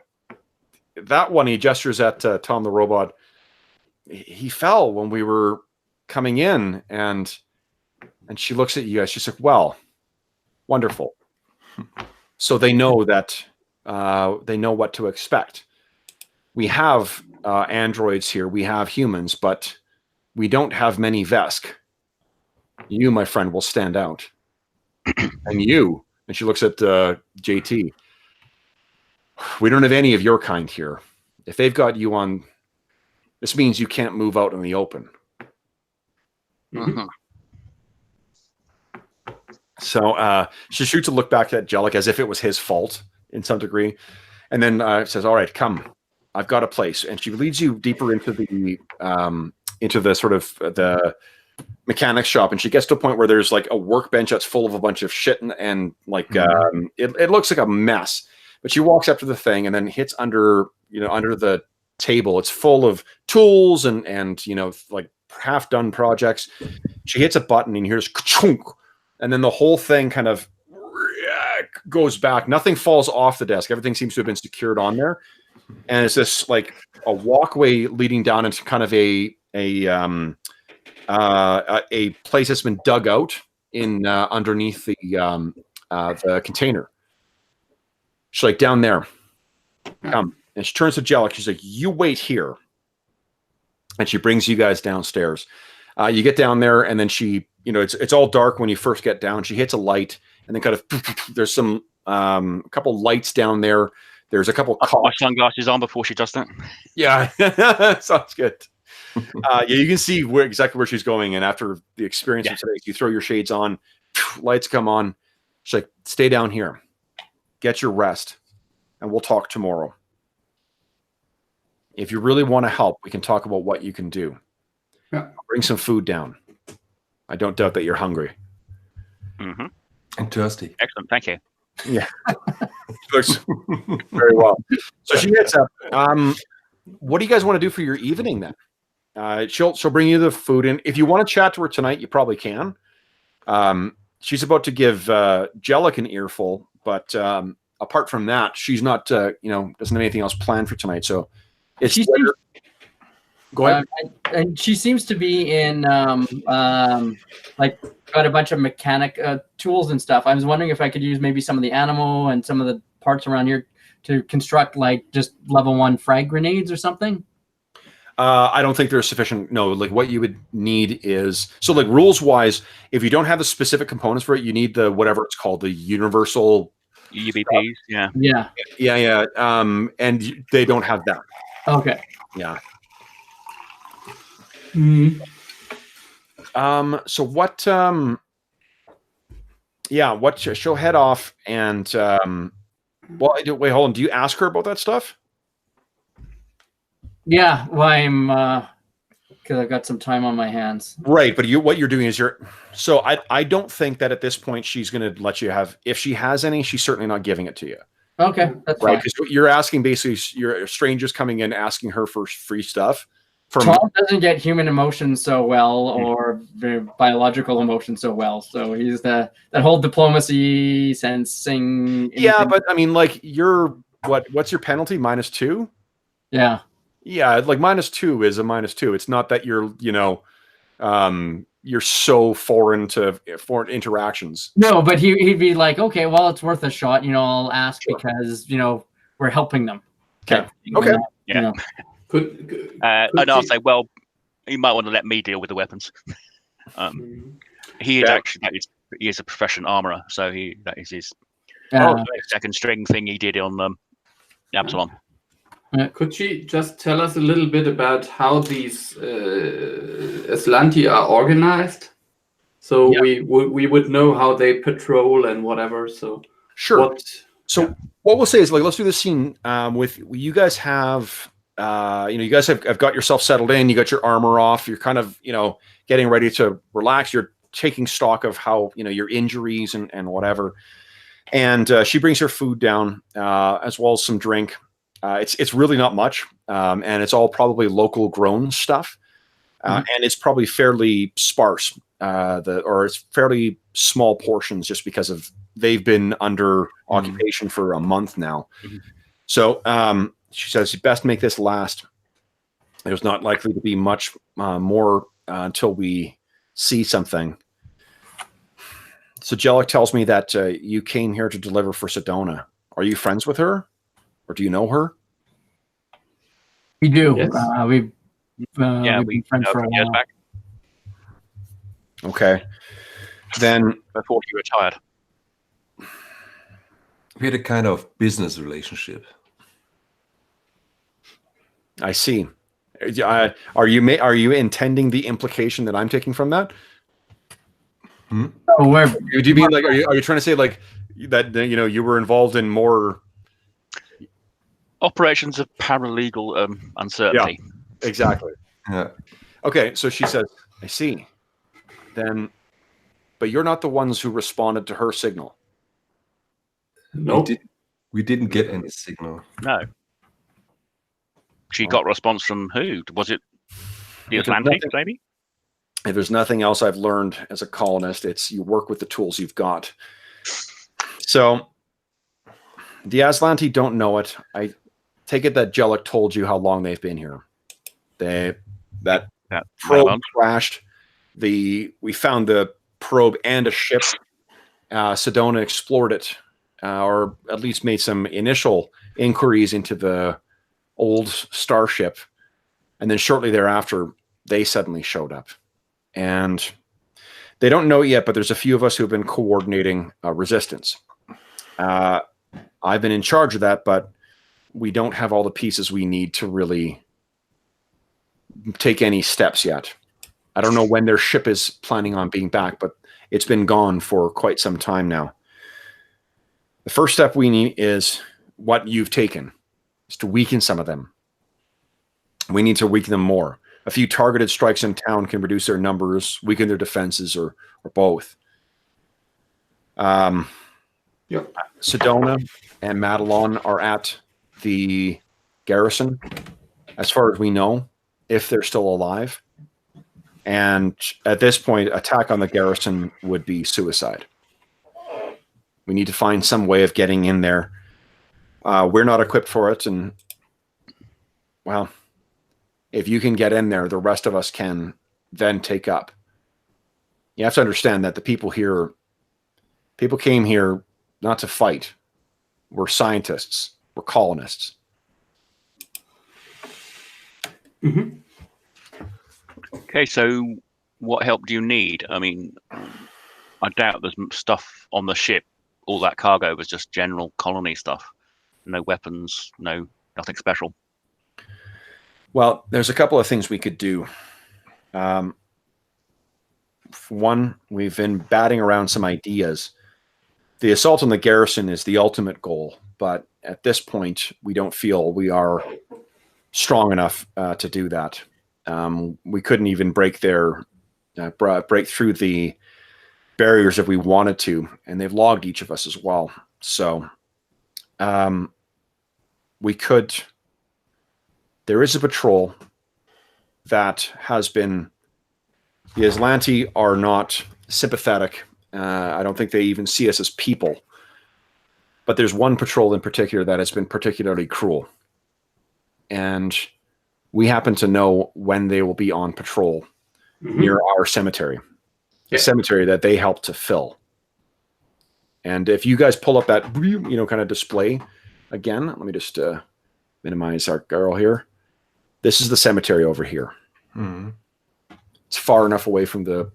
that one, he gestures at Tom the robot. He fell when we were coming in, and she looks at you guys. She's like, well, wonderful. So they know that they know what to expect. We have androids here. We have humans, but we don't have many Vesk. You, my friend, will stand out. And you, and she looks at JT. We don't have any of your kind here. If they've got you on, this means you can't move out in the open. Mm-hmm. So she shoots a look back at Jellic as if it was his fault in some degree, and then says, "All right, come. I've got a place." And she leads you deeper into the sort of the mechanics shop, and she gets to a point where there's like a workbench that's full of a bunch of shit and like it looks like a mess. But she walks up to the thing and then hits under the table. It's full of tools and like half done projects. She hits a button and you hear this ka-chunk, and then the whole thing kind of goes back. Nothing falls off the desk. Everything seems to have been secured on there. And it's this like a walkway leading down into kind of a place that's been dug out in underneath the container. She's like, down there, come. And she turns to Jellic. She's like, you wait here. And she brings you guys downstairs. You get down there, and then she, it's all dark when you first get down. She hits a light, and then kind of there's some a couple lights down there. There's a couple. I'll put my sunglasses on before she does that. Yeah, sounds good. Yeah, you can see exactly where she's going. And after the experience of today, you throw your shades on, lights come on. She's like, stay down here. Get your rest, and we'll talk tomorrow. If you really want to help, we can talk about what you can do. Yeah. Bring some food down. I don't doubt that you're hungry. Mm-hmm. And thirsty. Excellent, thank you. Yeah. Looks very well. So she hits up. What do you guys want to do for your evening then? She'll bring you the food in. If you want to chat to her tonight, you probably can. She's about to give Jellic an earful, but apart from that, she's not doesn't have anything else planned for tonight. So it's go ahead. And she seems to be in like got a bunch of mechanic tools and stuff. I was wondering if I could use maybe some of the animal and some of the parts around here to construct like just level 1 frag grenades or something? I don't think there's sufficient. No, like what you would need is so like rules wise, if you don't have the specific components for it, you need the whatever it's called, the universal UBPs, yeah. Yeah. Yeah. And they don't have that. Okay. Yeah. Mhm. So what? What? She'll head off and well, wait, hold on. Do you ask her about that stuff? Yeah. Well, I'm because I've got some time on my hands. Right, but what you're doing is so I don't think that at this point she's going to let you have, if she has any, she's certainly not giving it to you. Okay, that's Right, fine. because you're asking basically, you're strangers coming in asking her for free stuff. Tom doesn't get human emotions so well, or biological emotions so well. So he's that whole diplomacy sensing. Yeah, but I mean, like what's your penalty? -2? Yeah. Yeah, like -2 is a -2. It's not that you're you're so foreign to foreign interactions. No, but he'd be like, okay, well, it's worth a shot. I'll ask because we're helping them. Okay. Okay. Yeah. And I'll say, well, you might want to let me deal with the weapons. He is actually he is a professional armorer, so that is his second string thing he did on Absalom. Could she just tell us a little bit about how these Aslanti are organized? So we would know how they patrol and whatever. So sure. What we'll say is, like, let's do this scene with you guys have you guys have got yourself settled in, you got your armor off, you're kind of getting ready to relax, you're taking stock of how your injuries and whatever, and she brings her food down as well as some drink. It's really not much, and it's all probably local grown stuff, and it's probably fairly sparse, or it's fairly small portions just because of they've been under occupation for a month now. So she says, you best make this last. There's not likely to be much more until we see something. So Jellic tells me that you came here to deliver for Sedona. Are you friends with her? Or do you know her? We do. Yes. We've been friends for a while. Back. Okay. Then before he retired. We had a kind of business relationship. I see. Are you intending the implication that I'm taking from that? Oh, do you mean like are you trying to say like that you were involved in more operations of paralegal uncertainty? Yeah, exactly. Yeah. Okay, so she says, I see. Then, but you're not the ones who responded to her signal. No, we didn't get any signal. No. She got a response from who? Was it the Atlantic, maybe? If there's nothing else I've learned as a colonist, it's you work with the tools you've got. So the Aslanti don't know it. I take it that Jellic told you how long they've been here. That probe crashed. We found the probe and a ship. Sedona explored it, or at least made some initial inquiries into the old starship, and then shortly thereafter, they suddenly showed up. And they don't know it yet, but there's a few of us who've been coordinating resistance. I've been in charge of that, but we don't have all the pieces we need to really take any steps yet. I don't know when their ship is planning on being back, but it's been gone for quite some time now. The first step we need is what you've taken, is to weaken some of them. We need to weaken them more. A few targeted strikes in town can reduce their numbers, weaken their defenses, or both. Sedona and Madelon are at the garrison, as far as we know, if they're still alive. And at this point, attack on the garrison would be suicide. We need to find some way of getting in there. We're not equipped for it, and well, if you can get in there, the rest of us can then take up. You have to understand that the people came here not to fight. We're scientists. We're colonists. Mm-hmm. Okay, so what help do you need? I mean, I doubt there's stuff on the ship. All that cargo was just general colony stuff. No weapons, nothing special. Well, there's a couple of things we could do. One, we've been batting around some ideas. The assault on the garrison is the ultimate goal, but at this point, we don't feel we are strong enough to do that. We couldn't even break through the barriers if we wanted to, and they've logged each of us as well. So we could. There is a patrol that has been. The Aslanti are not sympathetic. I don't think they even see us as people. But there's one patrol in particular that has been particularly cruel. And we happen to know when they will be on patrol near our cemetery. The cemetery that they helped to fill. And if you guys pull up that, kind of display again, let me just minimize our girl here. This is the cemetery over here. Mm-hmm. It's far enough away from the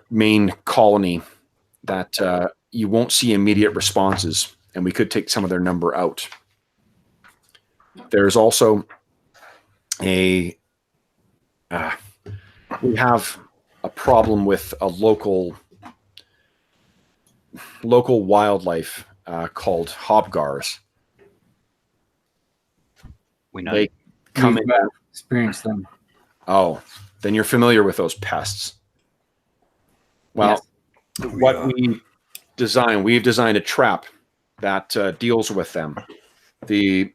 main colony that you won't see immediate responses, and we could take some of their number out. There's also we have a problem with a local wildlife called hobgars. We know. They come We've in. experienced them. Oh, then you're familiar with those pests. Well, Yes. we've designed a trap that deals with them. The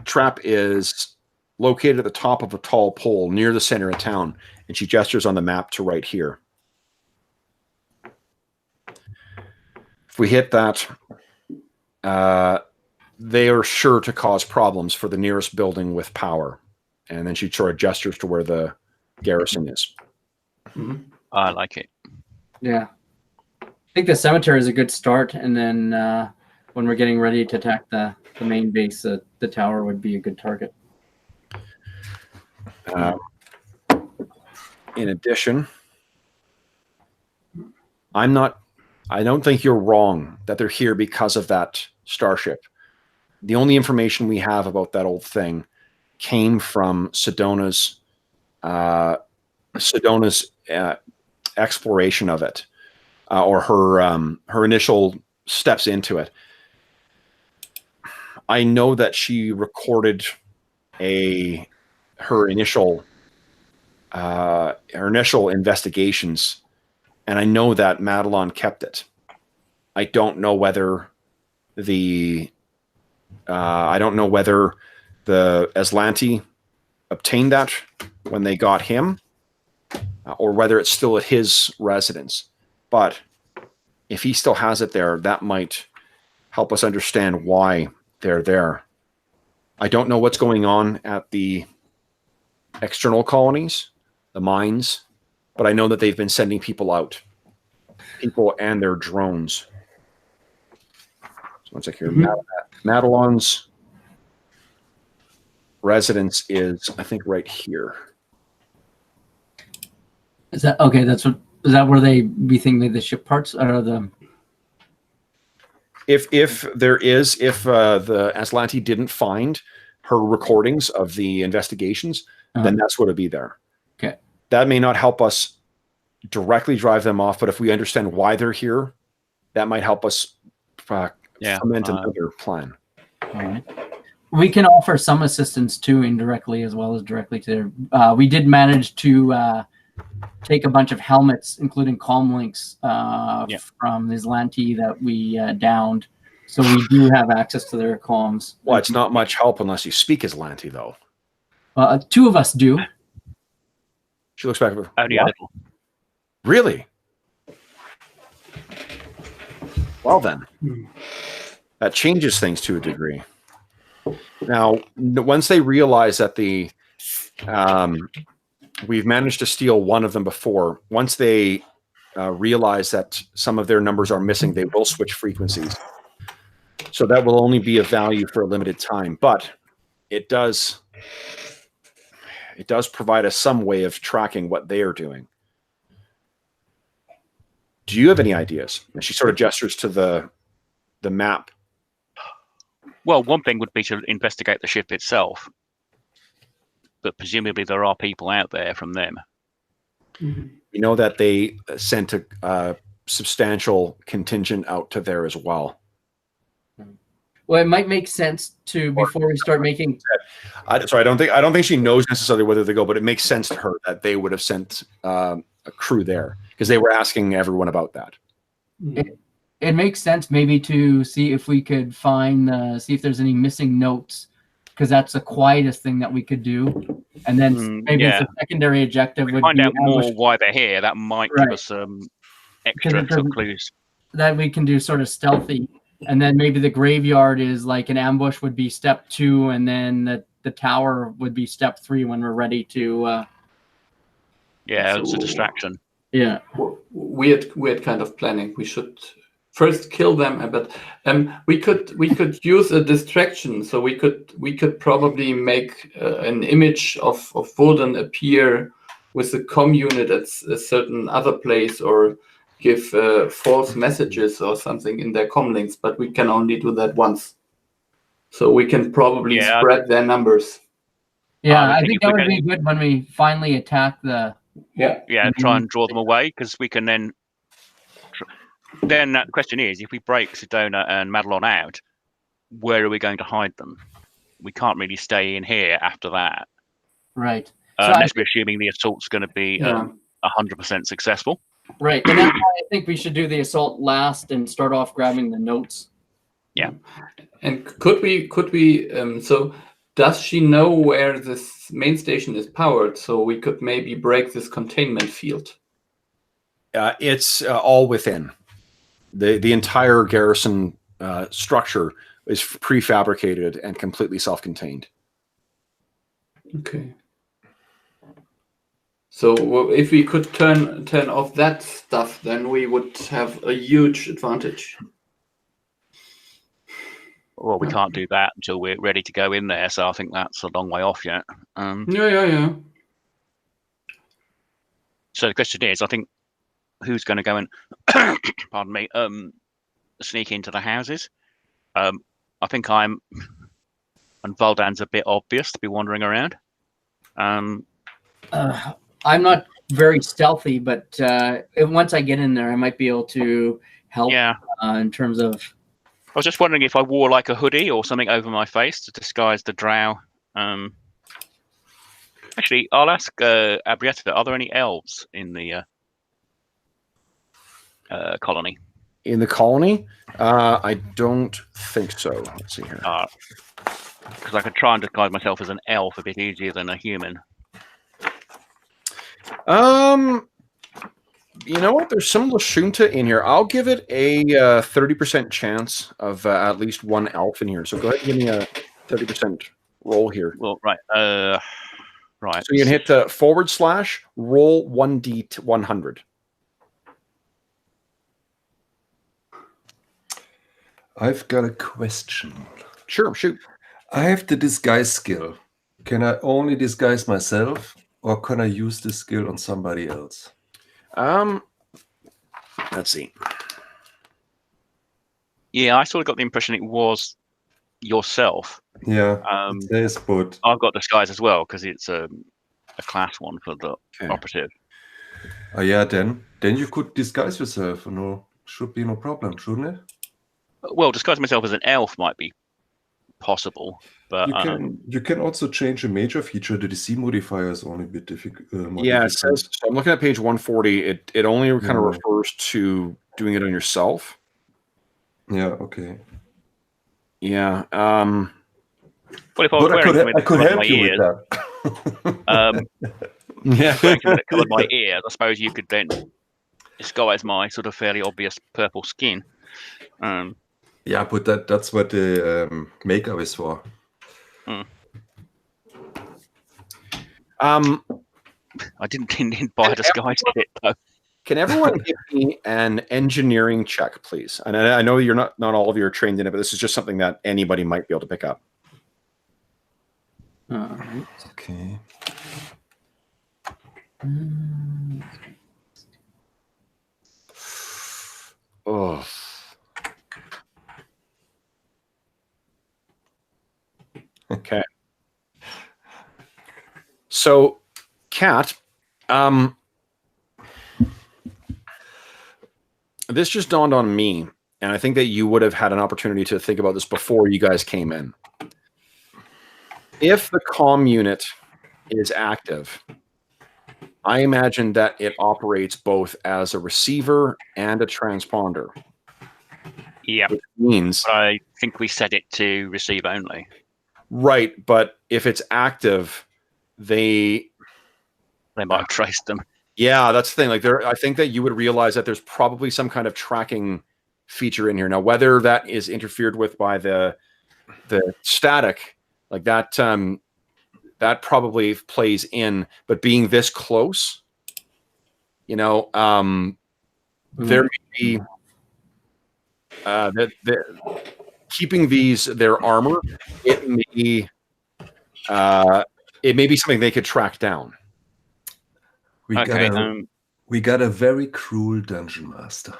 trap is located at the top of a tall pole near the center of town, and she gestures on the map to right here. If we hit that, they are sure to cause problems for the nearest building with power. And then she sort of gestures to where the garrison is. Mm-hmm. I like it. Yeah. I think the cemetery is a good start, and then when we're getting ready to attack the main base, the tower would be a good target. In addition, I don't think you're wrong that they're here because of that starship. The only information we have about that old thing came from Sedona's exploration of it, or her initial steps into it. I know that she recorded her initial investigations, and I know that Madelon kept it. I don't know whether the Aslanti obtained that when they got him, or whether it's still at his residence. But if he still has it there, that might help us understand why they're there. I don't know what's going on at the external colonies, the mines, but I know that they've been sending people out, people and their drones. So one sec here. Madelon's residence is, I think, right here. Is that okay? Is that where we think the ship parts are the? If the Aslanti didn't find her recordings of the investigations, then that's what would be there. Okay. That may not help us directly drive them off, but if we understand why they're here, that might help us foment another plan. All right. We can offer some assistance too, indirectly as well as directly to. We did manage to take a bunch of helmets, including comlinks from the Aslanti that we downed. So we do have access to their comms. Well, it's not much help unless you speak Aslanti, though. Two of us do. She looks back. Only a little. Really? Well, then. That changes things to a degree. Now, once they realize that we've managed to steal one of them before, once they realize that some of their numbers are missing, they will switch frequencies. So that will only be of value for a limited time, but it does provide us some way of tracking what they are doing. Do you have any ideas? And she sort of gestures to the map. Well, one thing would be to investigate the ship itself, but presumably there are people out there from them. We know that they sent a substantial contingent out to there as well. Well, it might make sense to, before we start making. I don't think she knows necessarily whether they go, but it makes sense to her that they would have sent a crew there because they were asking everyone about that. It makes sense maybe to see if we could find, see if there's any missing notes, because that's the quietest thing that we could do. And then maybe it's a secondary objective would find be out more why they're here. That might give us some extra clues that we can do sort of stealthy. And then maybe the graveyard is like an ambush would be step 2, and then the tower would be step 3 when we're ready to. It's a distraction. Yeah, weird kind of planning. We should first kill them, but we could use a distraction. So we could probably make an image of Volden appear with a comm unit at a certain other place, or give false messages or something in their comm links. But we can only do that once. So we can probably spread their numbers. Yeah, I think that would be good when we finally attack the. Try and draw them away, because we can then. Then the question is, if we break Sedona and Madelon out, where are we going to hide them? We can't really stay in here after that, right? Unless we're assuming the assault's going to be 100% successful. Right, and that's why I think we should do the assault last and start off grabbing the notes. Yeah, and could we? So, does she know where this main station is powered? So we could maybe break this containment field. It's all within the entire garrison structure is prefabricated and completely self-contained. Okay. So if we could turn off that stuff, then we would have a huge advantage. Well, we can't do that until we're ready to go in there, so I think that's a long way off yet. Yeah. So the question is, I think, who's going to go and, pardon me, sneak into the houses? I think and Voldan's a bit obvious to be wandering around. I'm not very stealthy, but once I get in there, I might be able to help. Yeah. In terms of. I was just wondering if I wore like a hoodie or something over my face to disguise the drow. Actually, I'll ask Abrietta, are there any elves in the colony? In the colony? I don't think so. Let's see here. Because I could try and disguise myself as an elf a bit easier than a human. You know what? There's some Lashunta in here. I'll give it a 30% chance of at least one elf in here. So go ahead and give me a 30% roll here. Well, right. Right. So you can hit / roll 1d100. I've got a question. Sure, shoot. I have the disguise skill. Can I only disguise myself, or can I use the skill on somebody else? Let's see. Yeah, I sort of got the impression it was yourself. Yeah, it is, but I've got disguise as well because it's a class one for the operative. Yeah, then you could disguise yourself. No, should be no problem, shouldn't it? Well, disguise myself as an elf might be possible, but you can also change a major feature. The DC modifier is only a bit difficult. Yeah, it says. So I'm looking at page 140. It only kind of refers to doing it on yourself. Yeah. Okay. Yeah. But if I was I could help you ears, with that. that covered my ears, I suppose you could then disguise my sort of fairly obvious purple skin. Yeah, but that's what the makeup is for. I didn't buy a disguise kit though. Can everyone give me an engineering check, please? And I know you're not all of you are trained in it, but this is just something that anybody might be able to pick up. All right. Okay. Oh. Okay. So, Kat, this just dawned on me, and I think that you would have had an opportunity to think about this before you guys came in. If the comm unit is active, I imagine that it operates both as a receiver and a transponder. Yeah, which means but I think we set it to receive only. right, but if it's active, they might have traced them. Yeah, that's the thing. Like I think that you would realize that there's probably some kind of tracking feature in here. Now, whether that is interfered with by the static, like that, that probably plays in. But being this close, there may be keeping their armor. It may be something they could track down. We got a very cruel dungeon master.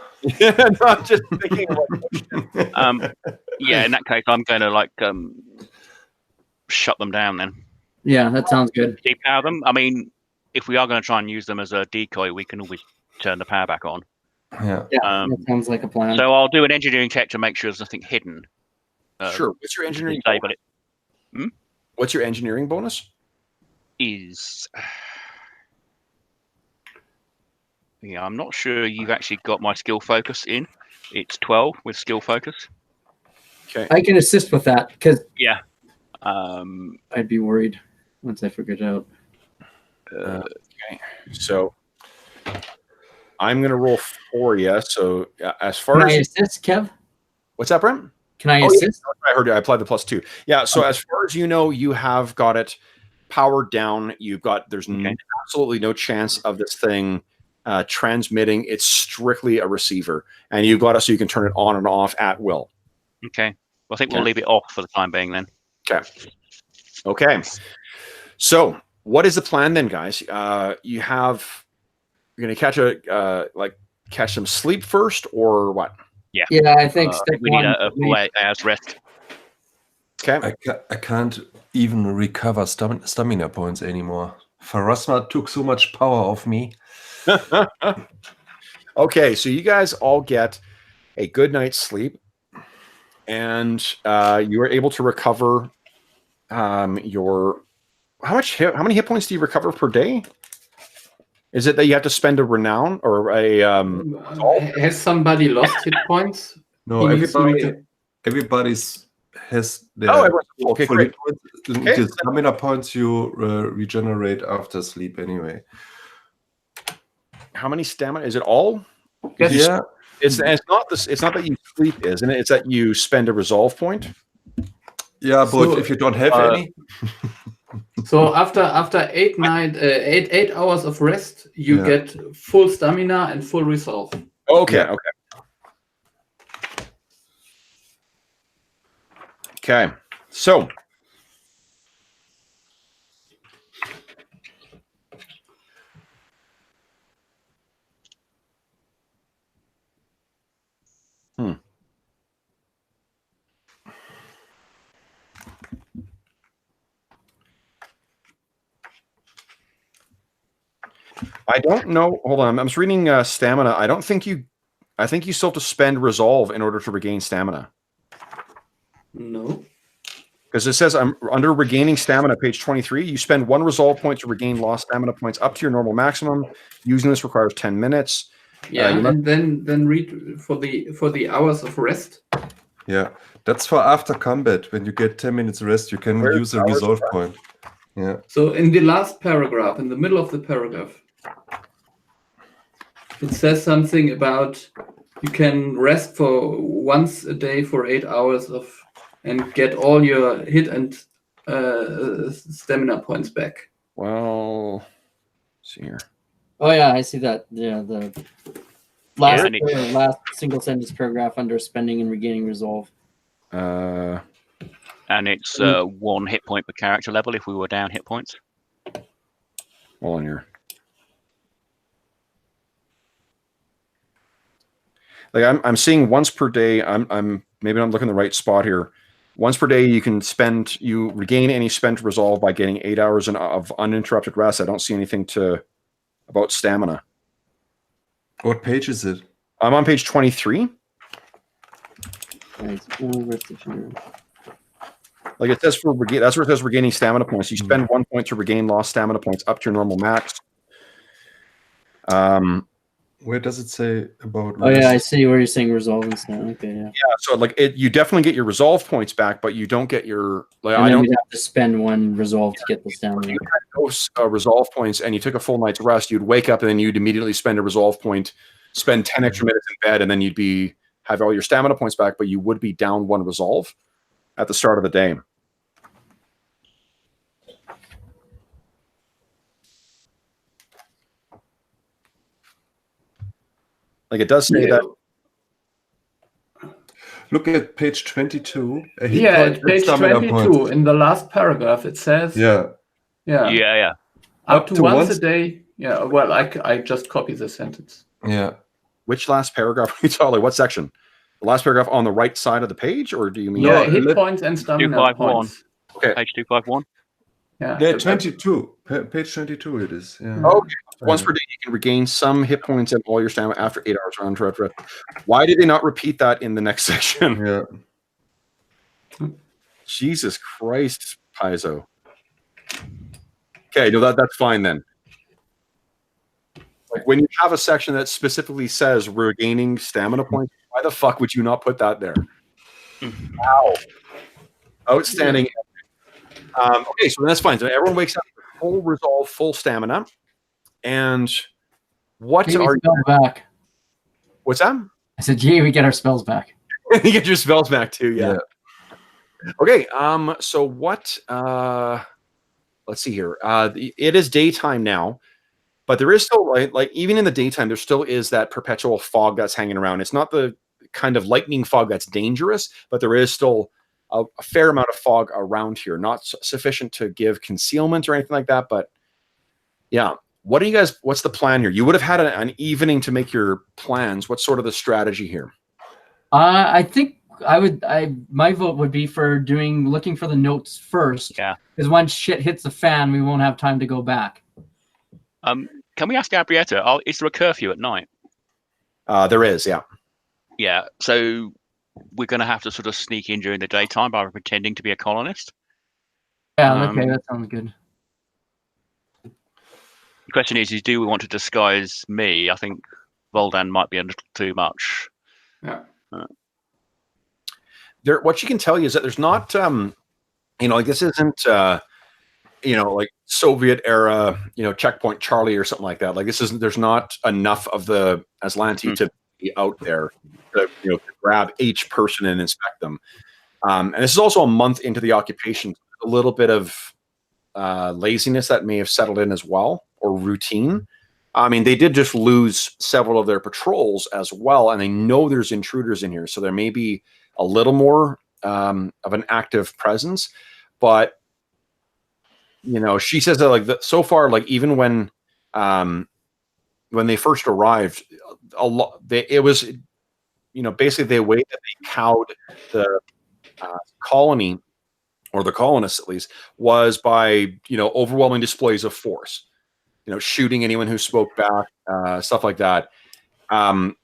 Not just thinking yeah, in that case, I'm going to shut them down then. Yeah, that sounds good. Depower them. I mean, if we are going to try and use them as a decoy, we can always turn the power back on. Yeah, that sounds like a plan. So I'll do an engineering check to make sure there's nothing hidden. Sure. What's your engineering? What's your engineering bonus? Yeah, I'm not sure you've actually got my skill focus in. It's 12 with skill focus. Okay. I can assist with that because I'd be worried once I figure it out. Okay. So I'm going to roll for you. So as far Can as I assist, Kev? What's that, Brent? Can I assist? Yeah, I heard you. I applied the +2. Yeah. So as far as you know, you have got it powered down. There's absolutely no chance of this thing transmitting. It's strictly a receiver, and you've got it so you can turn it on and off at will. Okay. Well, I think we'll leave it off for the time being then. Okay. So what is the plan then, guys? You're going to catch some sleep first, or what? Yeah. Yeah, I think we need a full hour's rest. Okay. I can't even recover stamina points anymore. Pharasma took so much power off me. Okay, so you guys all get a good night's sleep, and you are able to recover how many hit points do you recover per day? Is it that you have to spend a renown or a has somebody lost hit points? No, everybody's has their okay, great. Points. The stamina points you regenerate after sleep anyway. How many stamina? Is it all? Yes. Yeah. It's not this. It's not that you sleep, isn't it? It's that you spend a resolve point. Yeah, but if you don't have any. So after 8 hours of rest, you get full stamina and full resolve. Okay. Okay. So I don't know. Hold on. I'm just reading stamina. I think you still have to spend resolve in order to regain stamina. No. Because it says I'm under regaining stamina, page 23. You spend 1 resolve point to regain lost stamina points up to your normal maximum. Using this requires 10 minutes. Yeah, and then read for the hours of rest. Yeah, that's for after combat. When you get 10 minutes rest, you can use a resolve point. Yeah. So in the last paragraph, in the middle of the paragraph, it says something about you can rest for once a day for 8 hours and get all your hit and stamina points back. Well, let's see here. Oh yeah, I see that. Yeah, the and last single sentence paragraph under spending and regaining resolve. and it's 1 hit point per character level if we were down hit points. Hold on here. Like I'm seeing once per day. I'm maybe not looking in the right spot here. Once per day, you regain any spent resolve by getting 8 hours of uninterrupted rest. I don't see anything about stamina. What page is it? I'm on page 23. Right. Like it says that's where it says regaining stamina points. You spend 1 point to regain lost stamina points up to your normal max. Where does it say about? Oh yeah, I see where you're saying resolve and stuff. Okay, yeah. Yeah, so like you definitely get your resolve points back, but you don't get your like. And I don't you'd have to spend 1 resolve to get the stamina. you had those resolve points, and you took a full night's rest. You'd wake up and then you'd immediately spend a resolve point, spend 10 extra minutes in bed, and then you'd have all your stamina points back, but you would be down 1 resolve at the start of the day. Like it does say that. Look at page 22. At page 22 in the last paragraph it says. Yeah. Up to once a day. Yeah. Well, I just copy the sentence. Yeah. Which last paragraph are you talking? Like what section? The last paragraph on the right side of the page, or do you mean? Yeah, hit points and stamina points. Okay. Page 251. Yeah. 22. Page 22 it is. Yeah. Okay. Once per day, you can regain some hit points and all your stamina after 8 hours uninterrupted. Why did they not repeat that in the next section? Yeah. Jesus Christ, Paizo. Okay, no, that's fine then. Like when you have a section that specifically says regaining stamina points, why the fuck would you not put that there? Wow. Outstanding. Okay, so that's fine. So everyone wakes up with full resolve, full stamina. And what Gee, are you back? What's that? I said, gee, we get our spells back. You get your spells back too, yeah. Okay, so what let's see here. It is daytime now, but there is still like even in the daytime, there still is that perpetual fog that's hanging around. It's not the kind of lightning fog that's dangerous, but there is still a fair amount of fog around here. Not sufficient to give concealment or anything like that, but yeah. What's the plan here? You would have had an evening to make your plans. What's sort of the strategy here? I think my vote would be for looking for the notes first. Yeah. Because once shit hits the fan, we won't have time to go back. Can we ask Gabrietta, is there a curfew at night? There is, yeah. Yeah, so we're going to have to sort of sneak in during the daytime by pretending to be a colonist. Yeah, okay, that sounds good. The question is do we want to disguise me? I think Voldan might be a little too much. Yeah. What you can tell you is that there's not, like this isn't, like Soviet era, Checkpoint Charlie or something like that. Like there's not enough of the Aslanti to be out there to grab each person and inspect them. And this is also a month into the occupation. A little bit of laziness that may have settled in as well, or routine. I mean, they did just lose several of their patrols as well, and they know there's intruders in here, so there may be a little more of an active presence. But she says that so far, like even when they first arrived, it was basically the way that they cowed the colony, or the colonists at least, was by overwhelming displays of force. Shooting anyone who spoke back, stuff like that. So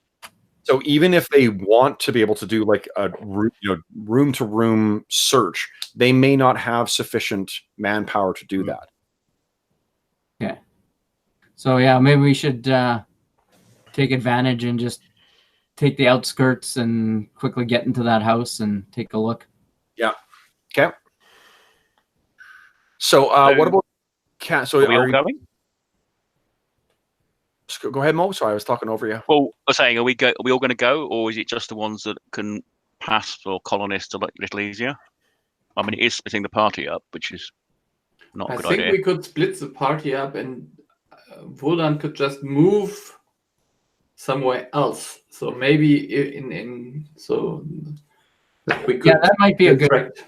even if they want to be able to do like a room-to-room search, they may not have sufficient manpower to do that. Okay. So yeah, maybe we should take advantage and just take the outskirts and quickly get into that house and take a look. Yeah. Okay. So what about So are we all going? Go ahead, Mo. Sorry, I was talking over you. Well, I was saying, are we all going to go, or is it just the ones that can pass for colonists a little easier? I mean, it is splitting the party up, which is not a good idea. I think we could split the party up and Wodan could just move somewhere else. So maybe that we could Yeah, that might be a good. distract.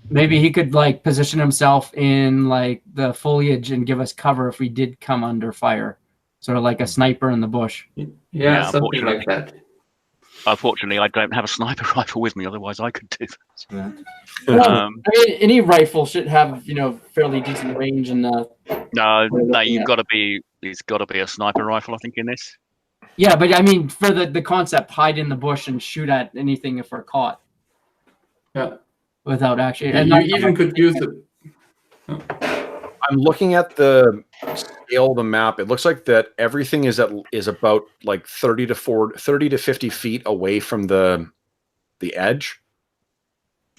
Maybe he could like position himself in like the foliage and give us cover if we did come under fire, sort of like a sniper in the bush. Yeah, something like that. Unfortunately, I don't have a sniper rifle with me. Otherwise, I could do that. Well, I mean, any rifle should have fairly decent range and. No, you've got to be. It's got to be a sniper rifle, I think, in this. Yeah, but I mean, for the concept, hide in the bush and shoot at anything if we're caught. Yeah. Without actually, and you even could use it. I'm looking at the scale of the map. It looks like that everything is about like 30 to 50 feet away from the edge.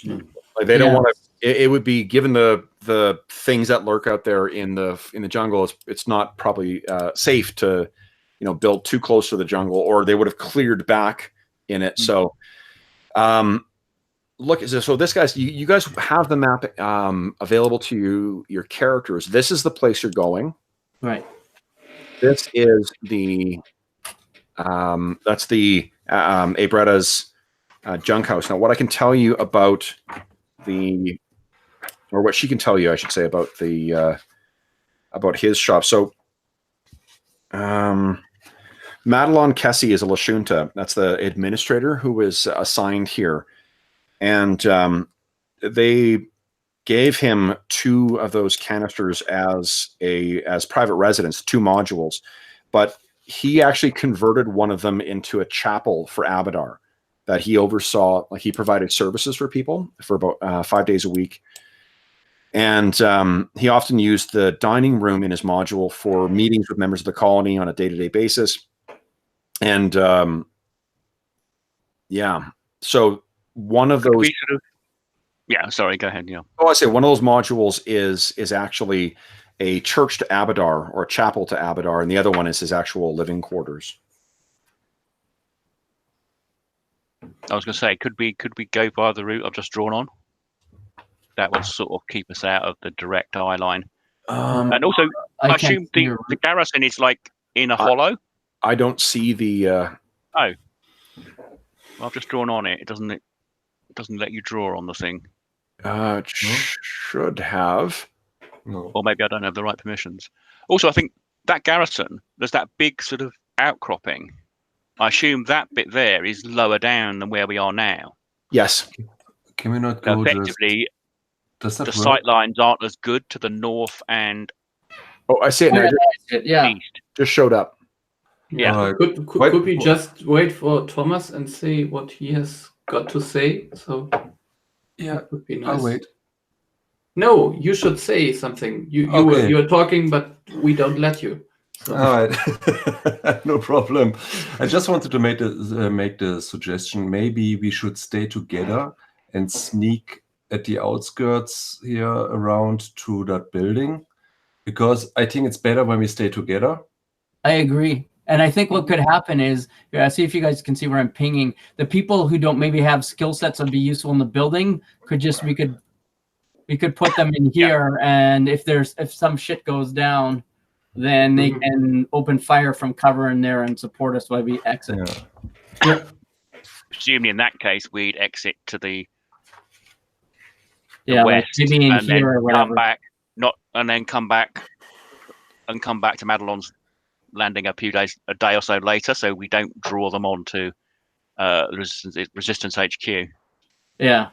Like they don't want to. It would be, given the things that lurk out there in the jungle. It's not probably safe to build too close to the jungle, or they would have cleared back in it. So, look. So this guys, you guys have the map available to you. Your characters. This is the place you're going. Right. This is the that's the Abretta's junk house. Now, what I can tell you about or what she can tell you, I should say, about about his shop. So, Madelon Kessie is a Lashunta. That's the administrator who was assigned here, and they gave him 2 of those canisters as private residence, 2 modules, but he actually converted one of them into a chapel for Abadar that he oversaw. Like, he provided services for people for about 5 days a week. And he often used the dining room in his module for meetings with members of the colony on a day-to-day basis. And so one of those. Yeah, sorry, go ahead. Yeah. Oh, I say one of those modules is actually a church to Abadar, or a chapel to Abadar, and the other one is his actual living quarters. I was going to say, could we go by the route I've just drawn on? That would sort of keep us out of the direct eye line. And also, I assume the garrison is like in a hollow. I don't see the. Oh, I've just drawn on it. It doesn't let you draw on the thing. Should have. No. Or maybe I don't have the right permissions. Also, I think that garrison, there's that big sort of outcropping. I assume that bit there is lower down than where we are now. Yes. Can we not go effectively? The sight lines aren't as good to the north and. Oh, I see it now. East. Just showed up. Yeah. Could we just wait for Thomas and see what he has got to say? So yeah, that would be nice. I'll wait. No, you should say something. You're talking, but we don't let you. So. All right, no problem. I just wanted to make the suggestion. Maybe we should stay together and sneak at the outskirts here around to that building, because I think it's better when we stay together. I agree. And I think what could happen is, see if you guys can see where I'm pinging. The people who don't maybe have skill sets that would be useful in the building we could put them in here, and if some shit goes down, then they can open fire from cover in there and support us while we exit. Yeah. Presumably in that case, we'd exit to the west, like maybe in here or whatever. Come back to Madelon's landing a day or so later, so we don't draw them onto Resistance HQ. Yeah.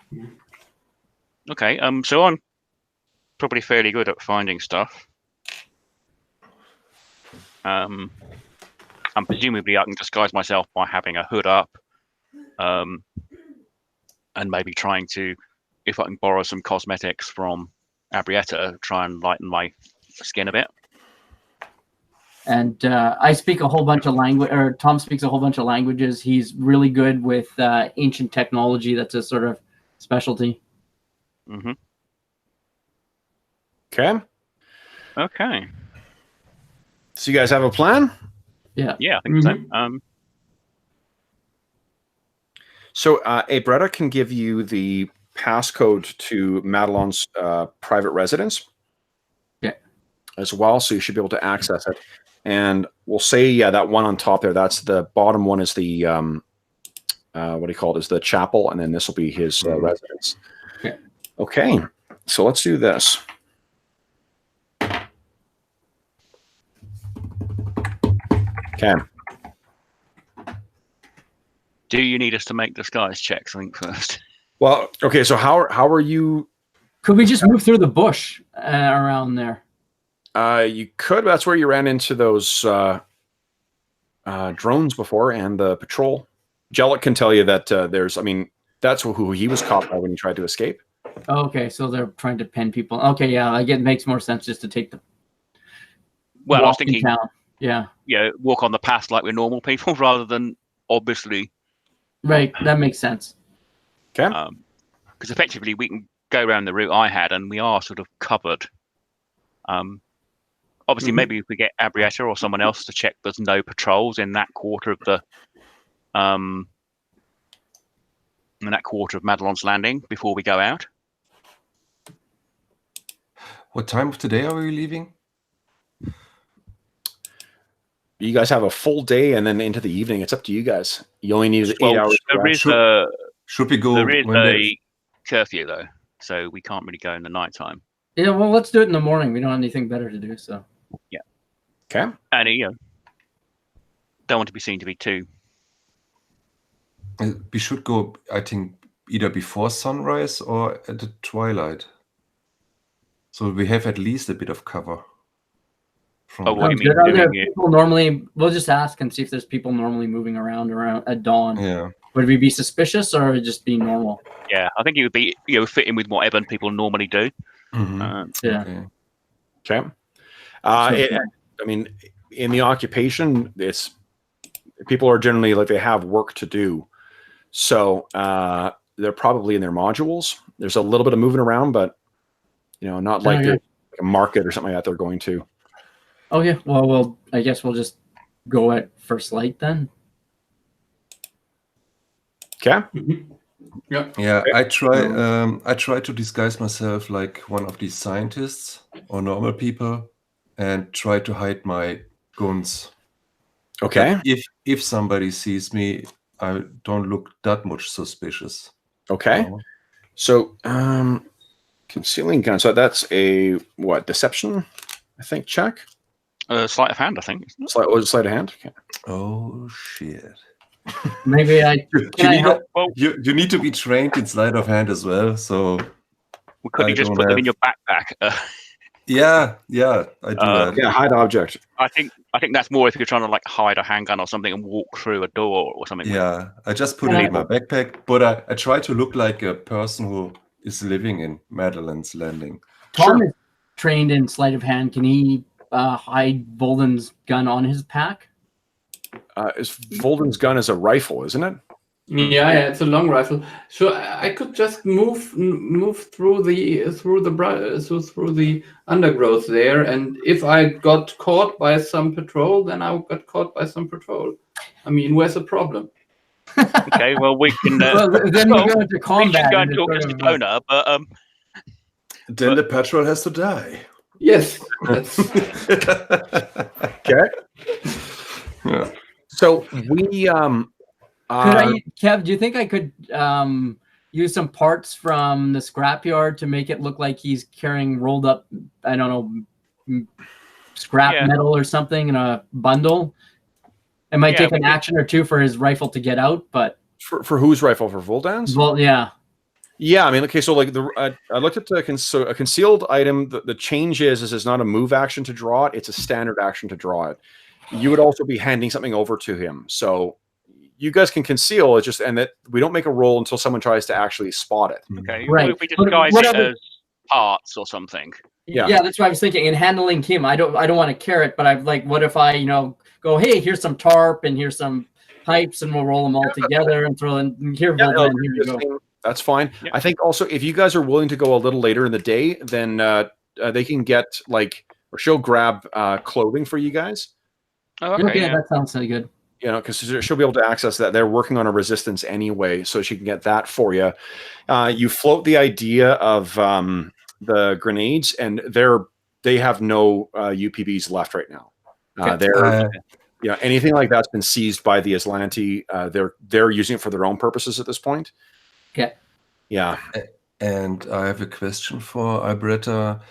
Okay. So I'm probably fairly good at finding stuff. And presumably I can disguise myself by having a hood up, and maybe trying to, if I can borrow some cosmetics from Abrietta, try and lighten my skin a bit. And I speak a whole bunch of Tom speaks a whole bunch of languages. He's really good with ancient technology. That's a sort of specialty. Mm-hmm. Okay. So you guys have a plan? Yeah. Yeah, I think so. So Abretta can give you the passcode to Madelon's private residence. Yeah. as well, so you should be able to access it. And we'll say, that one on top there, that's the bottom one is the, what do you call it, is the chapel, and then this will be his residence. Okay. Okay, so let's do this. Okay. Do you need us to make disguise checks, I think, first? Well, okay, so how are you? Could we just move through the bush around there? You could. That's where you ran into those drones before and the patrol. Jellic can tell you that there's. I mean, that's who he was caught by when he tried to escape. Okay, so they're trying to pin people. Okay, yeah, I get it makes more sense just to take the. Well, I was walk in thinking, town. Yeah. Walk on the path like we're normal people, rather than obviously. Right, that makes sense. Okay. Because effectively we can go around the route I had, and we are sort of covered. Obviously, maybe if we get Abrietta or someone else to check there's no patrols in that quarter of the Madelon's Landing before we go out. What time of today are we leaving? You guys have a full day and then into the evening. It's up to you guys. You only need 8 hours. Should we go? There is a curfew though, so we can't really go in the nighttime. Yeah, well, let's do it in the morning. We don't have anything better to do, so. Yeah. Okay. And don't want to be seen to be too. We should go, I think, either before sunrise or at the twilight. So we have at least a bit of cover. Oh, what do you mean? Are there people normally? We'll just ask and see if there's people normally moving around at dawn. Yeah. Would we be suspicious or just be normal? Yeah, I think it would be fit in with whatever people normally do. Yeah. Okay. I mean, in the occupation, people are generally like they have work to do, so they're probably in their modules. There's a little bit of moving around, but not like a market or something like that they're going to. Okay. Well, I guess we'll just go at first light then. Okay. Yeah. Yeah, I try to disguise myself like one of these scientists or normal people and try to hide my guns. Okay. If somebody sees me, I don't look that much suspicious. Okay. So concealing gun. So that's a deception, I think, check? Sleight of hand, I think. Sleight of hand? Okay. Oh shit. Maybe you need to be trained in sleight of hand as well. So could you just put them in your backpack? Yeah, I do that. Yeah, hide object. I think that's more if you're trying to like hide a handgun or something and walk through a door or something. Yeah, I just put it in my backpack, but I try to look like a person who is living in Madelon's Landing. Tom is trained in sleight of hand. Can he hide Volden's gun on his pack? Volden's gun is a rifle, isn't it? Yeah, it's a long rifle. So I could just move through the undergrowth there, and if I got caught by some patrol, then I got caught by some patrol. I mean, where's the problem? Okay, well we can. Then we go into combat. We can go and talk to Dona, but then the patrol has to die. Yes. Okay. Yeah. So we Kev, do you think I could use some parts from the scrapyard to make it look like he's carrying rolled up, I don't know, scrap metal or something in a bundle? It might take an action or two for his rifle to get out, but for whose rifle? For Voldan's? Well, yeah. Yeah, I mean, okay, so like I looked at a concealed item. The change is it's not a move action to draw it; it's a standard action to draw it. You would also be handing something over to him, so you guys can conceal it. And that we don't make a roll until someone tries to actually spot it. Okay, right? If we disguise it as parts or something. Yeah, that's what I was thinking. In handling him, I don't want to carrot, but I'm like, what if I go, hey, here's some tarp and here's some pipes, and we'll roll them all together and throw in here. Here you go. That's fine. Yeah. I think also if you guys are willing to go a little later in the day, then they can get or she'll grab clothing for you guys. Oh, okay, that sounds really good. Because she'll be able to access that. They're working on a resistance anyway, so she can get that for you. You float the idea of the grenades, and they're they have no UPBs left right now. Okay. They're anything like that's been seized by the Aslanti. They're using it for their own purposes at this point. Okay. Yeah. And I have a question for Alberta.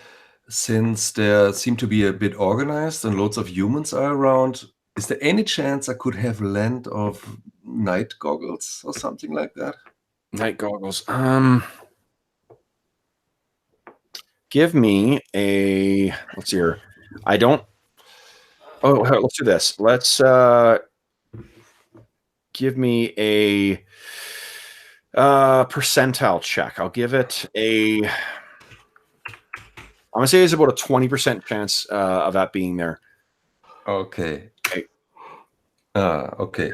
Since they seem to be a bit organized and lots of humans are around, is there any chance I could have land of night goggles or something like that? Night goggles. Give me a. Let's see here. I don't. Oh, let's do this. Let's give me a percentile check. I'll give it a. I'm gonna say it's about a 20% chance of that being there. Okay. Okay. Okay.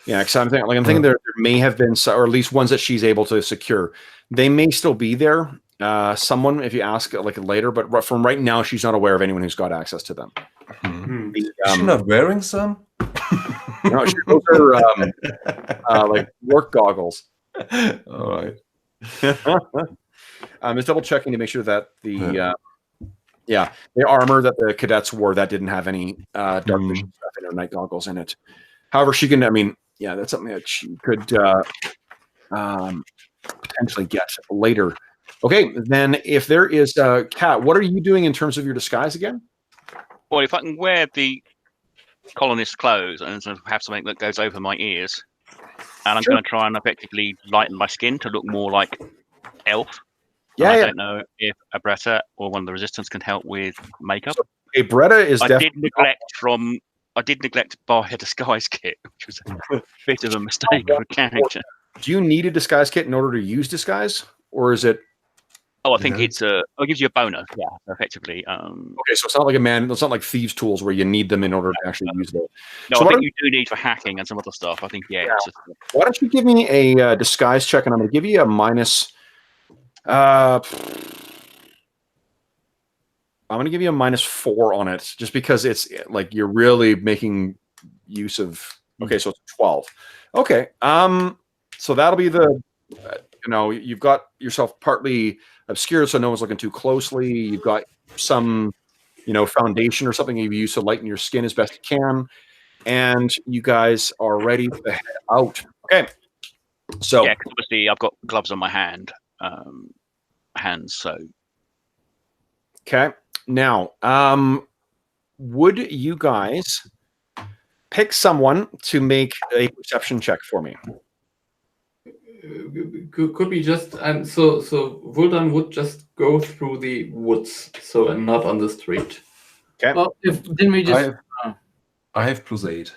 Yeah, because I'm thinking there may have been, or at least ones that she's able to secure. They may still be there. Someone, if you ask like later, but from right now, she's not aware of anyone who's got access to them. Is she not wearing some? No, those are like work goggles. All right. Just double checking to make sure that the armor that the cadets wore that didn't have any dark vision stuff in her night goggles in it. However, she can. I mean, yeah, that's something that she could potentially get later. Okay, then if there is Kat, what are you doing in terms of your disguise again? Well, if I can wear the colonist clothes and sort of have something that goes over my ears, and I'm going to try and effectively lighten my skin to look more like elf. Yeah, I don't know if Abretta or one of the resistance can help with makeup. So, Abretta is I did neglect to buy a disguise kit, which was a bit of a mistake of a character. Do you need a disguise kit in order to use disguise, or is it? Oh, I think it gives you a bonus. Yeah, effectively. Okay, so it's not like it's not like thieves' tools where you need them in order to actually use them. No, so I think you do need for hacking and some other stuff. I think why don't you give me a disguise check, and I'm going to give you a minus. I'm going to give you a -4 on it, just because it's like you're really making use of. Okay, so it's 12. Okay, so that'll be the. You've got yourself partly obscured, so no one's looking too closely. You've got some, foundation or something you've used to lighten your skin as best you can, and you guys are ready to head out. Okay, so yeah, because obviously I've got gloves on my hands. So okay, now would you guys pick someone to make a perception check for me? Could we just so Vuldan would just go through the woods, and not on the street. Okay. Well, didn't we just? I have +8.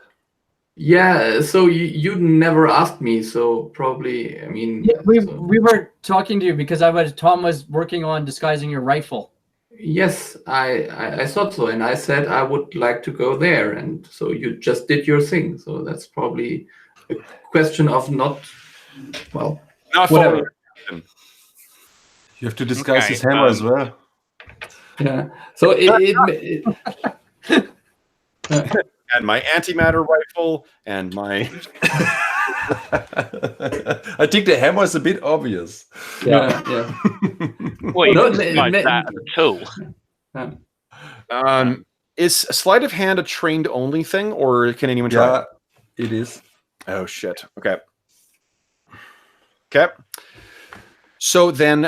Yeah. So you never asked me. So probably. I mean. Yeah, we were talking to you because Tom was working on disguising your rifle. Yes, I thought so, and I said I would like to go there, and so you just did your thing. So that's probably a question of not. Well, not whatever. You have to disguise his hammer as well. Yeah. So it and my antimatter rifle and my. I think the hammer is a bit obvious. Yeah. Well, you that as a tool. Is sleight of hand a trained only thing, or can anyone try? Yeah, it is. Oh shit. Okay. Okay. So then,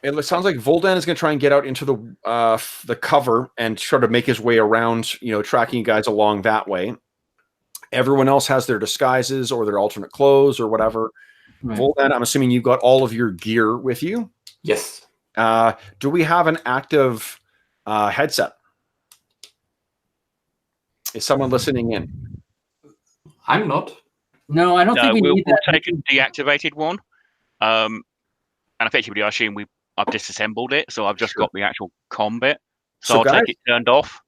it sounds like Vuldan is going to try and get out into the cover and sort of make his way around, tracking you guys along that way. Everyone else has their disguises or their alternate clothes or whatever. Right. Vuldan, I'm assuming you've got all of your gear with you. Yes. Do we have an active headset? Is someone listening in? I'm not. No, I don't think we need that. We'll take a deactivated one. And effectively, I assume I've disassembled it, so I've just got the actual comm bit. So I'll take it turned off.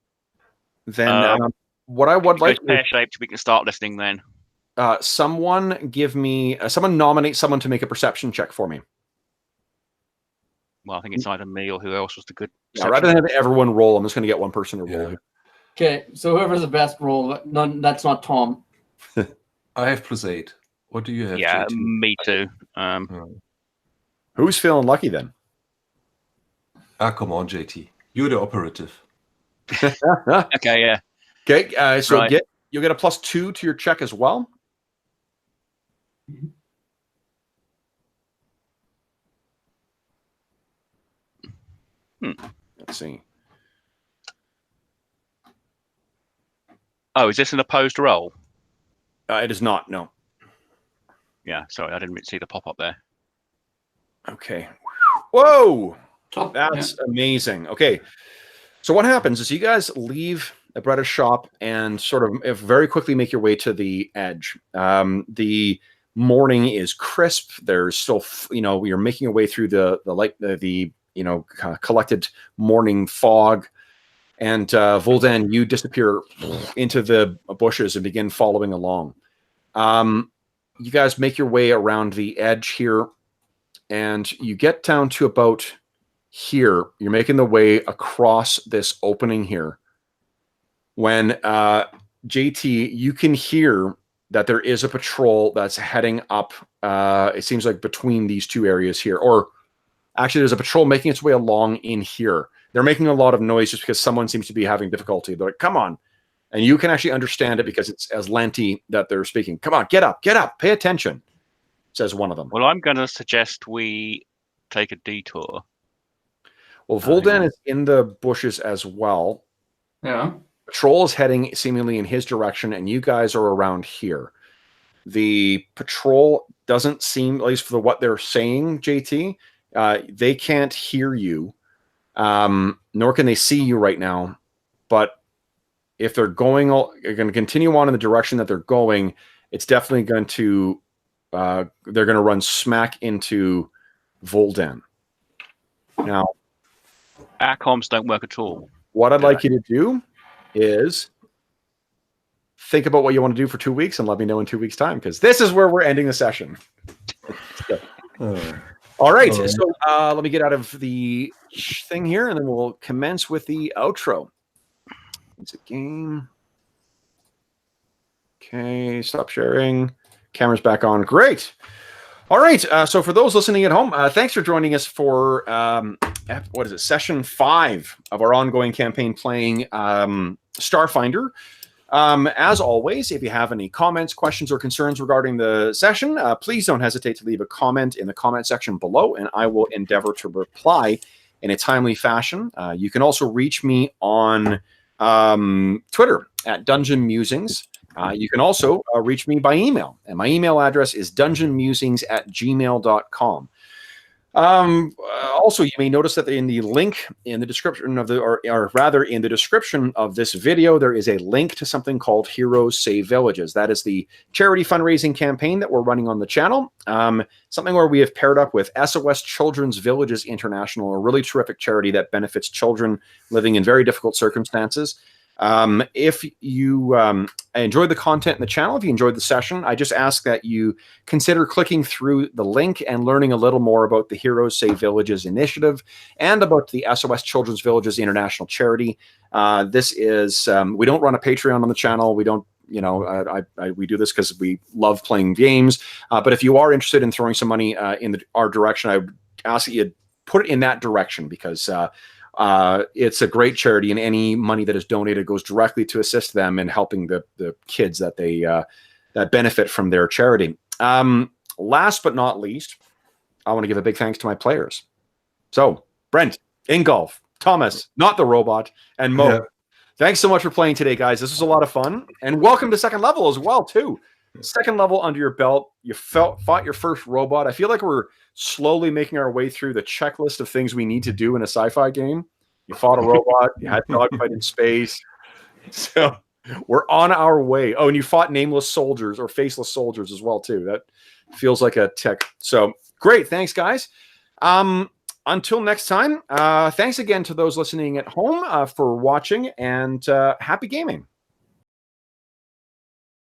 Then what I would like pear-shaped, we can start listening then. Someone nominate someone to make a perception check for me. Well, I think it's either me or who else was the good. Yeah, rather than have everyone roll, I'm just going to get one person to roll. Okay, so whoever's the best roll, that's not Tom. I have +8. What do you have? Yeah, JT? me too. Who's feeling lucky then? Ah, come on, JT. You're the operative. Okay, yeah. Okay, so Right. you'll get a +2 to your check as well. Let's see. Oh, is this an opposed roll? It is not. No. Yeah, sorry, I didn't see the pop up there. Okay. Whoa, Top. that's amazing. Okay, so what happens is you guys leave Bretta's shop and sort of very quickly make your way to the edge. The morning is crisp. There's still, you're making your way through the kind of collected morning fog. And Voldan, you disappear into the bushes and begin following along. You guys make your way around the edge here, and you get down to about here. You're making the way across this opening here. When JT, you can hear that there is a patrol that's heading up. It seems like between these two areas here, or actually, there's a patrol making its way along in here. They're making a lot of noise just because someone seems to be having difficulty. They're like, come on. And you can actually understand it because it's as Lenti that they're speaking. Come on, get up, pay attention, says one of them. Well, I'm going to suggest we take a detour. Well, Voldan is in the bushes as well. Yeah. Patrol is heading seemingly in his direction, and you guys are around here. The patrol doesn't seem, at least for what they're saying, JT, they can't hear you, nor can they see you right now. But if they're going to continue on in the direction that they're going, it's definitely going to, they're going to run smack into Voldan. Now, our comms don't work at all. what I'd like you to do is think about what you want to do for 2 weeks and let me know in 2 weeks' time, because this is where we're ending the session. All right. So let me get out of the thing here, and then we'll commence with the outro. It's a game. Okay, stop sharing. Camera's back on. Great. All right. So for those listening at home, thanks for joining us for session 5 of our ongoing campaign playing Starfinder. As always, if you have any comments, questions, or concerns regarding the session, please don't hesitate to leave a comment in the comment section below, and I will endeavor to reply in a timely fashion. You can also reach me on Twitter at Dungeon Musings. You can also reach me by email, and my email address is dungeonmusings@gmail.com. Also, you may notice that in the link in the description of or rather in the description of this video, there is a link to something called Heroes Save Villages. That is the charity fundraising campaign that we're running on the channel. Something where we have paired up with SOS Children's Villages International, a really terrific charity that benefits children living in very difficult circumstances. If you enjoyed the content in the channel, if you enjoyed the session, I just ask that you consider clicking through the link and learning a little more about the Heroes Save Villages initiative and about the SOS Children's Villages International charity. This is, we don't run a Patreon on the channel. We don't, we do this because we love playing games. But if you are interested in throwing some money in our direction, I would ask that you put it in that direction, because it's a great charity, and any money that is donated goes directly to assist them in helping the kids that they that benefit from their charity. Last but not least, I want to give a big thanks to my players. So, Brent, Ingolf, Thomas, not the robot, and Mo. Yeah. Thanks so much for playing today, guys. This was a lot of fun, and welcome to second level as well, too. Second level under your belt. You fought your first robot. I feel like we're slowly making our way through the checklist of things we need to do in a sci-fi game. You fought a robot. You had dogfight in space. So we're on our way. Oh, and you fought nameless soldiers or faceless soldiers as well, too. That feels like a tech. So great. Thanks, guys. Until next time, thanks again to those listening at home for watching, and happy gaming.